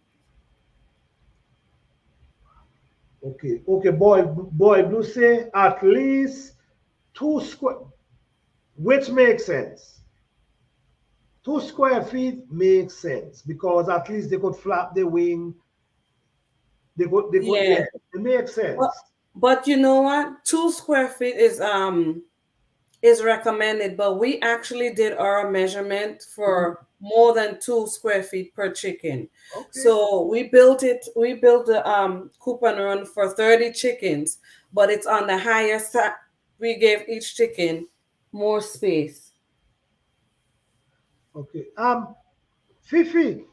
Okay, okay, boy, Blue say at least 2 square, which makes sense. 2 square feet makes sense because at least they could flap their wing. Yeah. Yeah, it makes But sense. but you know what? 2 square feet is recommended, but we actually did our measurement Mm, for more than 2 square feet per chicken. okay, So we built the coop and run for 30 chickens, but it's on the higher side. We gave each chicken more space. okay. Fifi,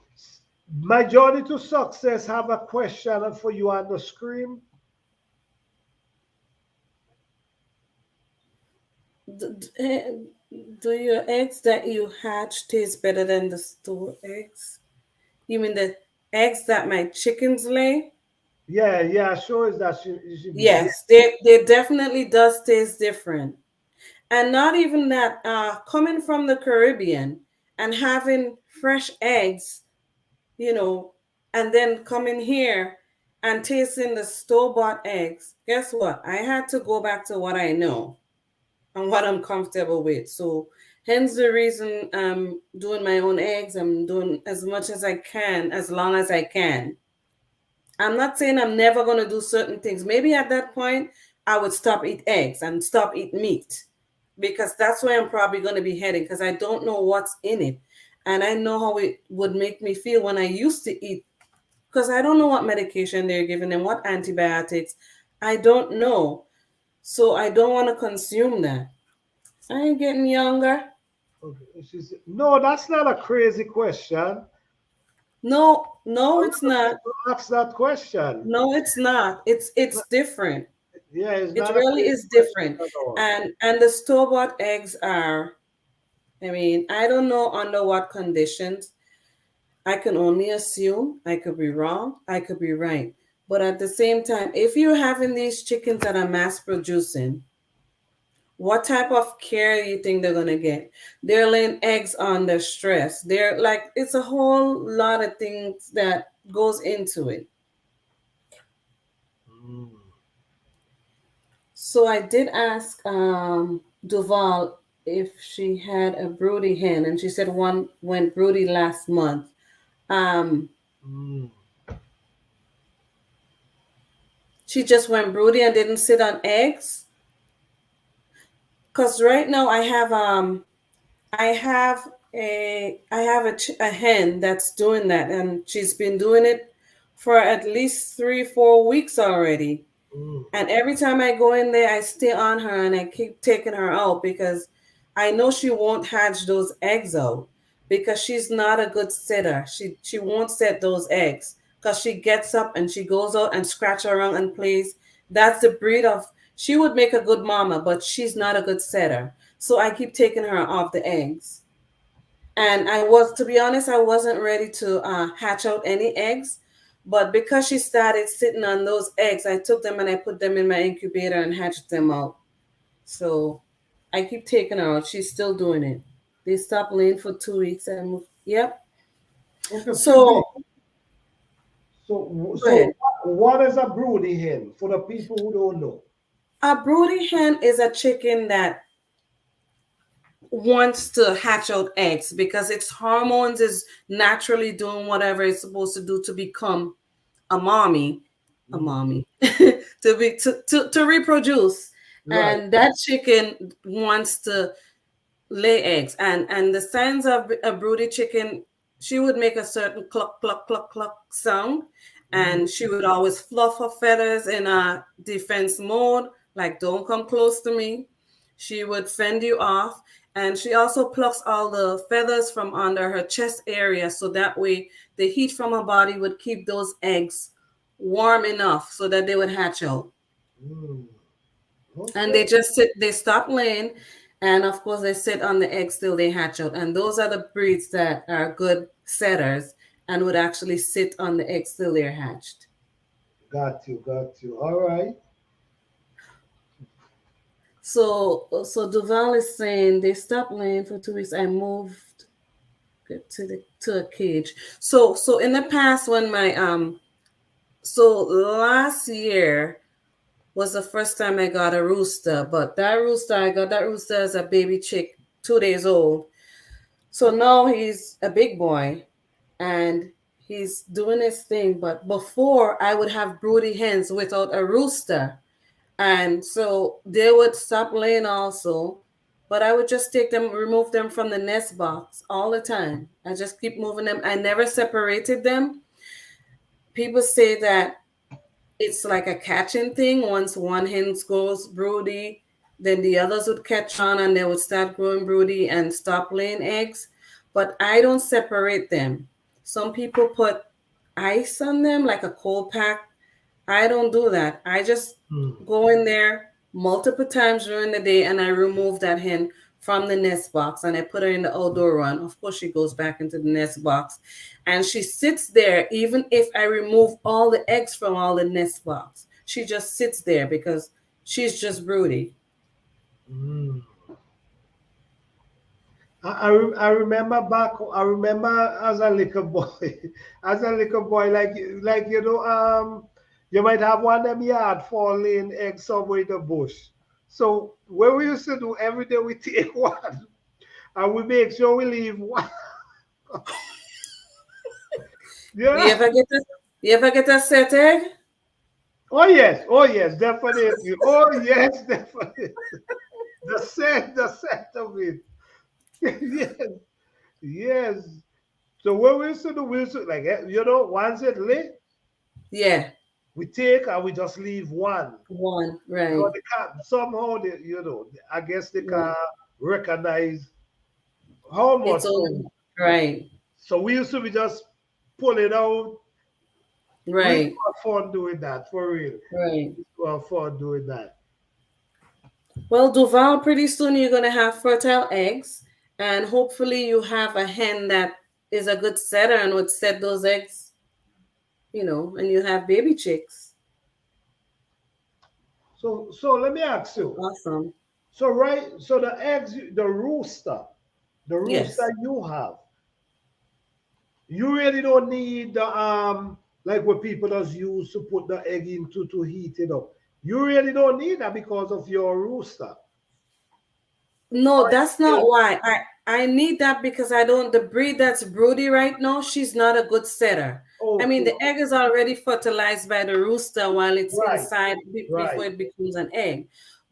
my journey to success have a question for you on the screen. Do your eggs that you hatch taste better than the store eggs? You mean the eggs that my chickens lay? Yeah, yeah, sure is that she mean. Yeah. Yes, they definitely does taste different. And not even that, coming from the Caribbean and having fresh eggs, you know, and then coming here and tasting the store-bought eggs, guess what? I had to go back to what I know and what I'm comfortable with. So hence the reason I'm doing my own eggs. I'm doing as much as I can, as long as I can. I'm not saying I'm never going to do certain things. Maybe at that point, I would stop eat eggs and stop eat meat because that's where I'm probably going to be heading because I don't know what's in it. And I know how it would make me feel when I used to eat because I don't know what medication they're giving them, what antibiotics. I don't know. So I don't want to consume that. I ain't getting younger. Okay. No, that's not a crazy question. No, no, I'm it's not. not ask that question. No, it's not. It's different. Yeah, it's It not a really fair is question different. at all. And the store-bought eggs are, I mean, I don't know under what conditions. I can only assume. I could be wrong. I could be right. But at the same time, if you're having these chickens that are mass producing, what type of care do you think they're gonna get? They're laying eggs under stress. They're like it's a whole lot of things that goes into it. Mm. So I did ask Duval if she had a broody hen, and she said one went broody last month. Um, Mm. she just went broody and didn't sit on eggs. Cause right now I have a hen that's doing that, and she's been doing it for at least 3 4 weeks already. Mm. And every time I go in there, I stay on her and I keep taking her out because I know she won't hatch those eggs out because she's not a good sitter. She won't set those eggs because she gets up and she goes out and scratch around and plays. That's the breed of she would make a good mama, but she's not a good setter. So I keep taking her off the eggs. And I was, to be honest, I wasn't ready to hatch out any eggs. But because she started sitting on those eggs, I took them and I put them in my incubator and hatched them out. So I keep taking her out. She's still doing it. They stopped laying for 2 weeks and moved. Yep. Okay, So Sylvie. go ahead. So what is a broody hen for the people who don't know? A broody hen is a chicken that wants to hatch out eggs because its hormones is naturally doing whatever it's supposed to do to become a Mm. mommy to reproduce. Right. And that chicken wants to lay eggs. And the signs of a broody chicken, she would make a certain cluck cluck cluck cluck sound, Mm. and she would always fluff her feathers in a defense mode, like don't come close to me. She would fend you off, and she also plucks all the feathers from under her chest area so that way the heat from her body would keep those eggs warm enough so that they would hatch out. Mm. And Okay. they just sit, they stop laying, and of course they sit on the eggs till they hatch out. And those are the breeds that are good setters and would actually sit on the eggs till they're hatched. Got you. Got you. All right. So Duval is saying they stopped laying for 2 weeks. I moved to a cage. So in the past when my so last year was the first time I got a rooster, but I got that rooster as a baby chick, 2 days old. So now he's a big boy and he's doing his thing. But before I would have broody hens without a rooster. And so they would stop laying also. But I would just take them, remove them from the nest box all the time. I just keep moving them. I never separated them. People say that it's like a catching thing. Once one hen goes broody, then the others would catch on and they would start growing broody and stop laying eggs. But I don't separate them. Some people put ice on them, like a cold pack. I don't do that. I just Mm. go in there multiple times during the day and I remove that hen from the nest box and I put her in the outdoor run. Of course, she goes back into the nest box and she sits there even if I remove all the eggs from all the nest box. She just sits there because she's just broody. Mm. I remember back. I remember as a little boy, as a little boy, like you might have one of them yard fall laying eggs somewhere in the bush. So what we used to do every day, we take one and we make sure we leave one. You Yeah. ever get a you ever get a set egg? Oh yes. Oh yes. Definitely. Oh yes. Definitely. The set of it. Yes. Yes. So what we used to do, we used to like once it lit, Yeah, we take and we just leave one. one, right. Because they can't somehow I guess they Yeah. can recognize how much. It's only right. So we used to be just pull it out. Right. We have fun doing that, for real. Right. We have fun doing that. Well, Duval, pretty soon you're gonna have fertile eggs, and hopefully you have a hen that is a good setter and would set those eggs, and you have baby chicks. So let me ask you. Awesome. So the eggs, the rooster Yes. you have, you really don't need the like what people just use to put the egg into to heat it up. You really don't need that because of your rooster. No, Or that's you not still- why. I need that because I don't the breed that's broody right now, she's not a good setter. I mean, Okay, the egg is already fertilized by the rooster while it's right, inside before right. it becomes an egg.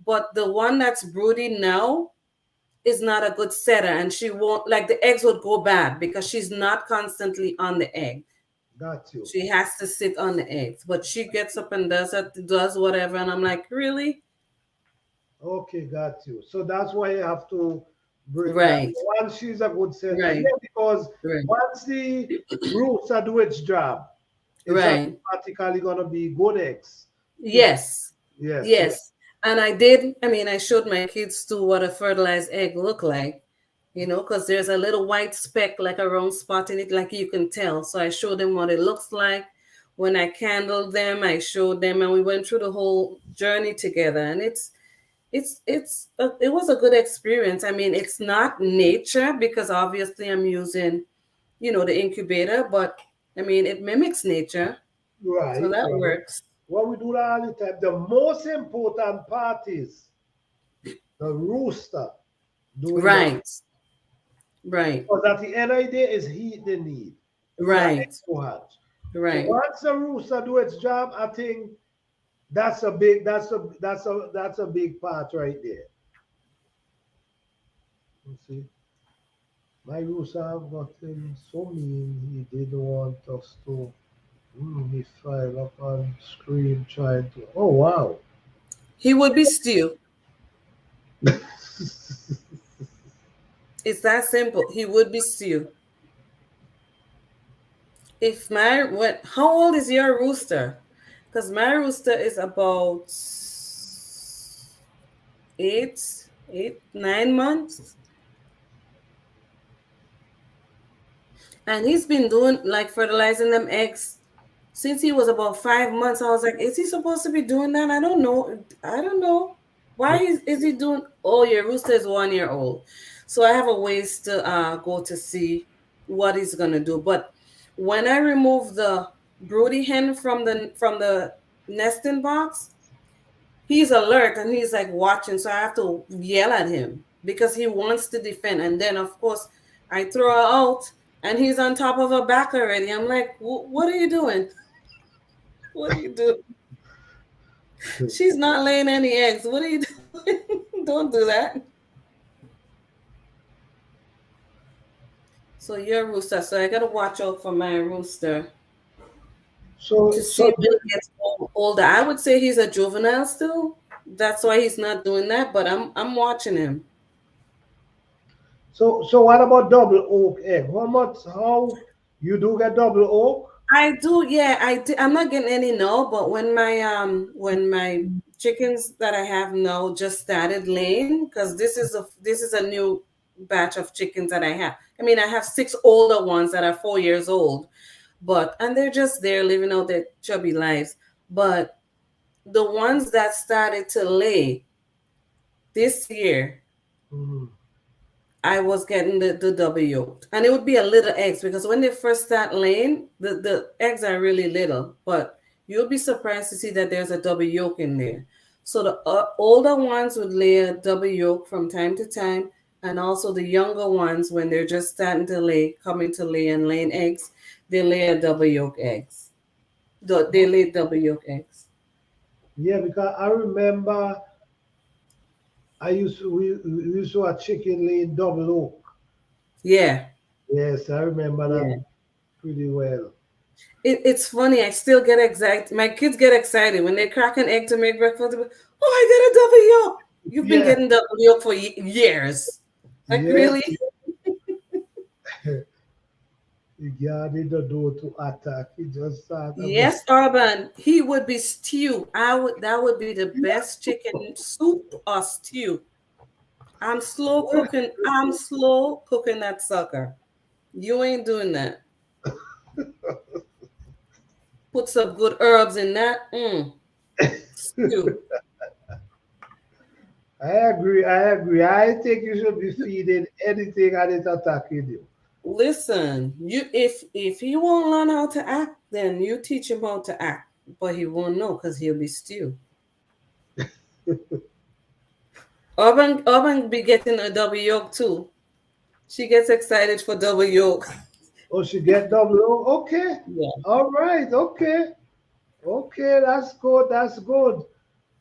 But the one that's broody now is not a good setter, and she won't like the eggs would go bad because she's not constantly on the egg. Got you. She has to sit on the eggs, but she gets up and does whatever, and I'm like, really? Okay, got you. So that's why you have to bring that. Right, Once she's a good setter, right, yeah, because right, once the rooster do its job, it's right. automatically gonna be good eggs. To, Yes, yes, yes. yes. And I did. I mean, I showed my kids too what a fertilized egg look like, because there's a little white speck, like a round spot in it, like you can tell. So I showed them what it looks like. When I candled them, I showed them, and we went through the whole journey together. And it was a good experience. I mean, it's not nature because obviously I'm using, the incubator, but I mean, it mimics nature, so Right, that right. works. What we do that all the time. The most important part is the rooster doing the Right, right, because at the end of the day is heat they need for the egg right, to hatch. So right. once the rooster do its job, I think that's a big part right there. You see, my rooster have gotten so mean. He didn't want us to. He file up on screen trying to. Oh wow. He would be stew. It's that simple. He would be stew. If my what? How old is your rooster? Because my rooster is about 9 months, and he's been doing like fertilizing them eggs since he was about 5 months. I was like, is he supposed to be doing that? I don't know. I don't know. Why is he doing? Oh, your rooster is 1 year old. So I have a ways to go to see what he's gonna do. But when I remove the broody hen from the nesting box, he's alert and he's like watching. So I have to yell at him because he wants to defend. And then of course I throw her out and he's on top of her back already. I'm like, what are you doing? What are you doing? She's not laying any eggs. What are you doing? Don't do that. So your rooster. So I gotta watch out for my rooster So to see so when he gets older. I would say he's a juvenile still. That's why he's not doing that. But I'm watching him. so what about double oak egg? How you do get double oak? I do, yeah. I'm not getting any no, but when my chickens that I have now just started laying, because this is a new batch of chickens that I have. I mean, I have 6 older ones that are 4 years old, and they're just there living out their chubby lives. But the ones that started to lay this year, Mhm. I was getting the double yolk. And it would be a little eggs because when they first start laying, the eggs are really little. But you'll be surprised to see that there's a double yolk in there. So the older ones would lay a double yolk from time to time. And also the younger ones, when they're just starting to lay, coming to lay and laying eggs, they lay a double yolk eggs. They lay double yolk eggs. Yeah, because I remember we used to have chicken laying double oak. Yeah, Yes, I remember yeah. that pretty well. It's funny. I still get excited. My kids get excited when they crack an egg to make breakfast. They go, oh, I got a double yolk. You've been Yeah, getting double yolk for years. Like, yes, really? He guarded the door to attack. He just started about. Yes, Urban. He would be stew. I would. That would be the best chicken soup or stew. I'm slow cooking that sucker. You ain't doing that. Put some good herbs in that. Stew. I agree. I agree. I think you should be feeding anything and it's attacking you. Listen, if he won't learn how to act, then you teach him how to act. But he won't know because he'll be stew. Urban be getting a double yolk too. She gets excited for double yolk. Oh, she get double. Oh, okay. Yeah. All right. Okay. Okay. That's good. That's good.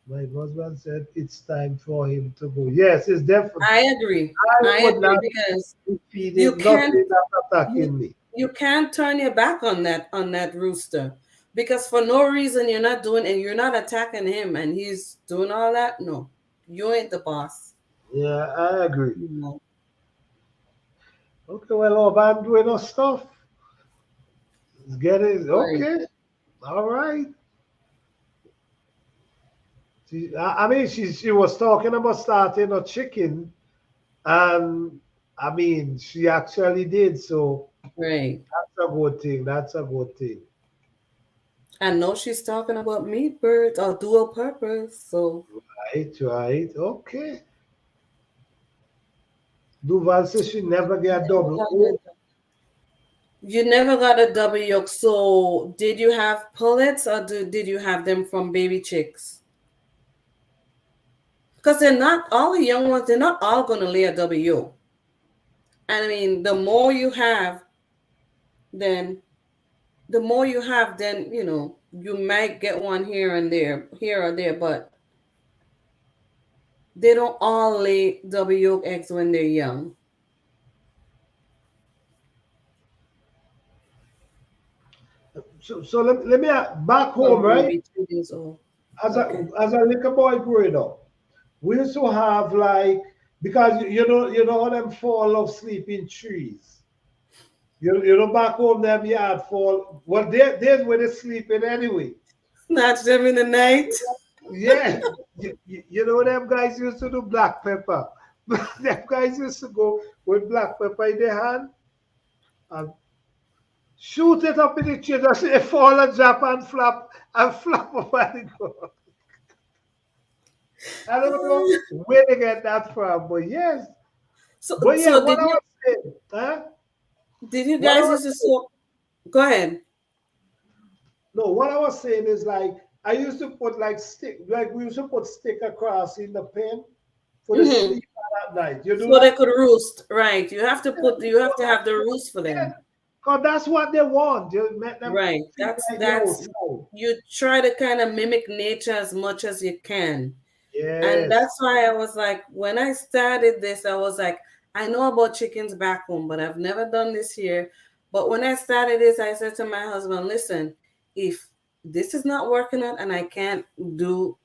My husband said it's time for him to go. Yes, it's definitely. I agree. I I would agree not because be you feeding can't nothing that's attacking you, me. you can't turn your back on that rooster because for no reason you're not doing and you're not attacking him and he's doing all that. No, you ain't the boss. Yeah, I agree. No. Okay, well, oh, I'm doing no stuff. It's getting Right. okay. All right. I mean, she was talking about starting a chicken, and I mean, she actually did. So Right. that's a good thing. That's a good thing. I know she's talking about meat birds or dual purpose. So Right, right. Okay. Duval says she never get double. Oh, you never got a double yolk. So did you have pullets or did you have them from baby chicks? Because they're not all the young ones, they're not all gonna lay a double yolk. I mean, then the more you have, then you might get one here or there, but they don't all lay double yolk eggs when they're young. so let me back home, From right? maybe 2 years old. As Okay. a little boy growing up, we used to have like because you know them fall of sleeping trees. You know back home them yard fall. Well, there's where they sleeping anyway. Snatch them in the night. Yeah, you know them guys used to do black pepper. Them guys used to go with black pepper in their hand and shoot it up in the tree. Just it fall and drop and flap over the ground. I don't know where they get that from, but yes. So But yeah, so what I was saying, huh? did you What I guys was used to soak? Go ahead. no, what I was saying is like I used to put like stick, like we used to put stick across in the pen for the Hmm. sleep at night. You do So they that? could roost, right? You have to have the roost for Yeah, them. because that's what they want. You make them Right. feel like they're That's outside. you try to kind of mimic nature as much as you can. And Yes. that's why I was like, when I started this, I was like, I know about chickens back home, but I've never done this here. But when I started this, I said to my husband, listen, if this is not working out and do,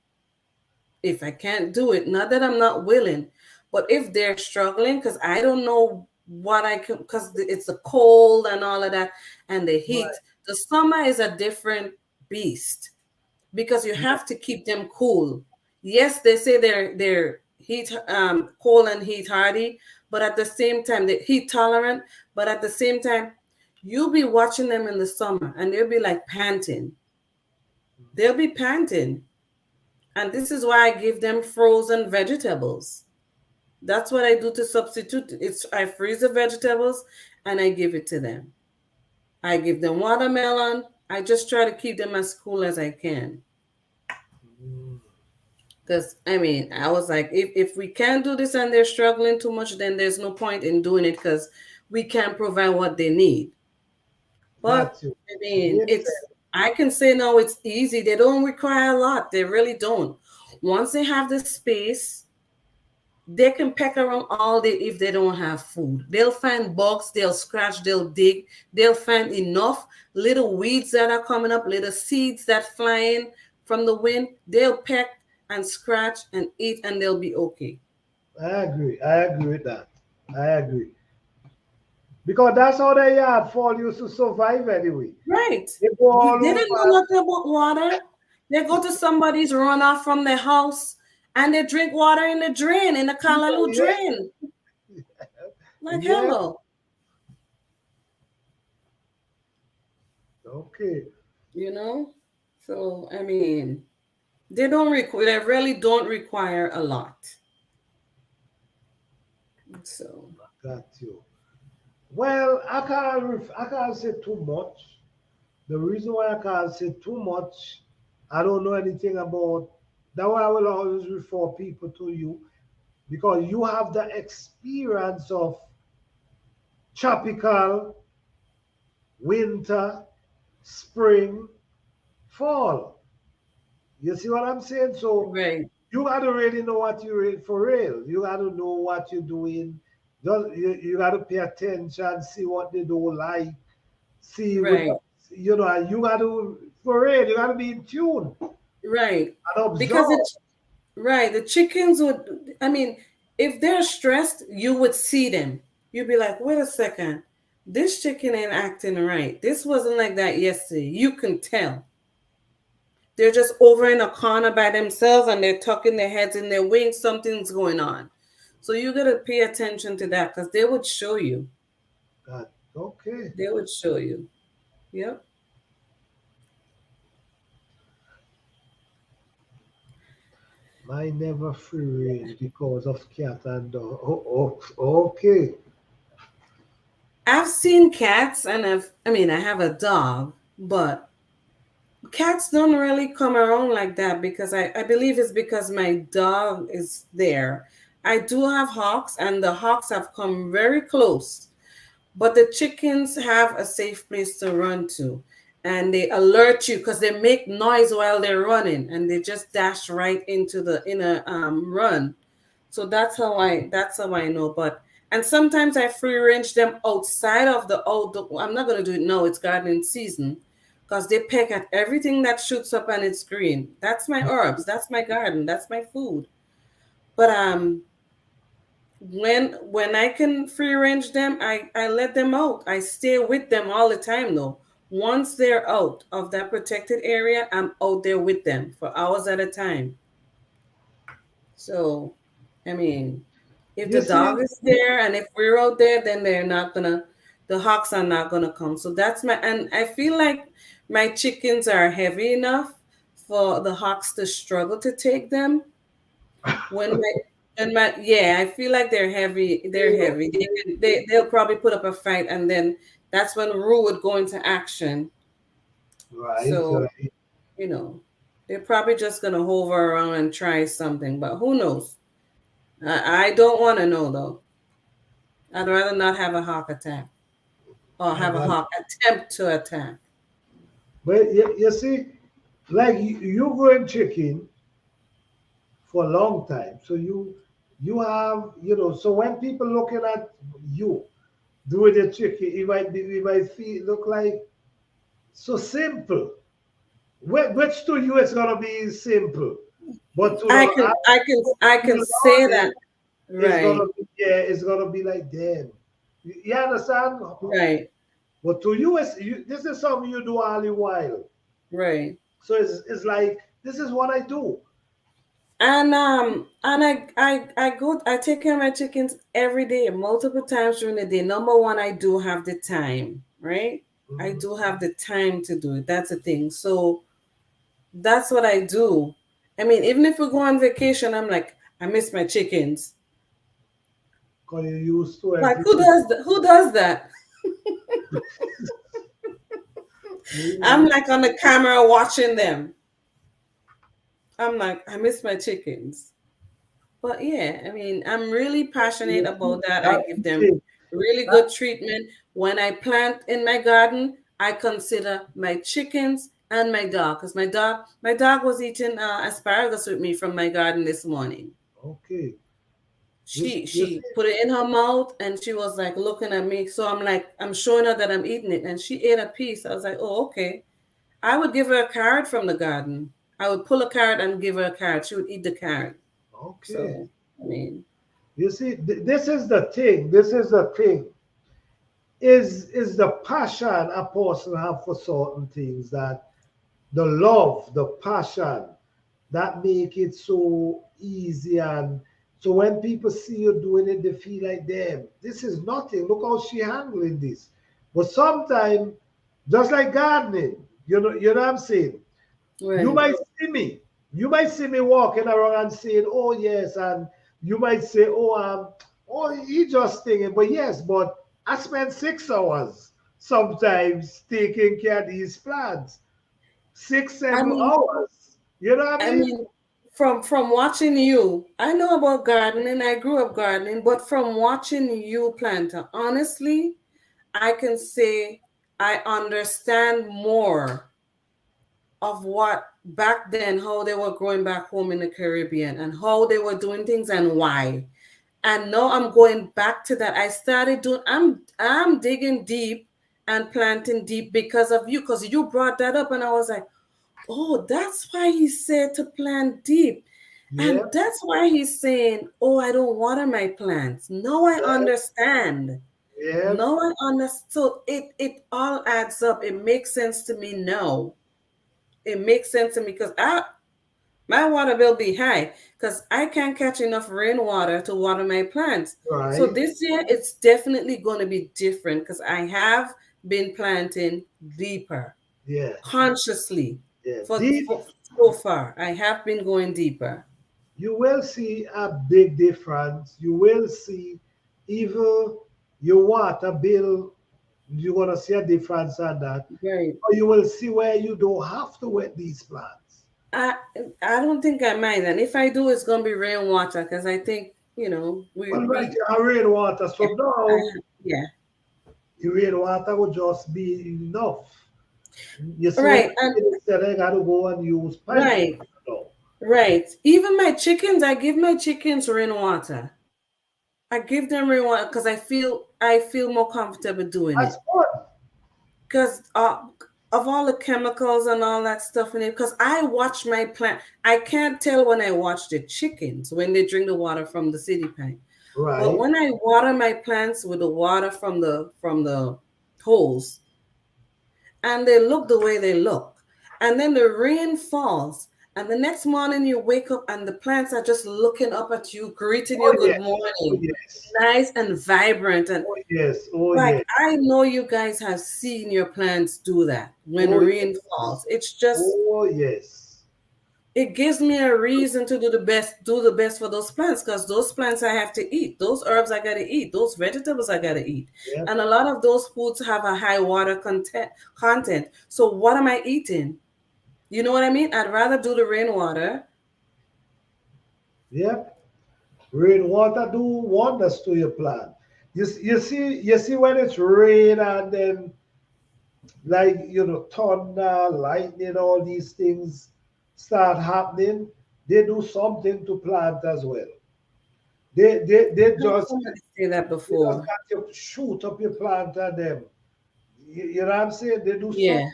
if I can't do it, not that I'm not willing, but if they're struggling, because I don't know what I can, because it's the cold and all of that and the heat. Right. The summer is a different beast because you Yeah. have to keep them cool. Yes, they say they're heat cold and heat hardy, but at the same time they're heat tolerant. But at the same time, you'll be watching them in the summer and they'll be like panting. They'll be panting, and this is why I give them frozen vegetables. That's what I do to substitute. It's I freeze the vegetables and I give it to them. I give them watermelon. I just try to keep them as cool as I can. Mm. Because I mean, I was like, if we can't do this and they're struggling too much, then there's no point in doing it because we can't provide what they need. But Got you. I mean, Makes sense. I can say no, it's easy. They don't require a lot. They really don't. Once they have the space, they can peck around all day if they don't have food. They'll find bugs, they'll scratch, they'll dig, they'll find enough little weeds that are coming up, little seeds that flying from the wind. They'll peck and scratch and eat and they'll be okay. I agree. I agree with that. I agree. Because that's how the yard fall used to survive anyway. Right. They go all They didn't know over. nothing about water. They go to somebody's runoff from their house and they drink water in the drain, in the Kalalu Yeah, drain. Like, yeah. hello. Okay. You know? So, I mean, they really don't require a lot. So, Got you. Well, I can't say too much. The reason why I can't say too much, I don't know anything about. That why I will always refer people to you because you have the experience of tropical, winter, spring, fall. You see what I'm saying? So right, you got to really know what you're in for real. You got to know what you're doing. You got to pay attention, see what they don't like, see what right, and you got to for real. You got to be in tune right. and Because observe. right, the chickens would, I mean, if they're stressed, you would see them. You'd be like, wait a second, this chicken ain't acting right. This wasn't like that yesterday. You can tell. They're just over in a corner by themselves and they're tucking their heads in their wings. Something's going on. So you got to pay attention to that because they would show you. God, okay. They would show you. Yep. Mine never free range because of cat and dog. Okay. I've seen cats and I have a dog, but cats don't really come around like that because I believe it's because my dog is there. I do have hawks and the hawks have come very close, but the chickens have a safe place to run to and they alert you because they make noise while they're running and they just dash right into the inner run. So that's how I know. But and sometimes I free range them outside of the I'm not gonna do it now, it's gardening season. Because they peck at everything that shoots up and it's green. That's my herbs, that's my garden, that's my food. But when I can free range them, I let them out. I stay with them all the time though. Once they're out of that protected area, I'm out there with them for hours at a time. So, I mean, if You the see, dog is there and if we're out there, then the hawks are not gonna come. So and I feel like my chickens are heavy enough for the hawks to struggle to take them. When my yeah, I feel like they're heavy. They're heavy. They'll probably put up a fight, and then that's when Rue would go into action. right, So right. they're probably just gonna hover around and try something, but who knows? I don't want to know though. I'd rather not have a hawk attack or I have a got. hawk attempt to attack. But you see, like you growing chicken for a long time, so you have So when people looking at you doing the chicken, it might look like so simple. Which to you is gonna be simple, but to I the can I can I can say that. it's gonna Right, be yeah, it's gonna be like damn. You understand? right, But to you, this is something you do all the while. right. So it's like this is what I do. And I take care of my chickens every day, multiple times during the day. Number one, I do have the time, right? I Mhm. do have the time to do it. That's the thing. So that's what I do. I mean, even if we go on vacation, I'm like, I miss my chickens. Cause you used to Like, every who does that? Who does that? I'm you like on the camera watching them. I'm like, I miss my chickens. But yeah, I mean, I'm really passionate about that. I that's give the them thing. really That, good treatment. When I plant in my garden, I consider my chickens and my dog because my dog was eating asparagus with me from my garden this morning. okay. You She see, put it in her mouth and she was like looking at me. So I'm like, I'm showing her that I'm eating it, and she ate a piece. I was like, oh, okay. I would give her a carrot from the garden. I would pull a carrot and give her a carrot. She would eat the carrot. okay. So, I mean, You see, this is the thing. This is the thing. is the passion a person have for certain things, that the love, the passion that make it so easy. And so when people see you doing it, they feel like, damn, this is nothing. Look how she handling this. But sometimes, just like gardening, you know what I'm saying? You Right. might see me. You might see me walking around and saying, "Oh yes," and you might say, "Oh, he just thinking." But yes, but I spend 6 hours sometimes taking care of these plants. Six, I seven mean, hours. You know what I I mean? mean, from watching you, I know about gardening. I grew up gardening, but from watching you plant, honestly, I can say I understand more of what back then, how they were growing back home in the Caribbean and how they were doing things and why. And now I'm going back to that. I started doing, I'm digging deep and planting deep because of you, because you brought that up and I was like, oh, that's why he said to plant deep. Yeah, And that's why he's saying, oh, I don't water my plants. No, I yeah, understand. yeah. No, I understand. So it all adds up. It makes sense to me now. It makes sense to me because my water bill be high because I can't catch enough rainwater to water my plants. So Right. this year it's definitely going to be different because I have been planting deeper Yeah, consciously yeah. for, Deep. for so far. I have been going deeper. You will see a big difference. You will see even your water bill, you're gonna see a difference on that. Right. Or you will see where you don't have to wet these plants. I I don't think I mind, and if I do, it's gonna be rainwater because I think we Well, right, we your rainwater. yeah So I now yeah the rainwater will just be enough. You see what right and they said, I gotta go and use pipe right. water now. Right. Even my chickens, I give my chickens rainwater. I give them rainwater because I feel more comfortable doing That's it. good. Because of all the chemicals and all that stuff in it. Because I watch my plant. I can't tell when I watch the chickens when they drink the water from the city pipe. But Right. when I water my plants with the water from the hose, and they look the way they look. And then the rain falls, and the next morning you wake up and the plants are just looking up at you, greeting Oh you good yes. Oh morning, yes. nice and vibrant. And Oh yes. Oh like yes. I know you guys have seen your plants do that when Oh rain yes. falls. It's just Oh yes. it gives me a reason to do the best for those plants because those plants I have to eat. Those herbs I gotta eat. Those vegetables I gotta eat. Yep. And a lot of those foods have a high water content. So what am I eating? You know what I mean? I'd rather do the rainwater. Yep. Rainwater do wonders to your plant. You see when it's rain and then like thunder, lightning, all these things start happening, they do something to plant as well. They I heard just somebody say that they just before. got to shoot up your plant and them. You know what I'm saying? They do something Yeah.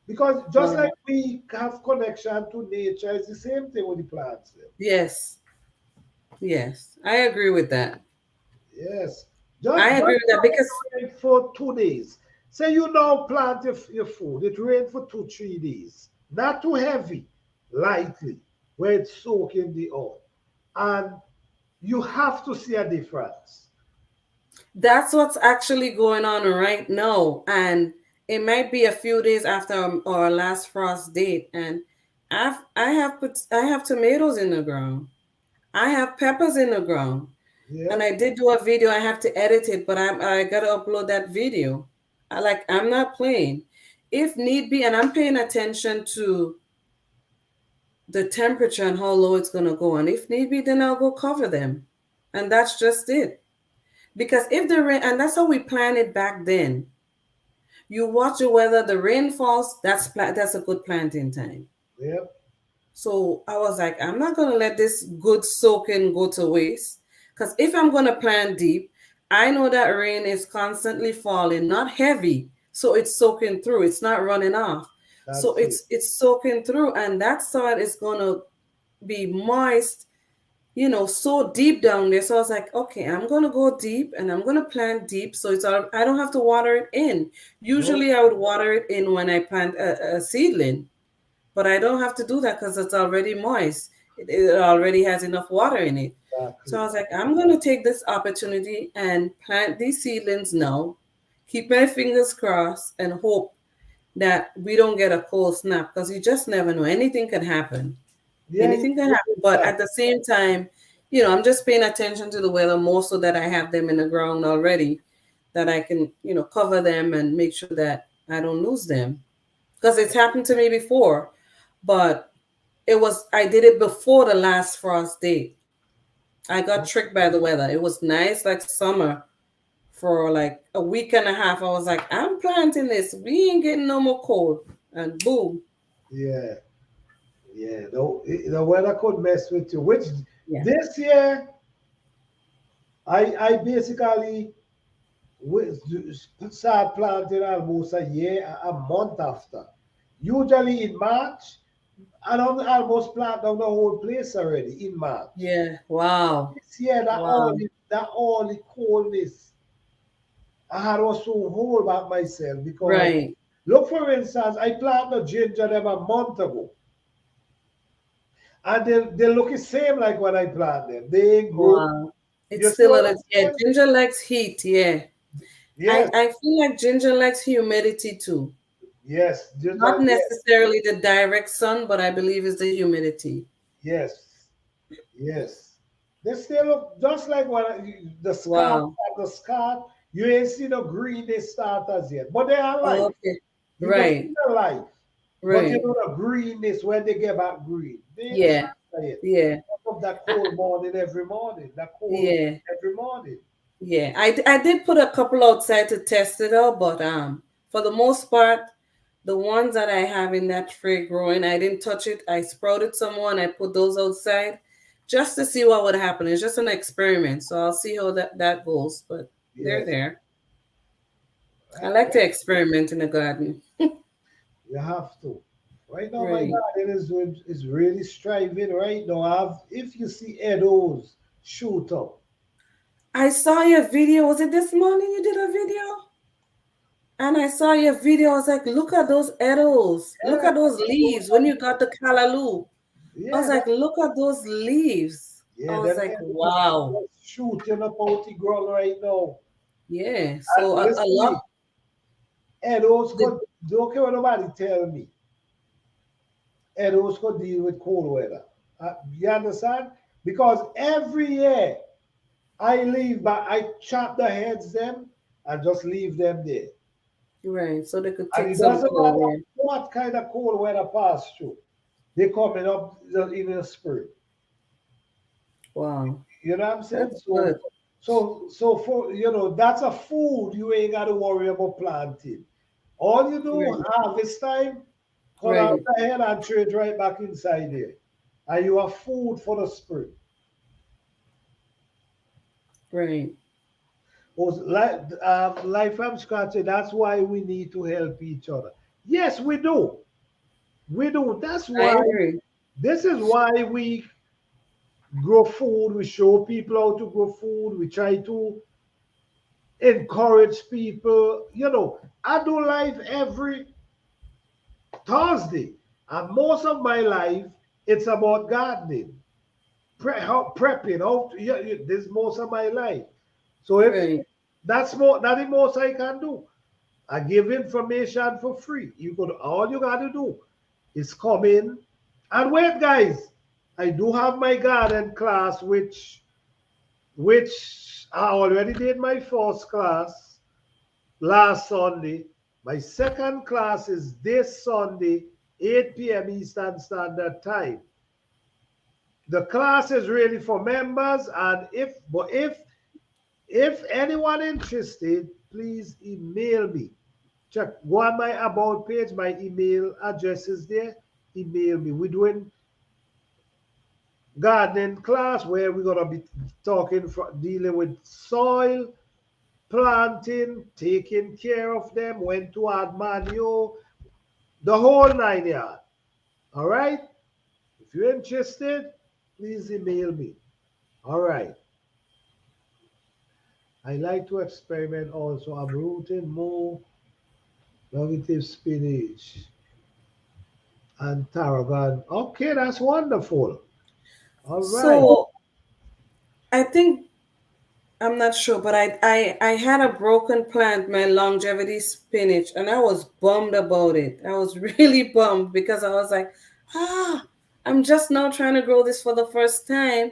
because just like Right. we have connection to nature, it's the same thing with the plants. Yes. Yes. I agree with that. Yes. Just I agree with that because it rain for 2 days. Say you now plant your food. It rained for 2, 3 days. Not too heavy, lightly, where it's soaking the earth. And you have to see a difference. that's what's actually going on right now. And it might be a few days after our last frost date. And I have tomatoes in the ground. I have peppers in the ground. Yeah, And I did do a video. I have to edit it, but I gotta upload that video. I'm not playing. If need be, and I'm paying attention to the temperature and how low it's gonna go. And if need be, then I'll go cover them. And that's just it. Because if the rain, and that's how we planned it back then. You watch the weather, the rain falls, that's a good planting time. yeah, So I was like, I'm not gonna let this good soaking go to waste. Because if I'm gonna plant deep, I know that rain is constantly falling, not heavy. So it's soaking through, it's not running off. So that's it. it's soaking through, and that soil is gonna be moist you know, so deep down there. So I was like, okay, I'm gonna go deep and I'm gonna plant deep. So it's all, I don't have to water it in. No, Usually I would water it in when I plant a seedling, but I don't have to do that because it's already moist. It already has enough water in it. So I exactly. was like, I'm gonna take this opportunity and plant these seedlings now, keep my fingers crossed and hope that we don't get a cold snap because you just never know. Anything can happen. Yeah, Anything can happen. But at the same time, you know, I'm just paying attention to the weather more so that I have them in the ground already, that I can, you know, cover them and make sure that I don't lose them. Because it's happened to me before, but I did it before the last frost date. I got tricked by the weather. It was nice, like summer, for like a week and a half. I was like, I'm planting this. We ain't getting no more cold. And boom. yeah, yeah. The weather could mess with you. Which Yeah. this year, I basically start planting almost a year, a month after. Usually in March, I don't almost plant down the whole place already in March. Yeah. Wow. This year, Wow. that all the coldness, I had also hold back myself because Right. look, for instance, I planted ginger them a month ago, and they look the same like when I planted them. They ain't grow. Wow. It's You see still what a I'm little, yeah, saying? ginger likes heat. Yeah. Yes, I feel like ginger likes humidity too. yes, Not ginger, yes, necessarily the direct sun, but I believe it's the humidity. yes, yes. They still look just like when Wow. the scarf. You ain't see the green they starters yet, but they are alive. Okay. You can see Right. the life. But you Right. know the greenness when they get back green. They ain't Yeah. started yet. Yeah. Of that I- cold morning every morning. That cold Yeah. every morning. Yeah. I did put a couple outside to test it out, but for the most part, the ones that I have in that tray growing, I didn't touch it. I sprouted some more and I put those outside just to see what would happen. It's just an experiment. So I'll see how that goes. But they're Yes. there. I Uh, like to experiment in the garden. You have to. Right now, my Right. garden is really striving right now. If you see Edos shoot up. I saw your video. Was it this morning you did a video? And I saw your video. I was like, look at those edibles. Look Yeah, at those leaves when you got the callaloo. I was yeah, like, look at those leaves. I yeah, was them like, Edos wow. shooting up out the ground right now. Yeah. And So a listen me, lot. Edos The, could don't care what nobody tell me. Edos could deal with cold weather. You understand? Because every year I leave, but I chop the heads them and just leave them there. right. So they could And take it some doesn't cold matter air. what kind of cold weather pass through. They coming up in the spring. Wow. You know what I'm saying? That's good. So for that's a food you ain't got to worry about planting. All you do Right. harvest time, cut out Right. the head and trade right back inside there. And you have food for the spring. Right. Life from scratch, that's why we need to help each other. Yes, we do. We do. I agree. This is why we grow food. We show people how to grow food. We try to encourage people. I do life every Thursday. And most of my life, it's about gardening, prepping. This is most of my life. So if Right. that's the most I can do. I give information for free. All you got to do is come in and wait, guys. I do have my garden class, which I already did my first class last Sunday. My second class is this Sunday, 8 p.m. Eastern Standard Time. The class is really for members, and if anyone interested, please email me. Check go on my about page. My email address is there. Email me. We're doing gardening class where we're gonna be dealing with soil, planting, taking care of them, when to add manure, the whole 9 yards. All right. If you're interested, please email me. All right. I like to experiment also. I'm rooting more native spinach and tarragon. Okay, that's wonderful. All right. So I think I'm not sure, but I had a broken plant, my longevity spinach, and I was bummed about it. I was really bummed because I was like, ah, I'm just now trying to grow this for the first time.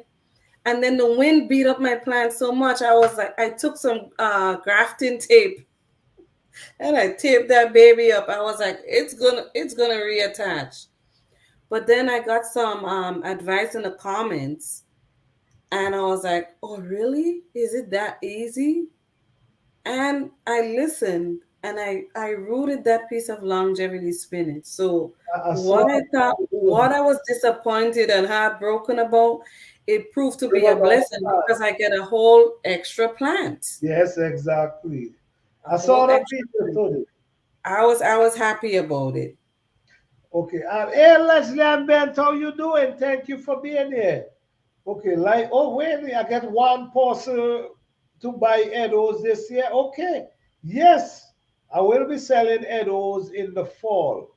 And then the wind beat up my plant so much. I was like, I took some grafting tape and I taped that baby up. I was like, it's gonna reattach. But then I got some advice in the comments, and I was like, oh really? Is it that easy? And I listened, and I rooted that piece of longevity spinach. So I saw what I was disappointed and heartbroken about, it proved to be a blessing because I get a whole extra plant. yes, exactly. A I whole saw the extra video plant. today. I was happy about it. Okay. Hey, Leslie and Bent, how you doing? Thank you for being here. Okay, like, oh, wait, I get one person to buy Edos this year. Okay. Yes, I will be selling Edos in the fall.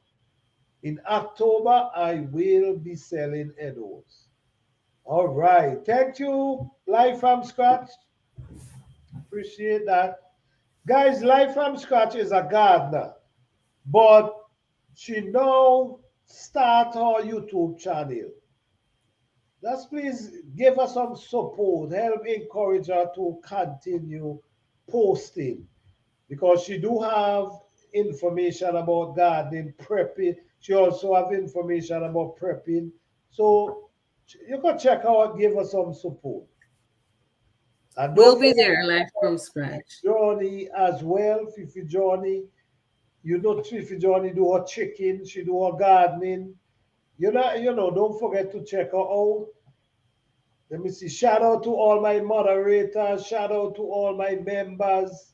In October, I will be selling Edos. All right. Thank you, Life from Scratch. Appreciate that. Guys, Life from Scratch is a gardener, but she now start her YouTube channel. Just please give us some support, help encourage her to continue posting because she do have information about gardening, prepping. She also have information about prepping. So you can check out, give us some support. And We'll don't be forget there live from scratch. Johnny as well. Fifi Johnny, you know Fifi Johnny do her chicken, she do her gardening. Don't forget to check her out. Let me see. Shout out to all my moderators. Shout out to all my members.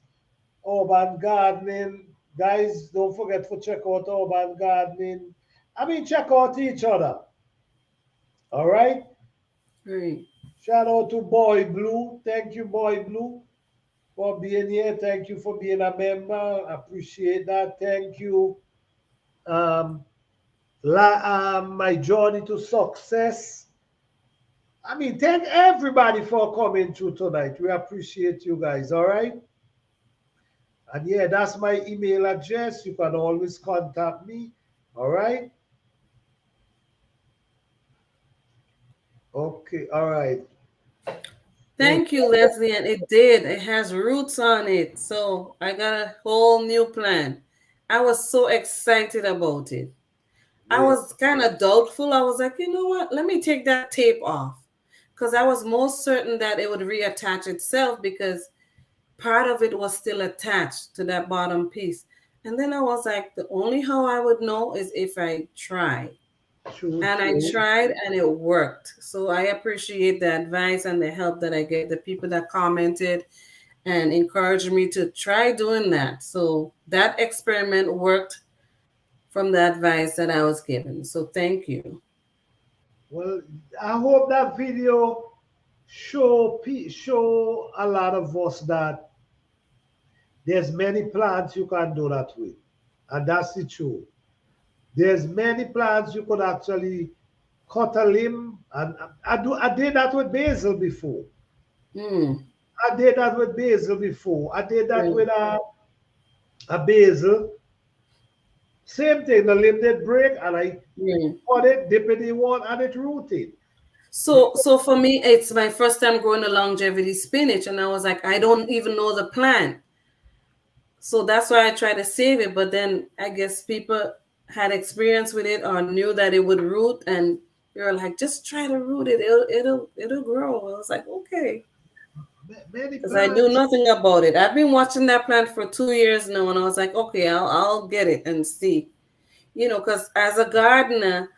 Urban Gardening. Guys, don't forget to check out Urban Gardening. I mean, check out each other. All right? Right. Shout out to Boy Blue. Thank you, Boy Blue, for being here. Thank you for being a member. Appreciate that. Thank you. Um, my journey to success. I mean, thank everybody for coming through tonight. We appreciate you guys. All right. And yeah, that's my email address. You can always contact me. All right. Okay. All right. Thank you, Leslie. And it did. It has roots on it. So I got a whole new plan. I was so excited about it. I Yeah. was kind of doubtful. I was like, you know what? Let me take that tape off. Because I was most certain that it would reattach itself because part of it was still attached to that bottom piece. And then I was like, the only how I would know is if I try. True. And I True. tried and it worked. So I appreciate the advice and the help that I get, the people that commented and encouraged me to try doing that. So that experiment worked from the advice that I was given. So thank you. Well, I hope that video show a lot of us that there's many plants you can do that with, and that's the truth. There's many plants you could actually cut a limb, and I did that with basil before. Hmm. I did that with basil before. I did that Right. with a basil. Same thing. The limb did break, and I Hmm. cut it, dip it in water, and it rooted. So for me, it's my first time growing a longevity spinach, and I was like, I don't even know the plant. So that's why I try to save it. But then I guess people had experience with it or knew that it would root, and they were like, just try to root it. It'll grow. I was like, okay. Many Because I knew plants. nothing about it. I've been watching that plant for 2 years now, and I was like, okay, I'll get it and see. Because as a gardener,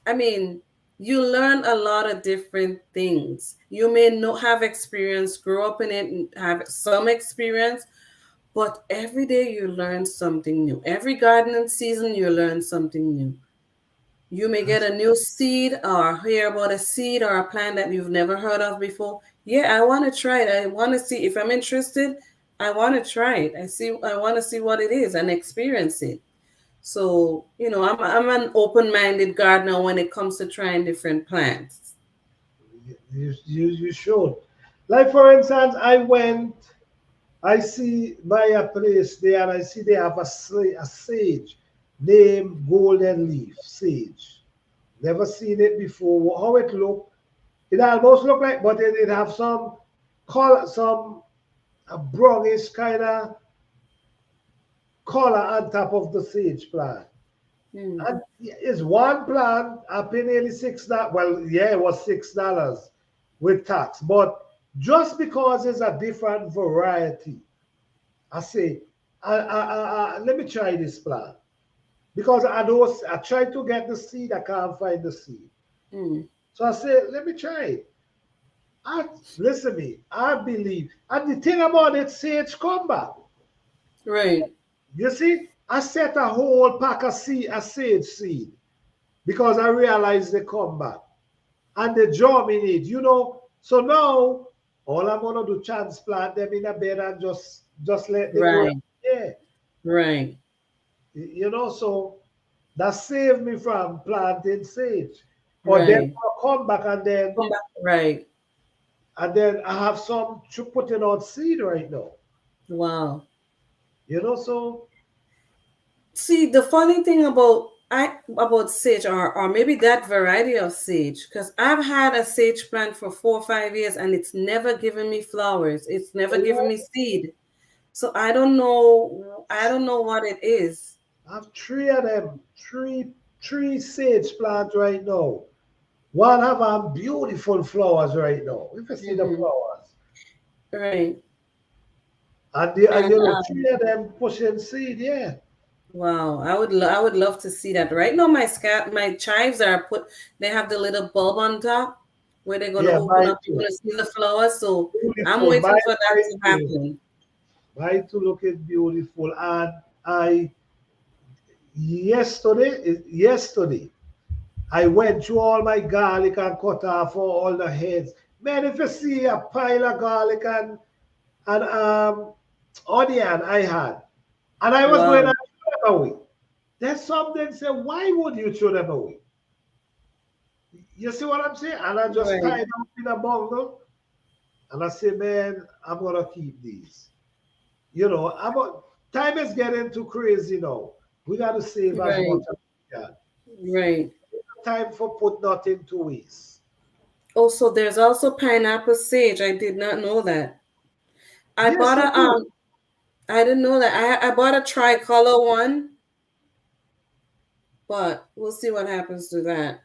I mean, you learn a lot of different things. You may not have experience, grow up in it, and have some experience, but every day you learn something new. Every gardening season, you learn something new. You may get a new seed or hear about a seed or a plant that you've never heard of before. Yeah, I want to try it. I want to see if I'm interested. I want to try it. I want to see what it is and experience it. So, I'm an open-minded gardener when it comes to trying different plants. You should. Like for instance, I see by a place there and I see they have a sage named golden leaf sage. Never seen it before. How it look? It almost look like, but it have some color, some a brownish kind of color on top of the sage plant. And it's one plant. I pay nearly $6. Well, yeah, it was $6 with tax. But just because it's a different variety, I say, let me try this plant. Because I tried to get the seed, I can't find the seed. So I said, let me try it. Listen to me, I believe. And the thing about it, sage come back. Right. You see, I set a whole pack of a sage seed because I realized they come back and they germinate, So now all I'm gonna do transplant them in a bed and just let them grow. Yeah. Right. So that saved me from planting sage. But then I'll come back and then right. And then I have some putting out seed right now. Wow. So see, the funny thing about sage or maybe that variety of sage, because I've had a sage plant for 4 or 5 years and it's never given me flowers. It's never given me seed. So I don't know what it is. I have 3 of them, three sage plants right now. One have beautiful flowers right now. If you see the flowers. Right. And 3 of them pushing seed, yeah. Wow, I would love to see that. Right now, my chives they have the little bulb on top where they're gonna open up. You're gonna see the flowers. So beautiful. I'm waiting for that to happen. Right to look at beautiful. And yesterday, I went through all my garlic and cut off all the heads. Man, if you see a pile of garlic and onion I had, and I was going to throw them away. Then something said, why would you throw them away? You see what I'm saying? And I just tied them in a bundle. And I said, man, I'm going to keep these. Time is getting too crazy now. We got to save as much as we can. Right. Time for put nothing to waste. Also, there's also pineapple sage. I did not know that. I didn't know that. I bought a tricolor one, but we'll see what happens to that.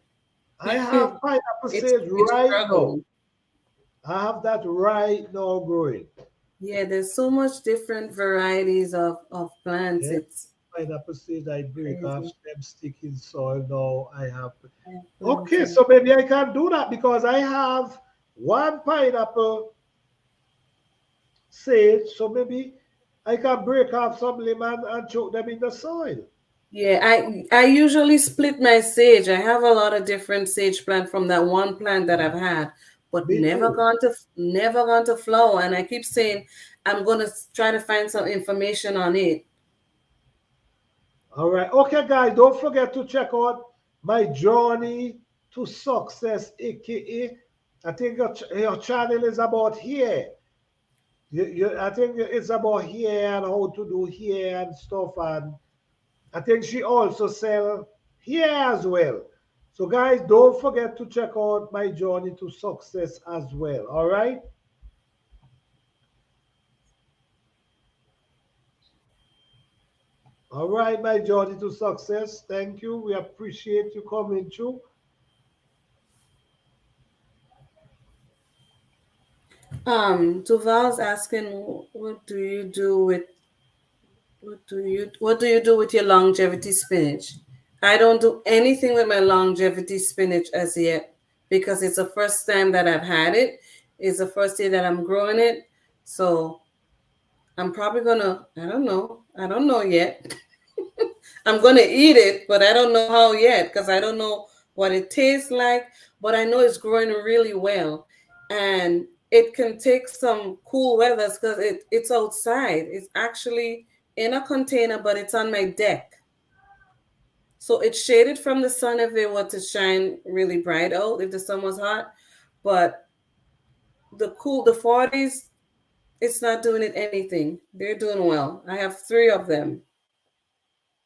I have pineapple sage right now. I have that right now growing. Yeah, there's so much different varieties of plants. Yeah. It's pineapple sage I break off them stick in soil now. I have okay, so maybe I can do that because I have one pineapple sage, so maybe I can break off some lemon and choke them in the soil. Yeah, I usually split my sage. I have a lot of different sage plant from that one plant that I've had, but never gone to flower. And I keep saying I'm gonna try to find some information on it. All right, okay, guys, don't forget to check out my journey to success, aka I think your channel is about hair. I think it's about hair and how to do hair and stuff, and I think she also sell hair as well. So guys, don't forget to check out my journey to success as well. All right. All right, my journey to success. Thank you. We appreciate you coming through. Duval's asking, what do you do with your longevity spinach? I don't do anything with my longevity spinach as yet because it's the first time that I've had it. It's the first day that I'm growing it. So I'm probably gonna, I don't know yet. I'm gonna eat it, but I don't know how yet because I don't know what it tastes like. But I know it's growing really well, and it can take some cool weathers because it's outside. It's actually in a container, but it's on my deck. So it's shaded from the sun if it were to shine really bright out, if the sun was hot. But the 40s, it's not doing it anything. They're doing well. I have 3 of them.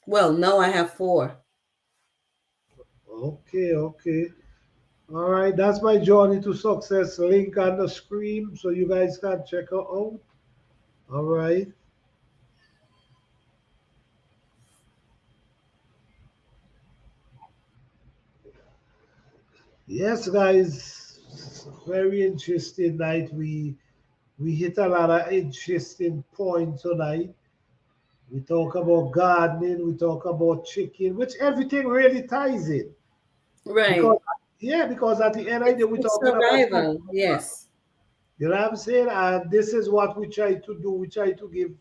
Well, no, I have 4. Okay, okay. All right, that's my journey to success link on the screen, so you guys can check her out. All right. Yes, guys, very interesting night. We hit a lot of interesting points tonight. We talk about gardening, we talk about chicken, which everything really ties in. Right. Because yeah, because at the end of the day, we're It's talking about food. survival. Yes. You know what I'm saying? And this is what we try to do. We try to give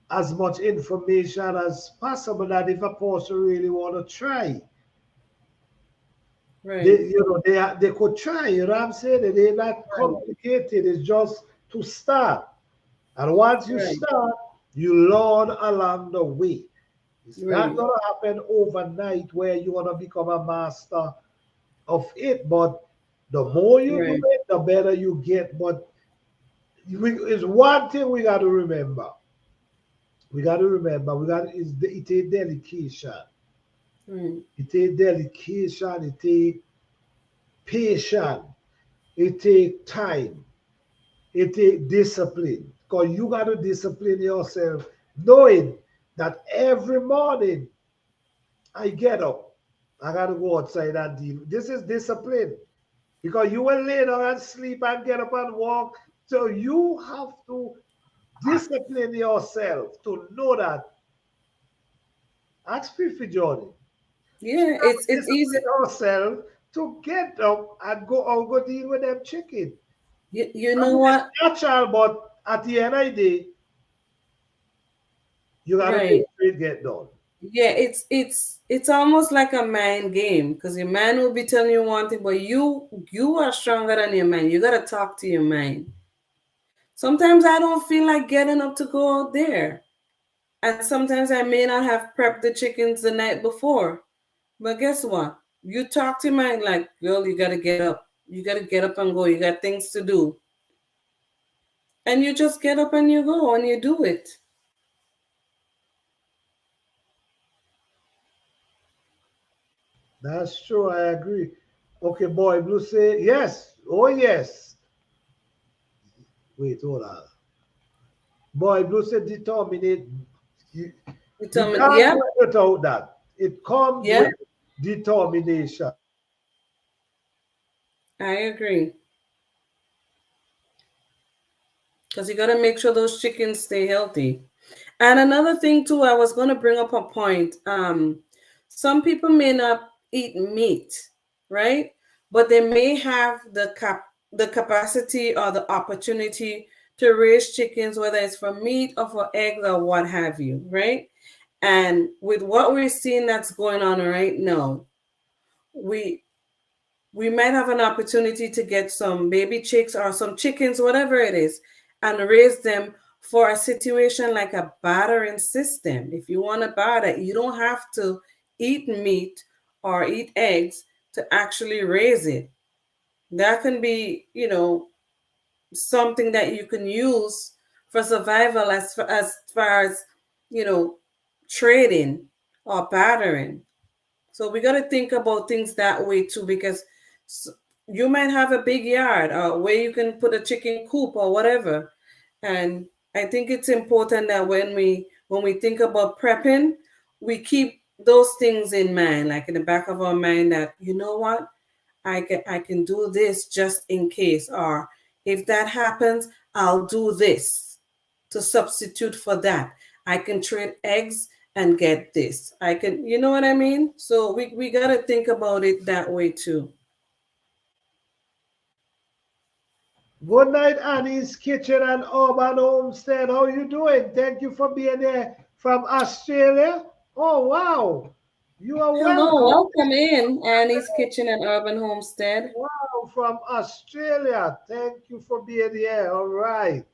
as much information as possible that if a person really want to try, Right. they could try. You know what I'm saying? They're not Right. complicated. It's just to start. And once you Right. start, you learn along the way. It's not Right. going to happen overnight where you want to become a master of it. But the more you do Right. it, the better you get. But it's one thing we got to remember. We got to remember. It's a dedication. Right. It a dedication. It a patience. It take time. It take discipline. Because you got to discipline yourself, knowing that every morning I get up, I got to go outside and deal. This is discipline. Because you will lay down and sleep and get up and walk. So you have to discipline yourself to know that. Ask Fifi Jordan. Yeah, it's easy. Discipline yourself to get up and go deal with them chicken. You I know mean, it's what? natural, but at the end of the day, you gotta make Right. sure it get done. Yeah, it's almost like a mind game because your mind will be telling you one thing, but you are stronger than your mind. You gotta talk to your mind. Sometimes I don't feel like getting up to go out there. And sometimes I may not have prepped the chickens the night before. But guess what? You talk to your mind like, girl, you gotta get up. You gotta get up and go. You got things to do. And you just get up and you go and you do it. That's true. I agree. Okay, boy, Blue say yes. Oh yes. Wait, hold on. Boy, Blue said determinate. You, You you tell me, can't yeah, do it without that. It comes yeah, with determination. I agree. Because you gotta make sure those chickens stay healthy. And another thing too, I was gonna bring up a point. Some people may not eat meat, right? But they may have the capacity or the opportunity to raise chickens, whether it's for meat or for eggs or what have you, right? And with what we're seeing that's going on right now, we we might have an opportunity to get some baby chicks or some chickens, whatever it is, and raise them for a situation like a bartering system. If you want to barter, you don't have to eat meat or eat eggs to actually raise it. That can be, something that you can use for survival as far as, you know, trading or bartering. So we got to think about things that way too, because you might have a big yard or where you can put a chicken coop or whatever. And I think it's important that when we think about prepping, we keep those things in mind, like in the back of our mind that, you know what, I can do this just in case, or if that happens, I'll do this to substitute for that. I can trade eggs and get this. I can, you know what I mean? So we got to think about it that way too. Good night, Annie's Kitchen and Urban Homestead. How you doing? Thank you for being there from Australia. Oh, wow. You are Hello, welcome. welcome in Annie's Kitchen and Urban Homestead. Wow, from Australia. Thank you for being here. All right.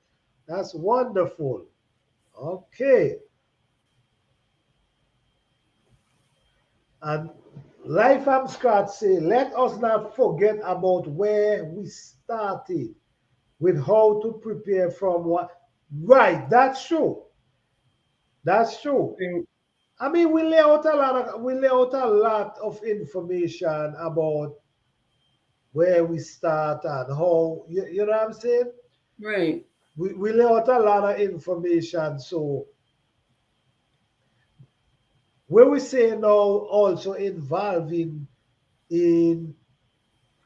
That's wonderful. Okay. And Life from Scratch say, let us not forget about where we started with how to prepare from what. Right, that's true. That's true. Mm. I mean, we lay out a lot of information about where we start and how you know what I'm saying? Right, We lay out a lot of information. So where we say now also involving in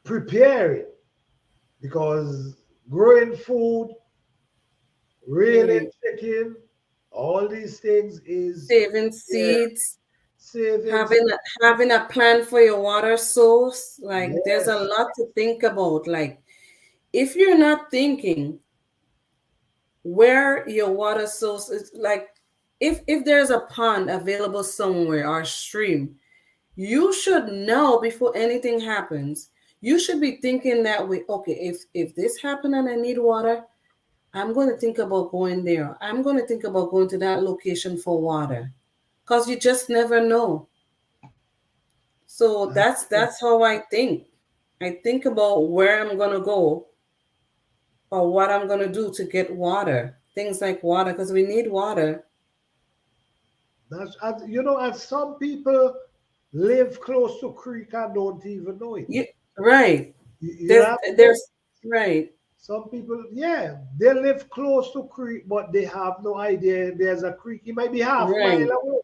preparing because growing food, really right. chicken, all these things is Saving yeah, seeds, savings. having a plan for your water source. Like there's a Yes, lot to think about. Like if you're not thinking where your water source is, like if there's a pond available somewhere or a stream, you should know before anything happens. You should be thinking that way. Okay, if this happened and I need water, I'm going to think about going there. I'm going to think about going to that location for water, because you just never know. So and that's how I think. I think about where I'm going to go or what I'm going to do to get water. Things like water, because we need water. and some people live close to creek and don't even know it. You, right. You There's know, there's right. some people, yeah, they live close to creek, but they have no idea there's a creek. It might be half mile Right. away.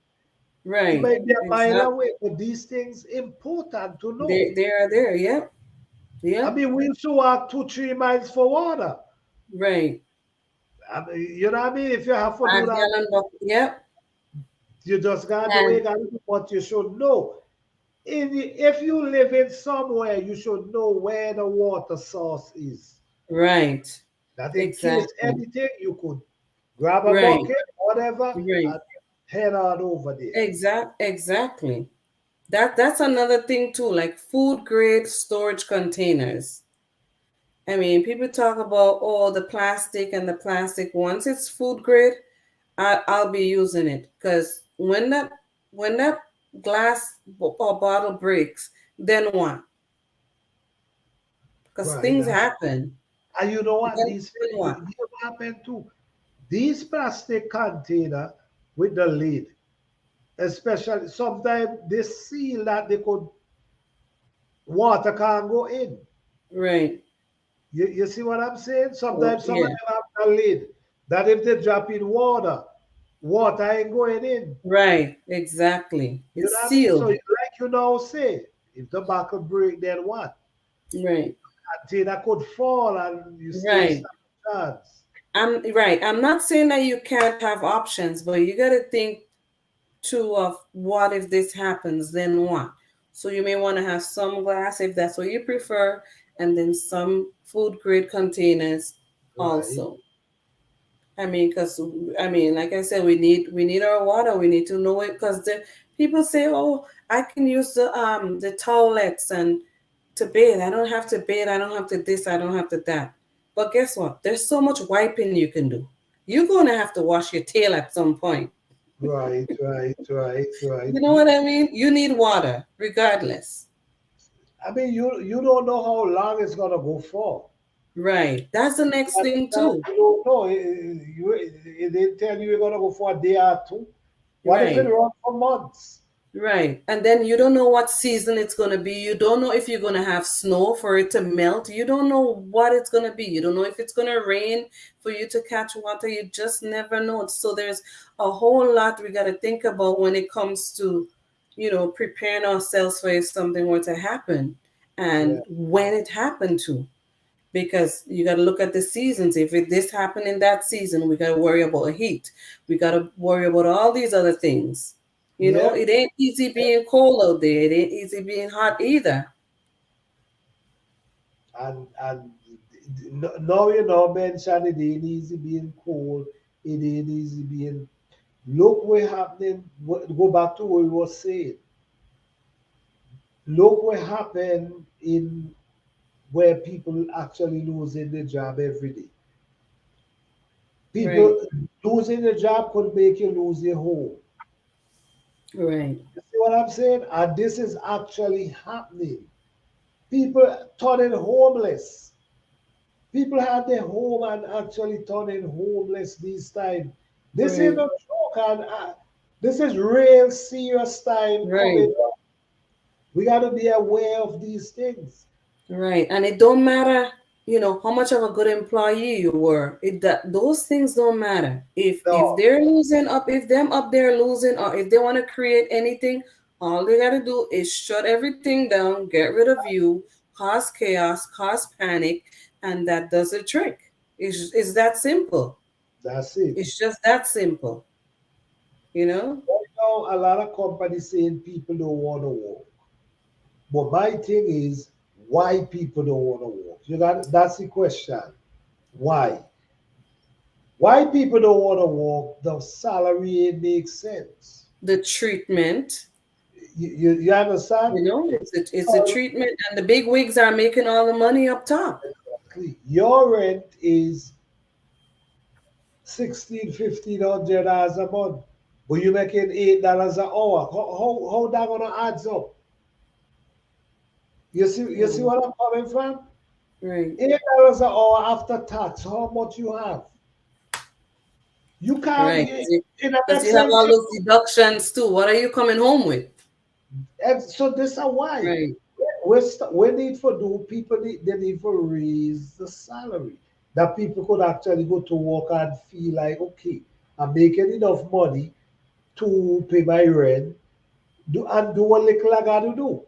It Right. might be a mile Exactly. away. But these things important to know. They are there. Yep. I Yep. mean, we used to walk 2, 3 miles for water. Right. I mean, you know what I mean? If you have to do Five that, gallon bucket. Yep. you just gotta do And it. But you should know. If you live in somewhere, you should know where the water source is. right. That in case Exactly. anything, you could grab a Right. bucket, whatever, Right. and head on over there. Exactly. That's another thing too, like food grade storage containers. I mean, people talk about oh the plastic and the plastic. Once it's food grade, I'll be using it because when that glass or bottle breaks, then what? Because Right. things happen. And you know what? Then what? What happen too? These plastic container with the lid, especially sometimes they seal that they could water can't go in. Right. You see what I'm saying? Oh, Sometimes some of yeah. them have a lid that if they drop in water, water ain't going in. Right. Exactly. You know It's what I mean? So sealed. like you now say, if the buckle break, then what? Right. Container could fall and you still Right. stand a chance. I'm not saying that you can't have options, but you got to think too of what if this happens, then what? So you may want to have some glass if that's what you prefer, and then some food grade containers Right. also. I mean, because I mean, like I said, we need our water. We need to know it because the people say, "Oh, I can use the towelettes and to bathe. I don't have to bathe. I don't have to this. I don't have to that." But guess what? There's so much wiping you can do. You're gonna have to wash your tail at some point. Right. You know what I mean? You need water, regardless. I mean, you don't know how long it's gonna go for. Right. That's the next thing too. You don't know. It didn't tell you you're gonna go for a day or two. What if it Right. runs for months? Right. And then you don't know what season it's going to be. You don't know if you're going to have snow for it to melt. You don't know what it's going to be. You don't know if it's going to rain for you to catch water. You just never know. So there's a whole lot we got to think about when it comes to, preparing ourselves for if something were to happen and Yeah. when it happened to. Because you got to look at the seasons. If this happened in that season, we got to worry about heat. We got to worry about all these other things. Yeah. It ain't easy being cold out there. It ain't easy being hot either. And now you know mention it ain't easy being cold. It ain't easy being Look what happening. Go back to what we were saying. Look what happened in where people actually losing their job every day. Right. People losing a job could make you lose your home. Right. You see what I'm saying? And this is actually happening. People turning homeless. People have their home and actually turning homeless this time. This is Right. a joke, and this is real serious time Right. coming up. We got to be aware of these things. Right. And it don't matter, how much of a good employee you were. Those things don't matter. If No, they're losing up, if them up there losing, or if they want to create anything, all they gotta do is shut everything down, get rid of you, cause chaos, cause panic, and that does the trick. It's that simple. that's it. It's just that simple, you know? Right now, a lot of companies saying people don't want to work. But my thing is, why people don't want to work? You got that's the question. Why? Why people don't want to work? The salary it makes sense. The treatment, You understand? it's a treatment, and the big wigs are making all the money up top. Your rent is 16, 1500 dollars a month, but you're making $8 an hour. How that gonna adds up? You see Mm, what I'm coming from? right. $8 an hour after tax. How much you have? You can't. Right. In a Because you have sense. all those deductions too. What are you coming home with? And so this is why Right. we need for do people they need for raise the salary that people could actually go to work and feel like okay, I'm making enough money to pay my rent do what little I gotta do.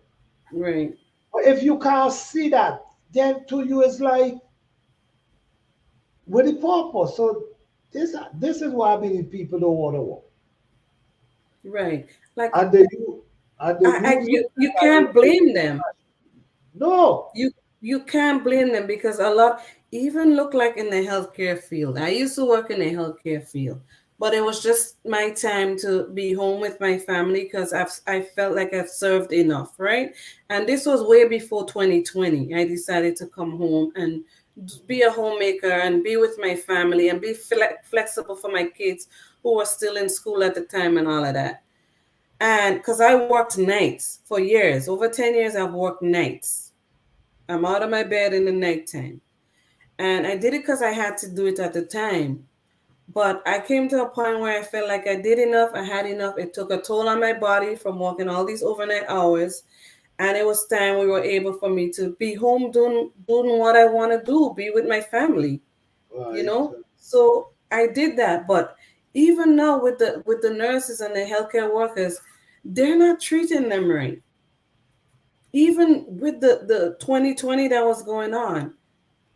Right. But if you can't see that, then to you it's like with the purpose. So this is why many people don't want to work. Right. Like And they use it you as a can't blame them. no. You you can't blame them because a lot even look like in the healthcare field. I used to work in the healthcare field, but it was just my time to be home with my family because I felt like I've served enough, right? And this was way before 2020. I decided to come home and be a homemaker and be with my family and be flexible for my kids who were still in school at the time and all of that. And because I worked nights for years, over 10 years, I've worked nights. I'm out of my bed in the nighttime. And I did it because I had to do it at the time. But I came to a point where I felt like I did enough, I had enough. It took a toll on my body from working all these overnight hours. And it was time we were able for me to be home doing what I want to do, be with my family, you Right. know? So I did that. But even now with the nurses and the healthcare workers, they're not treating them right. Even with the 2020 that was going on,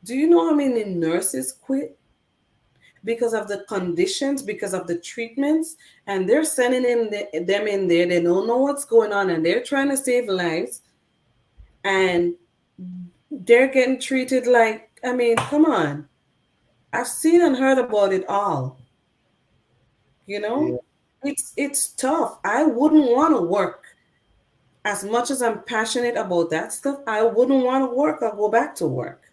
do you know how many nurses quit because of the conditions, because of the treatments? And they're sending them in there. They don't know what's going on and they're trying to save lives. And they're getting treated like, I mean, come on. I've seen and heard about it all. You Yeah. know, it's tough. I wouldn't want to work as much as I'm passionate about that stuff. I wouldn't want to work or go back to work.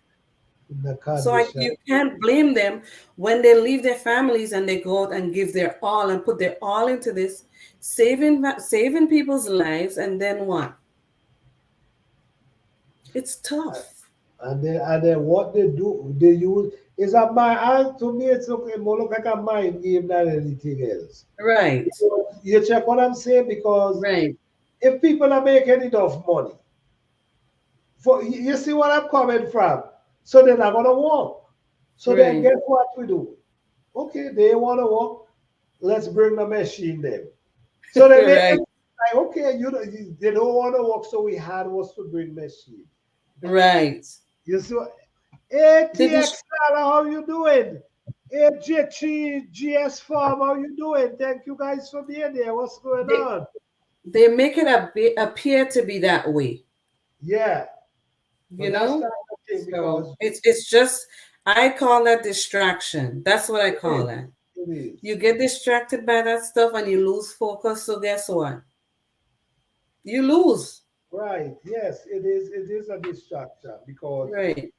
In the So condition. you can't blame them when they leave their families and they go out and give their all and put their all into this, saving people's lives, and then what? It's tough. And then what they do, they use is a mind. To me, it's okay, more look like a mind game than anything else. Right, You check what I'm saying because right, if people are making enough money, for you see what I'm coming from, so they're not gonna work. So then right, guess what we do? Okay, they want to work. Let's bring the machine then. So they make right, it like okay, they don't want to work, so we had was to bring machine. right. You see what? Hey, Did you, TX Sala, how you doing? Hey, GS Farm, how you doing? Thank you guys for being there. What's going they, on? they make it appear to be that way, Yeah, you but that's know? not the thing So because it's just I call that distraction. That's what I call that. It is. You get distracted by that stuff and you lose focus. So guess what? You lose. Right. Yes, it is. It is a distraction because Right.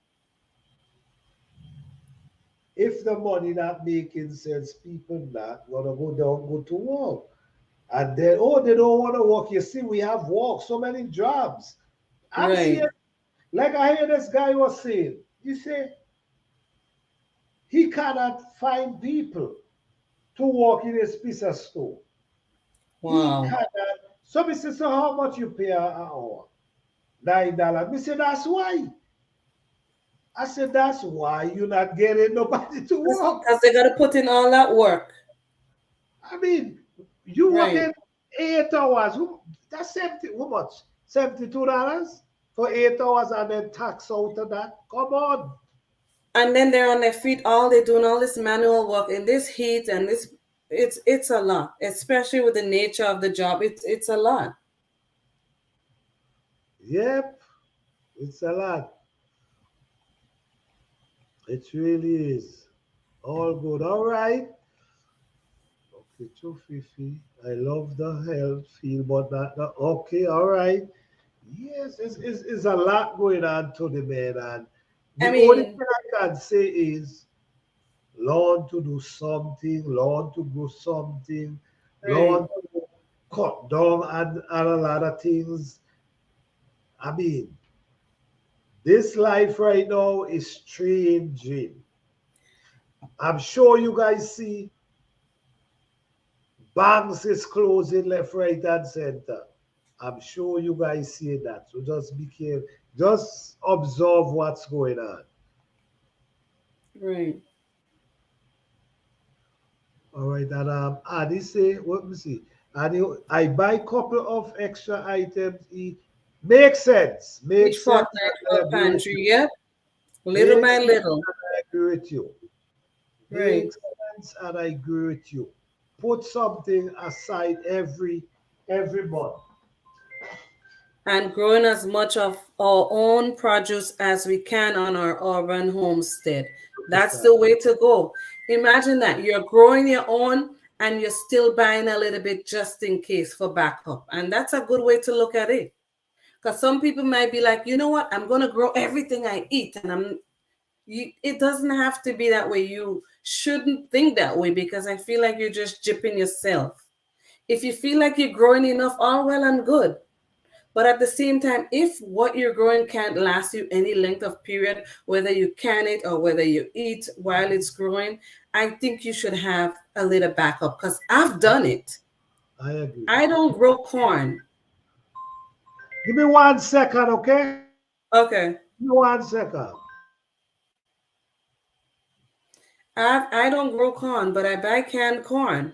if the money not making sense, people not gonna go down, go to work. And then, oh, they don't want to work. You see, we have work, so many jobs. I'm seeing, Right. like I hear this guy was saying, he said he cannot find people to work in his pizza store. He Wow. cannot. So me say, so how much you pay an hour? $9. Me say, that's why. I said, that's why you're not getting nobody to work. Because they got to put in all that work. I mean, you Right. working 8 hours. That's 70, how much? $72 for 8 hours and then tax out of that. Come on. And then they're on their feet all day doing all this manual work in this heat and this. It's a lot, especially with the nature of the job. It's a lot. Yep, it's a lot. It really is. All good. All right. Okay, 250. I love the health feel, but okay, all right. Yes, it's a lot going on to the man. And I the only mean, thing I can say is learn to do something, learn to grow something, learn right. to cut down on a lot of things. I mean, this life right now is changing. I'm sure you guys see banks is closing left, right, and center. I'm sure you guys see that. So just be careful. Just observe what's going on. Right. All right, and Adi say, what me see? Adi, I buy couple of extra items. It makes sense. Each Makes sense. fortnight I for agree with pantry. you. Yep. Little Makes by sense. little. I agree with you. Right. Makes sense, and I agree with you. Put something aside every month. And growing as much of our own produce as we can on our urban homestead. That's the way to go. Imagine that you're growing your own and you're still buying a little bit just in case for backup. And that's a good way to look at it. Because some people might be like, you know what, I'm going to grow everything I eat. And it doesn't have to be that way. You shouldn't think that way because I feel like you're just jipping yourself. If you feel like you're growing enough, all well and good. But at the same time, if what you're growing can't last you any length of period, whether you can it or whether you eat while it's growing, I think you should have a little backup because I've done it. I agree. I don't grow corn. Give me 1 second, okay? Okay. Give me 1 second. I don't grow corn, but I buy canned corn.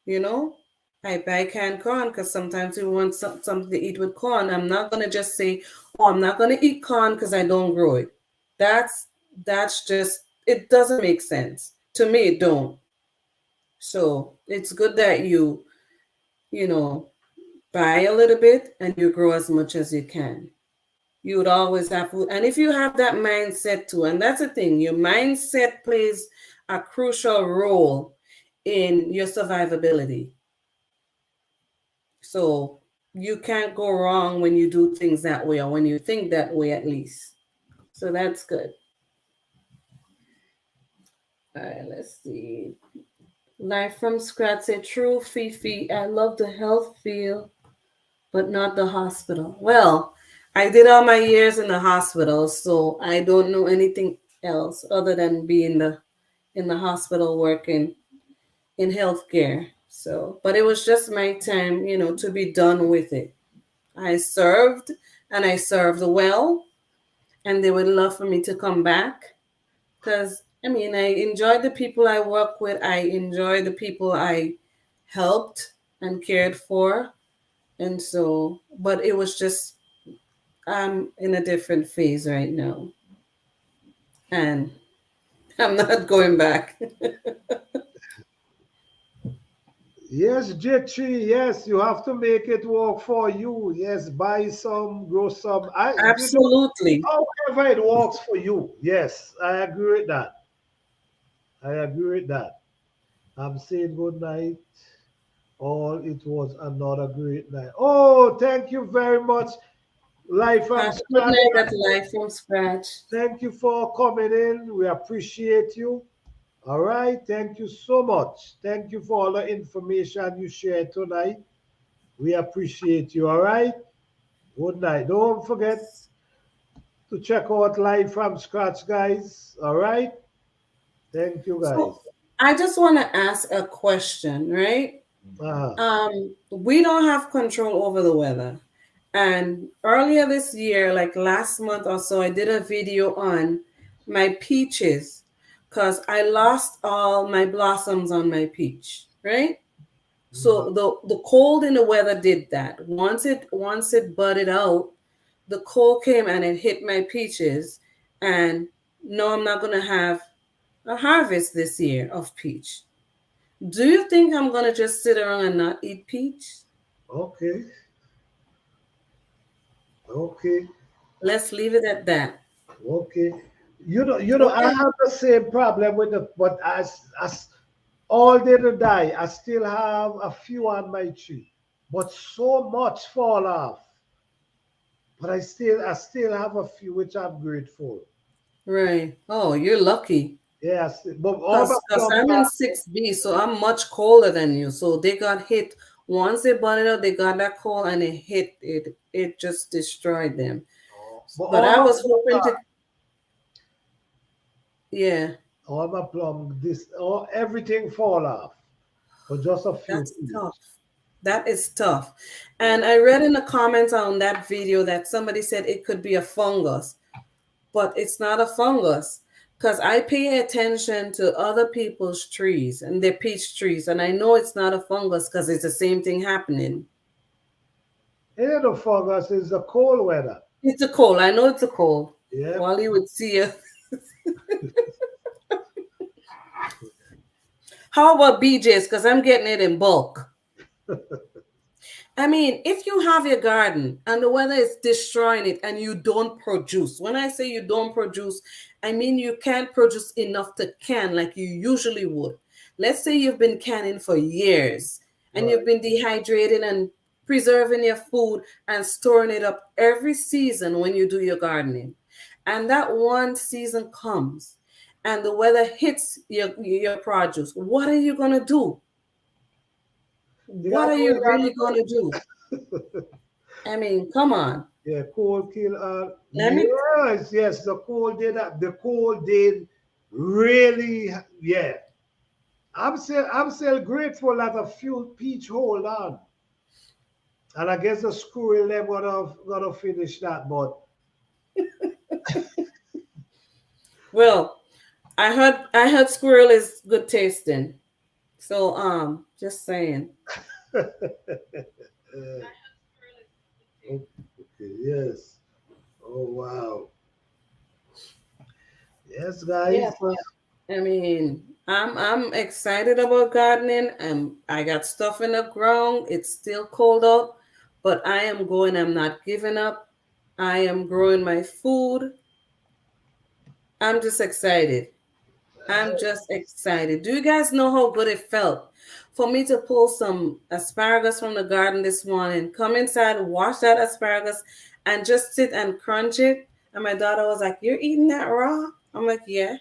You know, I buy canned corn because sometimes we want something to eat with corn. I'm not gonna just say, "Oh, I'm not gonna eat corn because I don't grow it." That's just it doesn't make sense to me. It don't. So it's good that you know buy a little bit and you grow as much as you can. You would always have food, and if you have that mindset too, and that's the thing, your mindset plays a crucial role in your survivability. So you can't go wrong when you do things that way or when you think that way at least. So that's good. All right, let's see. Life from scratch said, true, Fifi. I love the health field, but not the hospital. Well, I did all my years in the hospital, so I don't know anything else other than being in the hospital working in healthcare. So, but it was just my time, to be done with it. I served and I served well, and they would love for me to come back because I enjoy the people I work with. I enjoy the people I helped and cared for. And so, but it was just, I'm in a different phase right now. And I'm not going back. Yes, J3, yes, you have to make it work for you. Yes, buy some, grow some. Absolutely. However it works for you. Yes, I agree with that. I agree with that. I'm saying good night. All it was another great night. Oh, thank you very much, Life from Have a good Scratch. night at Life from Scratch. Thank you for coming in. We appreciate you. All right. Thank you so much. Thank you for all the information you shared tonight. We appreciate you. All right. Good night. Don't forget to check out Live from Scratch, guys. All right. Thank you, guys. So I just want to ask a question, right? Uh-huh. We don't have control over the weather. And earlier this year, like last month or so, I did a video on my peaches because I lost all my blossoms on my peach, right? So the cold in the weather did that. Once it budded out, the cold came and it hit my peaches, and no, I'm not gonna have a harvest this year of peach. Do you think I'm gonna just sit around and not eat peach? Okay. Okay. Let's leave it at that. Okay. You know, I Okay. have the same problem with the, but as all day to die, I still have a few on my tree, but so much fall off. But I still have a few which I'm grateful. Right. Oh, you're lucky. Yes, but all my Because plums I'm in are 6B, so I'm much colder than you. So they got hit. Once they burned it out, they got that cold and it hit it. It just destroyed them. but But all I my was plums hoping are to, yeah, all my plum this all everything fall off, but just a few that's tough. peach. That is tough. Yeah. And I read in the comments on that video that somebody said it could be a fungus, but it's not a fungus because I pay attention to other people's trees and their peach trees, and I know it's not a fungus because it's the same thing happening. Any of the fungus is the cold weather. It's a cold. I know it's a cold. Yeah. While you would see it. How about BJ's? Because I'm getting it in bulk. I mean, if you have your garden and the weather is destroying it and you don't produce, when I say you don't produce, I mean you can't produce enough to can like you usually would. Let's say you've been canning for years and you've Right. been dehydrating and preserving your food and storing it up every season when you do your gardening. And that one season comes and the weather hits your produce. What are you going to do? You What got are to you what really going to do? you got to I mean, come on. Yeah, cold kill. Let me. Yes, yes, the cold did. The cold did really. Yeah, I'm still grateful that a few peach hold on, and I guess the squirrel them gonna finish that. But Well, I heard squirrel is good tasting. So just saying. okay, yes. Oh wow. Yes, Yeah, guys. but I mean, I'm excited about gardening. I got stuff in the ground. It's still cold out, but I am going. I'm not giving up. I am growing my food. I'm just excited. I'm just excited. Do you guys know how good it felt for me to pull some asparagus from the garden this morning, come inside, wash that asparagus, and just sit and crunch it? And my daughter was like, "You're eating that raw?" I'm like, "Yeah."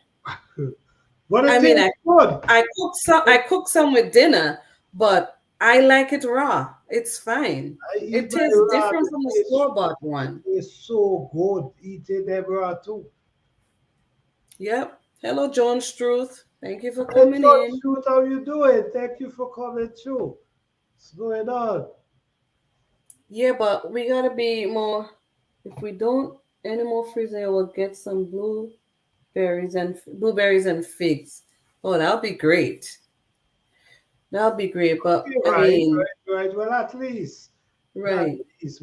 But I it mean, is good. I cook some with dinner, but I like it raw. It's fine. I It eat my tastes rat. different from the store-bought one. It's so good eating them raw too. Yep. Hello, John Struth. Thank you for Hey, coming John in. Shoot, how you doing? Thank you for coming through. What's going on? Yeah, but we gotta be more. If we don't any more freezer, we'll get some blueberries and figs. Oh, that'll be great. That'll be great. But Okay, I right, mean, right. Well, at right, least. Well, it's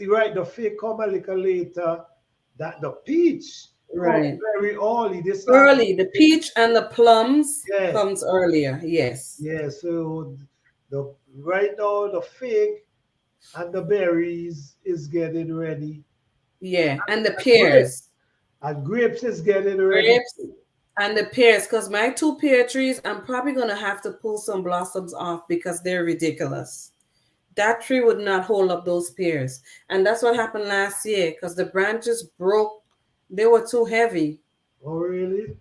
right. The fig come a little later. That the peach come right. very early. They start. Early, the peach and the plums Yeah, comes earlier. Yes. yeah. So the right now the fig and the berries is getting ready. Yeah, and the Grapes pears, and grapes is getting ready. grapes, And the pears, because my 2 pear trees, I'm probably gonna have to pull some blossoms off because they're ridiculous. That tree would not hold up those pears. And that's what happened last year because the branches broke. They were too heavy. Oh, really?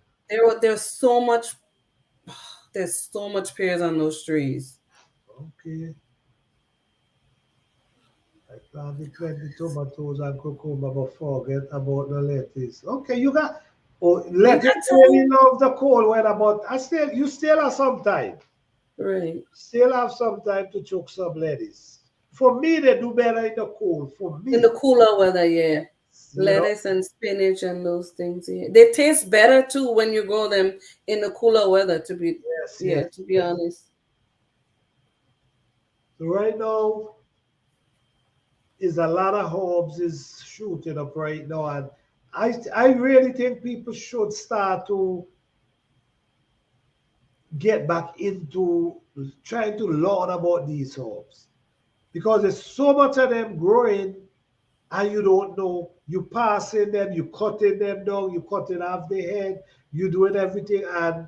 There's so much there's so much pears on those trees. Okay. I planted plenty tomatoes and cucumber, but forget about the lettuce. Okay, you got. Oh, You lettuce got really time? love the cold weather, but you still have some time. Right. Still have some time to choke some lettuce. For me, they do better in the cold. For In the me, cooler weather, yeah. you know. Lettuce and spinach and those things. Yeah. They taste better too when you grow them in the cooler weather, Yes, yes, yeah, to be yes. honest. So right now is a lot of herbs is shooting up right now, and I really think people should start to get back into trying to learn about these herbs because there's so much of them growing and you don't know. You passing them, you cutting them down, you cutting off the head, you doing everything, and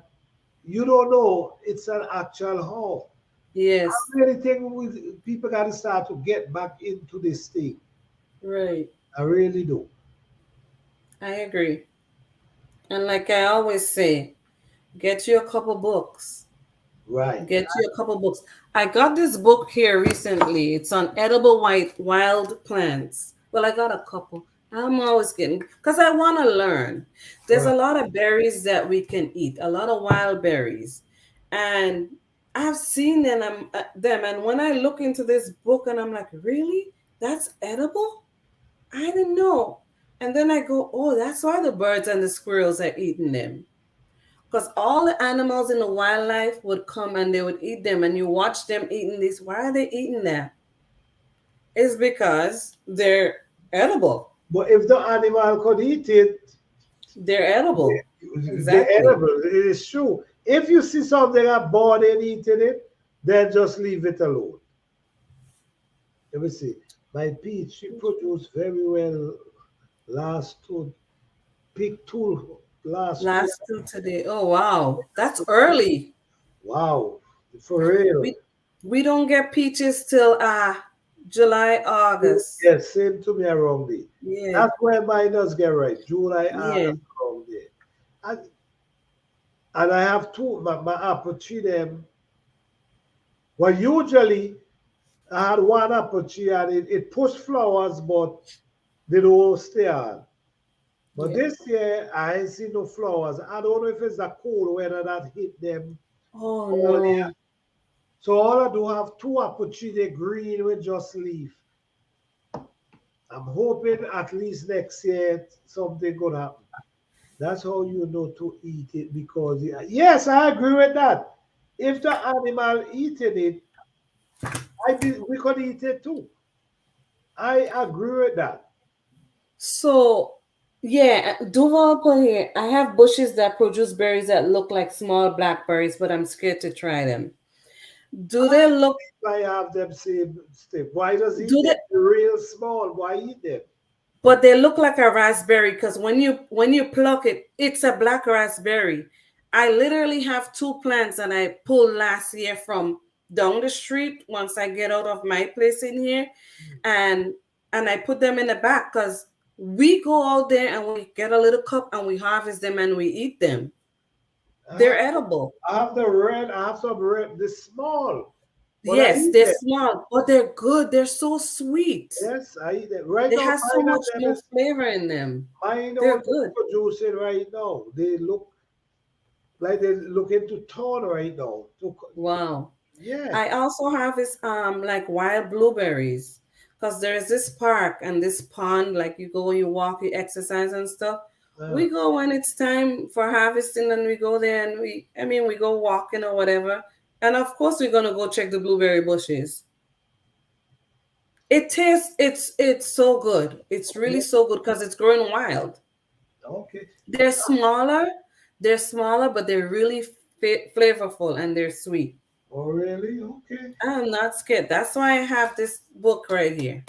you don't know it's an actual herb. I Yes, really think people got to start to get back into this thing. right. I really do. I agree. And like I always say, get you a couple books. Right. Get you a couple books. I got this book here recently. It's on edible white wild plants. Well, I got a couple. I'm always getting because I want to learn. There's Right. a lot of berries that we can eat, a lot of wild berries, and I've seen them. And when I look into this book, and I'm like, really, that's edible? I didn't know. And then I go, oh, that's why the birds and the squirrels are eating them because all the animals in the wildlife would come and they would eat them and you watch them eating this. Why are they eating that? It's because they're edible. But if the animal could eat it, They're edible. they're Exactly. edible. It is true. If you see something are born and eating it, then just leave it alone. Let me see. My peach, she produced very well last two, pick two last year. Last two today. Oh wow. That's early. Wow, for real. We we don't get peaches till July, August. Yes, same to me around there. Yeah. That's where mine does get right. July, Yeah. August, around there. And, and I have two, my apple tree them. Well, usually I had one apple tree and it pushed flowers, but they don't stay on. But Yeah. this year I ain't seen no flowers. I don't know if it's the cold weather that hit them Oh all year. no. So all I do have two apple tree, they green with just leaf. I'm hoping at least next year something good happen. That's how you know to eat it because yes, I agree with that. If the animal eating it, we could eat it too. I agree with that. So, yeah, Duval put here. I have bushes that produce berries that look like small blackberries, but I'm scared to try them. Do they look? I have them same step. Why does he eat Do them they? real small? Why eat them? But they look like a raspberry because when you pluck it, it's a black raspberry. I literally have 2 plants and I pulled last year from down the street once I get out of my place in here, and I put them in the back because we go out there and we get a little cup and we harvest them and we eat them. I They're have, edible. I have the red. I have some red. This small, but I Yes, eat they're them. small, but they're good. They're so sweet. Yes, I eat them. Right They now, have so mine and much them more is flavor in them. mine They're only good. producing right now. They look like they look into turn right now. Wow. Yeah. I also have this like wild blueberries because there's this park and this pond, like you go, you walk, you exercise and stuff. Uh, We go when it's time for harvesting and we go there and we go walking or whatever. And of course we're gonna go check the blueberry bushes. It tastes it's so good. It's really okay. so good because it's growing wild. Okay. They're smaller, but they're really flavorful and they're sweet. Oh, really? Okay. I'm not scared. That's why I have this book right here.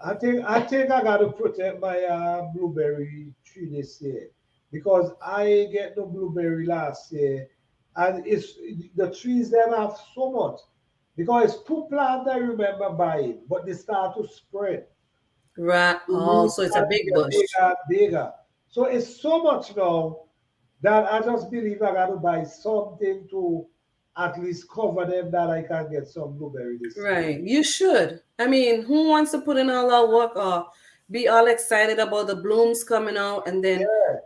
I think I gotta protect my blueberry tree this year. because I get no blueberry last year, and it's the trees them have so much because it's two plants I remember buying, but they start to spread. Right. Oh, so it's a big Bigger, bush. bigger, bigger. So it's so much now that I just believe I got to buy something to at least cover them that I can get some blueberry this year. Right. You should. I mean, who wants to put in all that work or be all excited about the blooms coming out and then Yeah,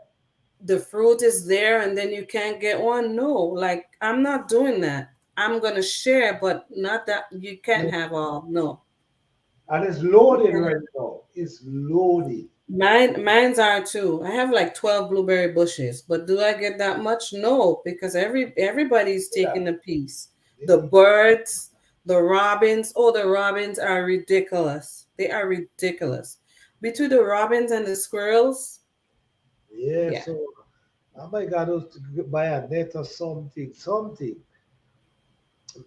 the fruit is there and then you can't get one? No, like I'm not doing that. I'm gonna share, but not that you can't yeah. have all. No. And it's You loaded cannot. right now. It's loaded. Mine's are too. I have like 12 blueberry bushes, but do I get that much? No, because everybody's Yeah. taking a piece. The birds, the robins. Oh, the robins are ridiculous. They are ridiculous. Between the robins and the squirrels, Yeah, yeah. so I might got to buy a net or something. Something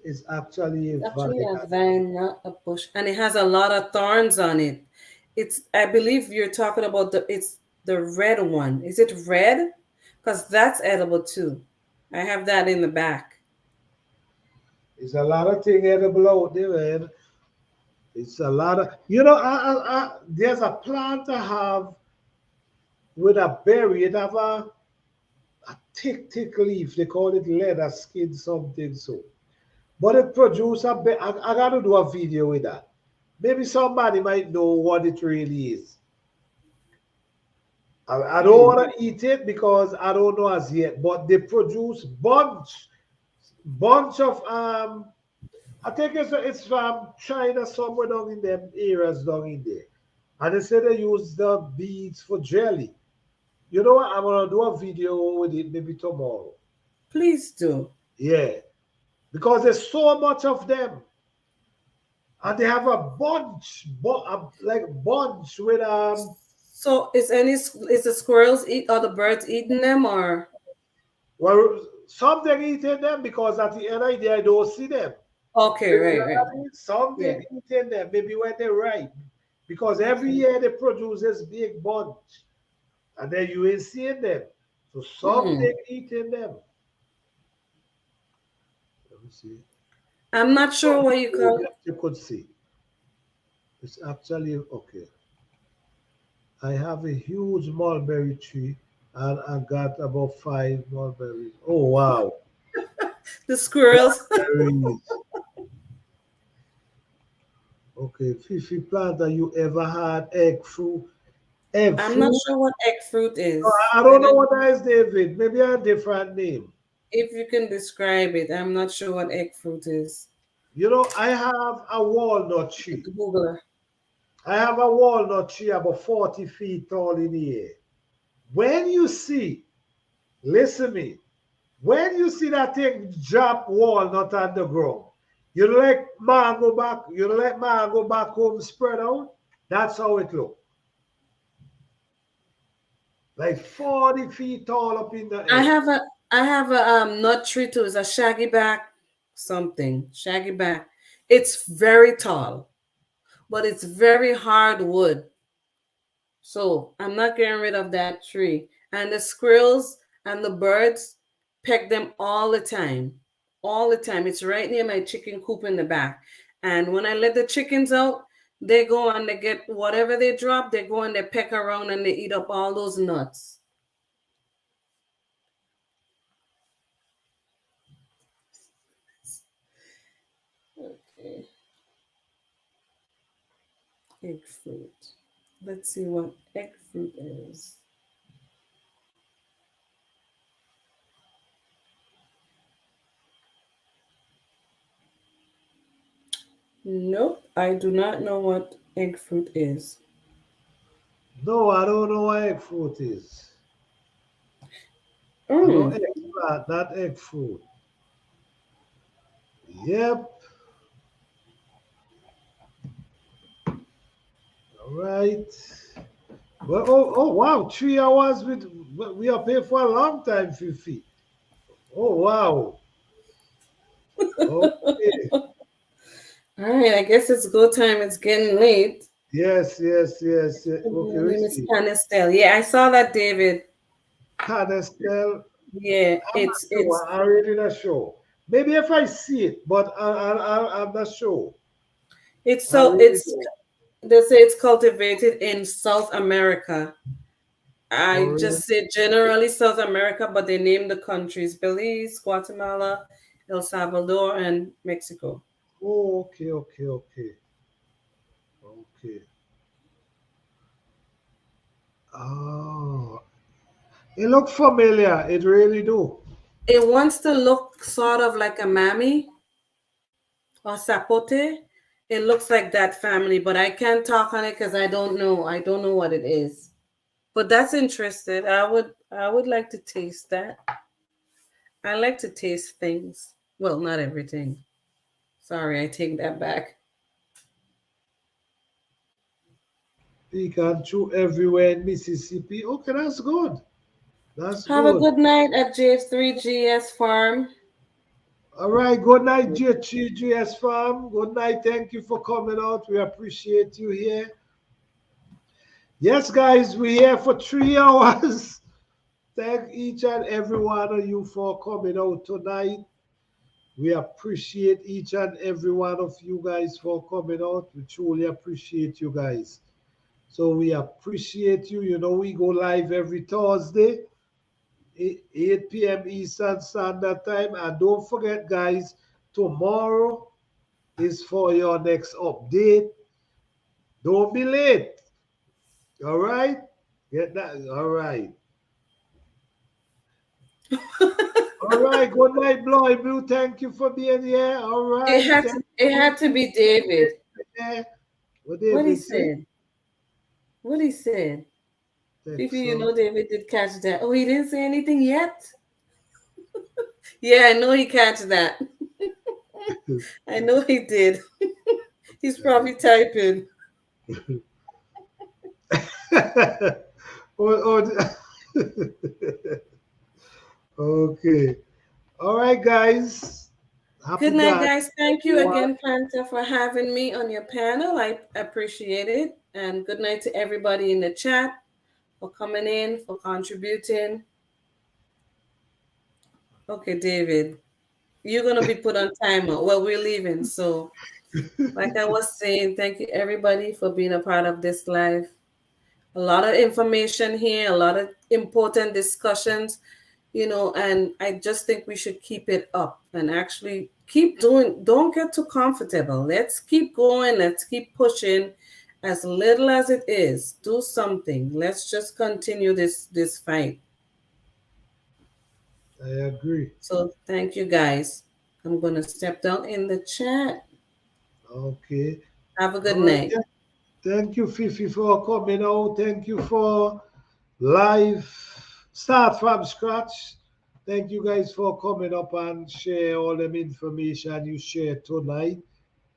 is actually a It's actually vine. a vine, not a bush, and it has a lot of thorns on it. It's, I believe you're talking about it's the red one. Is it red? Because that's edible too. I have that in the back. It's a lot of thing edible out there, man. It's a lot of, there's a plant I have with a berry. It have a thick, thick leaf. They call it leather skin something so. But it produce I gotta do a video with that. Maybe somebody might know what it really is. I don't Mm. want to eat it because I don't know as yet. But they produce bunch of I think it's from China somewhere down in them areas down in there. And they say they use the beads for jelly. You know what? I'm gonna do a video with it maybe tomorrow. Please do. Yeah, because there's so much of them, and they have a bunch, like bunch with So is the squirrels eat, are the birds eating them or? well, some they eating them because at the end of the day I don't see them. Okay, You right, know right. what I mean? Some Yeah. they eating them maybe when they're ripe, because every Okay. year they produce this big bunch, and then you ain't seeing them. So some Hmm. they eating them. Let me see. I'm not sure Oh, what you call. yes, you could see. It's actually okay. I have a huge mulberry tree and I got about five mulberries. Oh wow. The squirrels. Mulberries. Okay, Fifi plant that you ever had egg fruit. Egg I'm not fruit? sure what egg fruit No, is. I I don't know don't. what that is, David. Maybe a different name. If you can describe it, I'm not sure what egg fruit is. I have a walnut tree. Google. I have a walnut tree about 40 feet tall in the air. When you see, listen me, when you see that thing drop walnut on the ground, mango back home spread out. That's how it look. Like 40 feet tall up in the I air. have a I have a nut tree too. It's a shaggy back something. Shaggy back. It's very tall, but it's very hard wood. So I'm not getting rid of that tree. And the squirrels and the birds peck them all the time. All the time. It's right near my chicken coop in the back. And when I let the chickens out, they go and they get whatever they drop, they go and they peck around and they eat up all those nuts. Okay. Egg fruit. Let's see what egg fruit is. Nope, I do not know what egg fruit is. No, I don't know what egg fruit is. I know Mm. eggplant, not egg fruit. Yep. All right. Well, oh wow, 3 hours we are paying for a long time, Fifi. Oh wow. Okay. All right, I guess it's go time. It's getting late. Yes, yes, yes, yes. Good Okay, we morning, Miss see. Canistel. Yeah, I saw that, David. Canestel. Yeah, I'm not sure. I really not sure. Maybe if I see it, but I'm not sure. it's I so really it's don't. they say it's cultivated in South America. Oh, I really? just say generally South America, but they name the countries: Belize, Guatemala, El Salvador, and Mexico. Oh, okay, okay, okay, okay. Oh, it look familiar. It really do. It wants to look sort of like a mammy or sapote. It looks like that family, but I can't talk on it because I don't know. I don't know what it is. But that's interesting. I would like to taste that. I like to taste things. Well, not everything. Sorry, I take that back. Pecan chew everywhere in Mississippi. Okay, that's good. That's Have a good. good night at JF3GS Farm. All right. Good night, GS Farm. Good night. Thank you for coming out. We appreciate you here. Yes, guys, we're here for 3 hours. Thank each and every one of you for coming out tonight. We appreciate each and every one of you guys for coming out. We truly appreciate you guys. So we appreciate you. You know, we go live every Thursday, 8 p.m. Eastern Standard Time. And don't forget, guys, tomorrow is for your next update. Don't be late. All right? Get that? All right. All right. Good night, Bloy Blue. Thank you for being here. All It right. had Thank to it had to be David. you. What What he David say? said. What he said. Fifi, Text you us. know David did catch that. Oh, he didn't say anything yet? Yeah, I know he catch that. I know he did. He's probably typing. Oh, okay. All right, guys. Happy Good night, God. guys. Thank you again, Panta, for having me on your panel. I appreciate it. And good night to everybody in the chat for coming in, for contributing. Okay, David, you're going to be put on timer. Well, we're leaving. So, like I was saying, thank you, everybody, for being a part of this live. A lot of information here, a lot of important discussions, and I just think we should keep it up and actually keep doing, don't get too comfortable. Let's keep going, let's keep pushing as little as it is. Do something. Let's just continue this fight. I agree. So thank you guys. I'm gonna step down in the chat. Okay. Have a good All right. night. Thank you, Fifi, for coming out. Thank you for live start from scratch. Thank you guys for coming up and share all them information you shared tonight.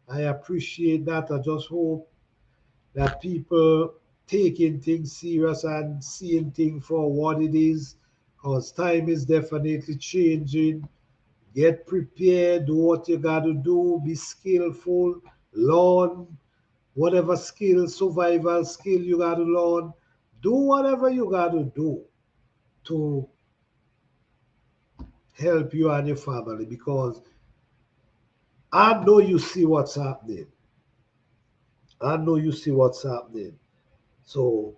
I appreciate that. I just hope that people taking things serious and seeing things for what it is, because time is definitely changing. Get prepared, do what you got to do, be skillful, learn whatever skill, survival skill you got to learn. Do whatever you got to do to help you and your family, because I know you see what's happening. I know you see what's happening. So,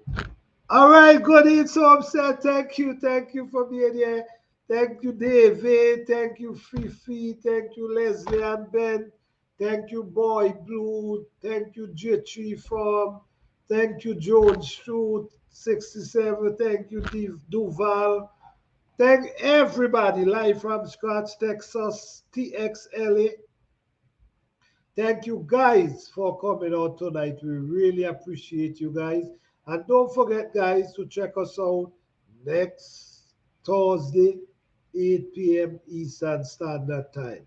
all right, good evening. So upset. Thank you for being here. Thank you, David. Thank you, Fifi. Thank you, Leslie and Ben. Thank you, Boy Blue. Thank you, J3 Farm. Thank you, George Truth 67. Thank you, Duval. Thank everybody. Live from Scratch, Texas, TXLA. Thank you guys for coming out tonight. We really appreciate you guys. And don't forget, guys, to check us out next Thursday, 8 p.m. Eastern Standard Time.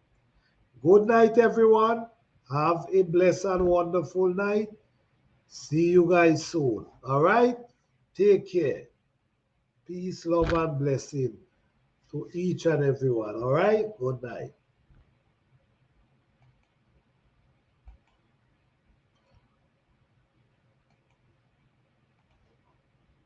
Good night, everyone. Have a blessed and wonderful night. See you guys soon. All right? Take care. Peace, love, and blessing to each and everyone. All right? Good night.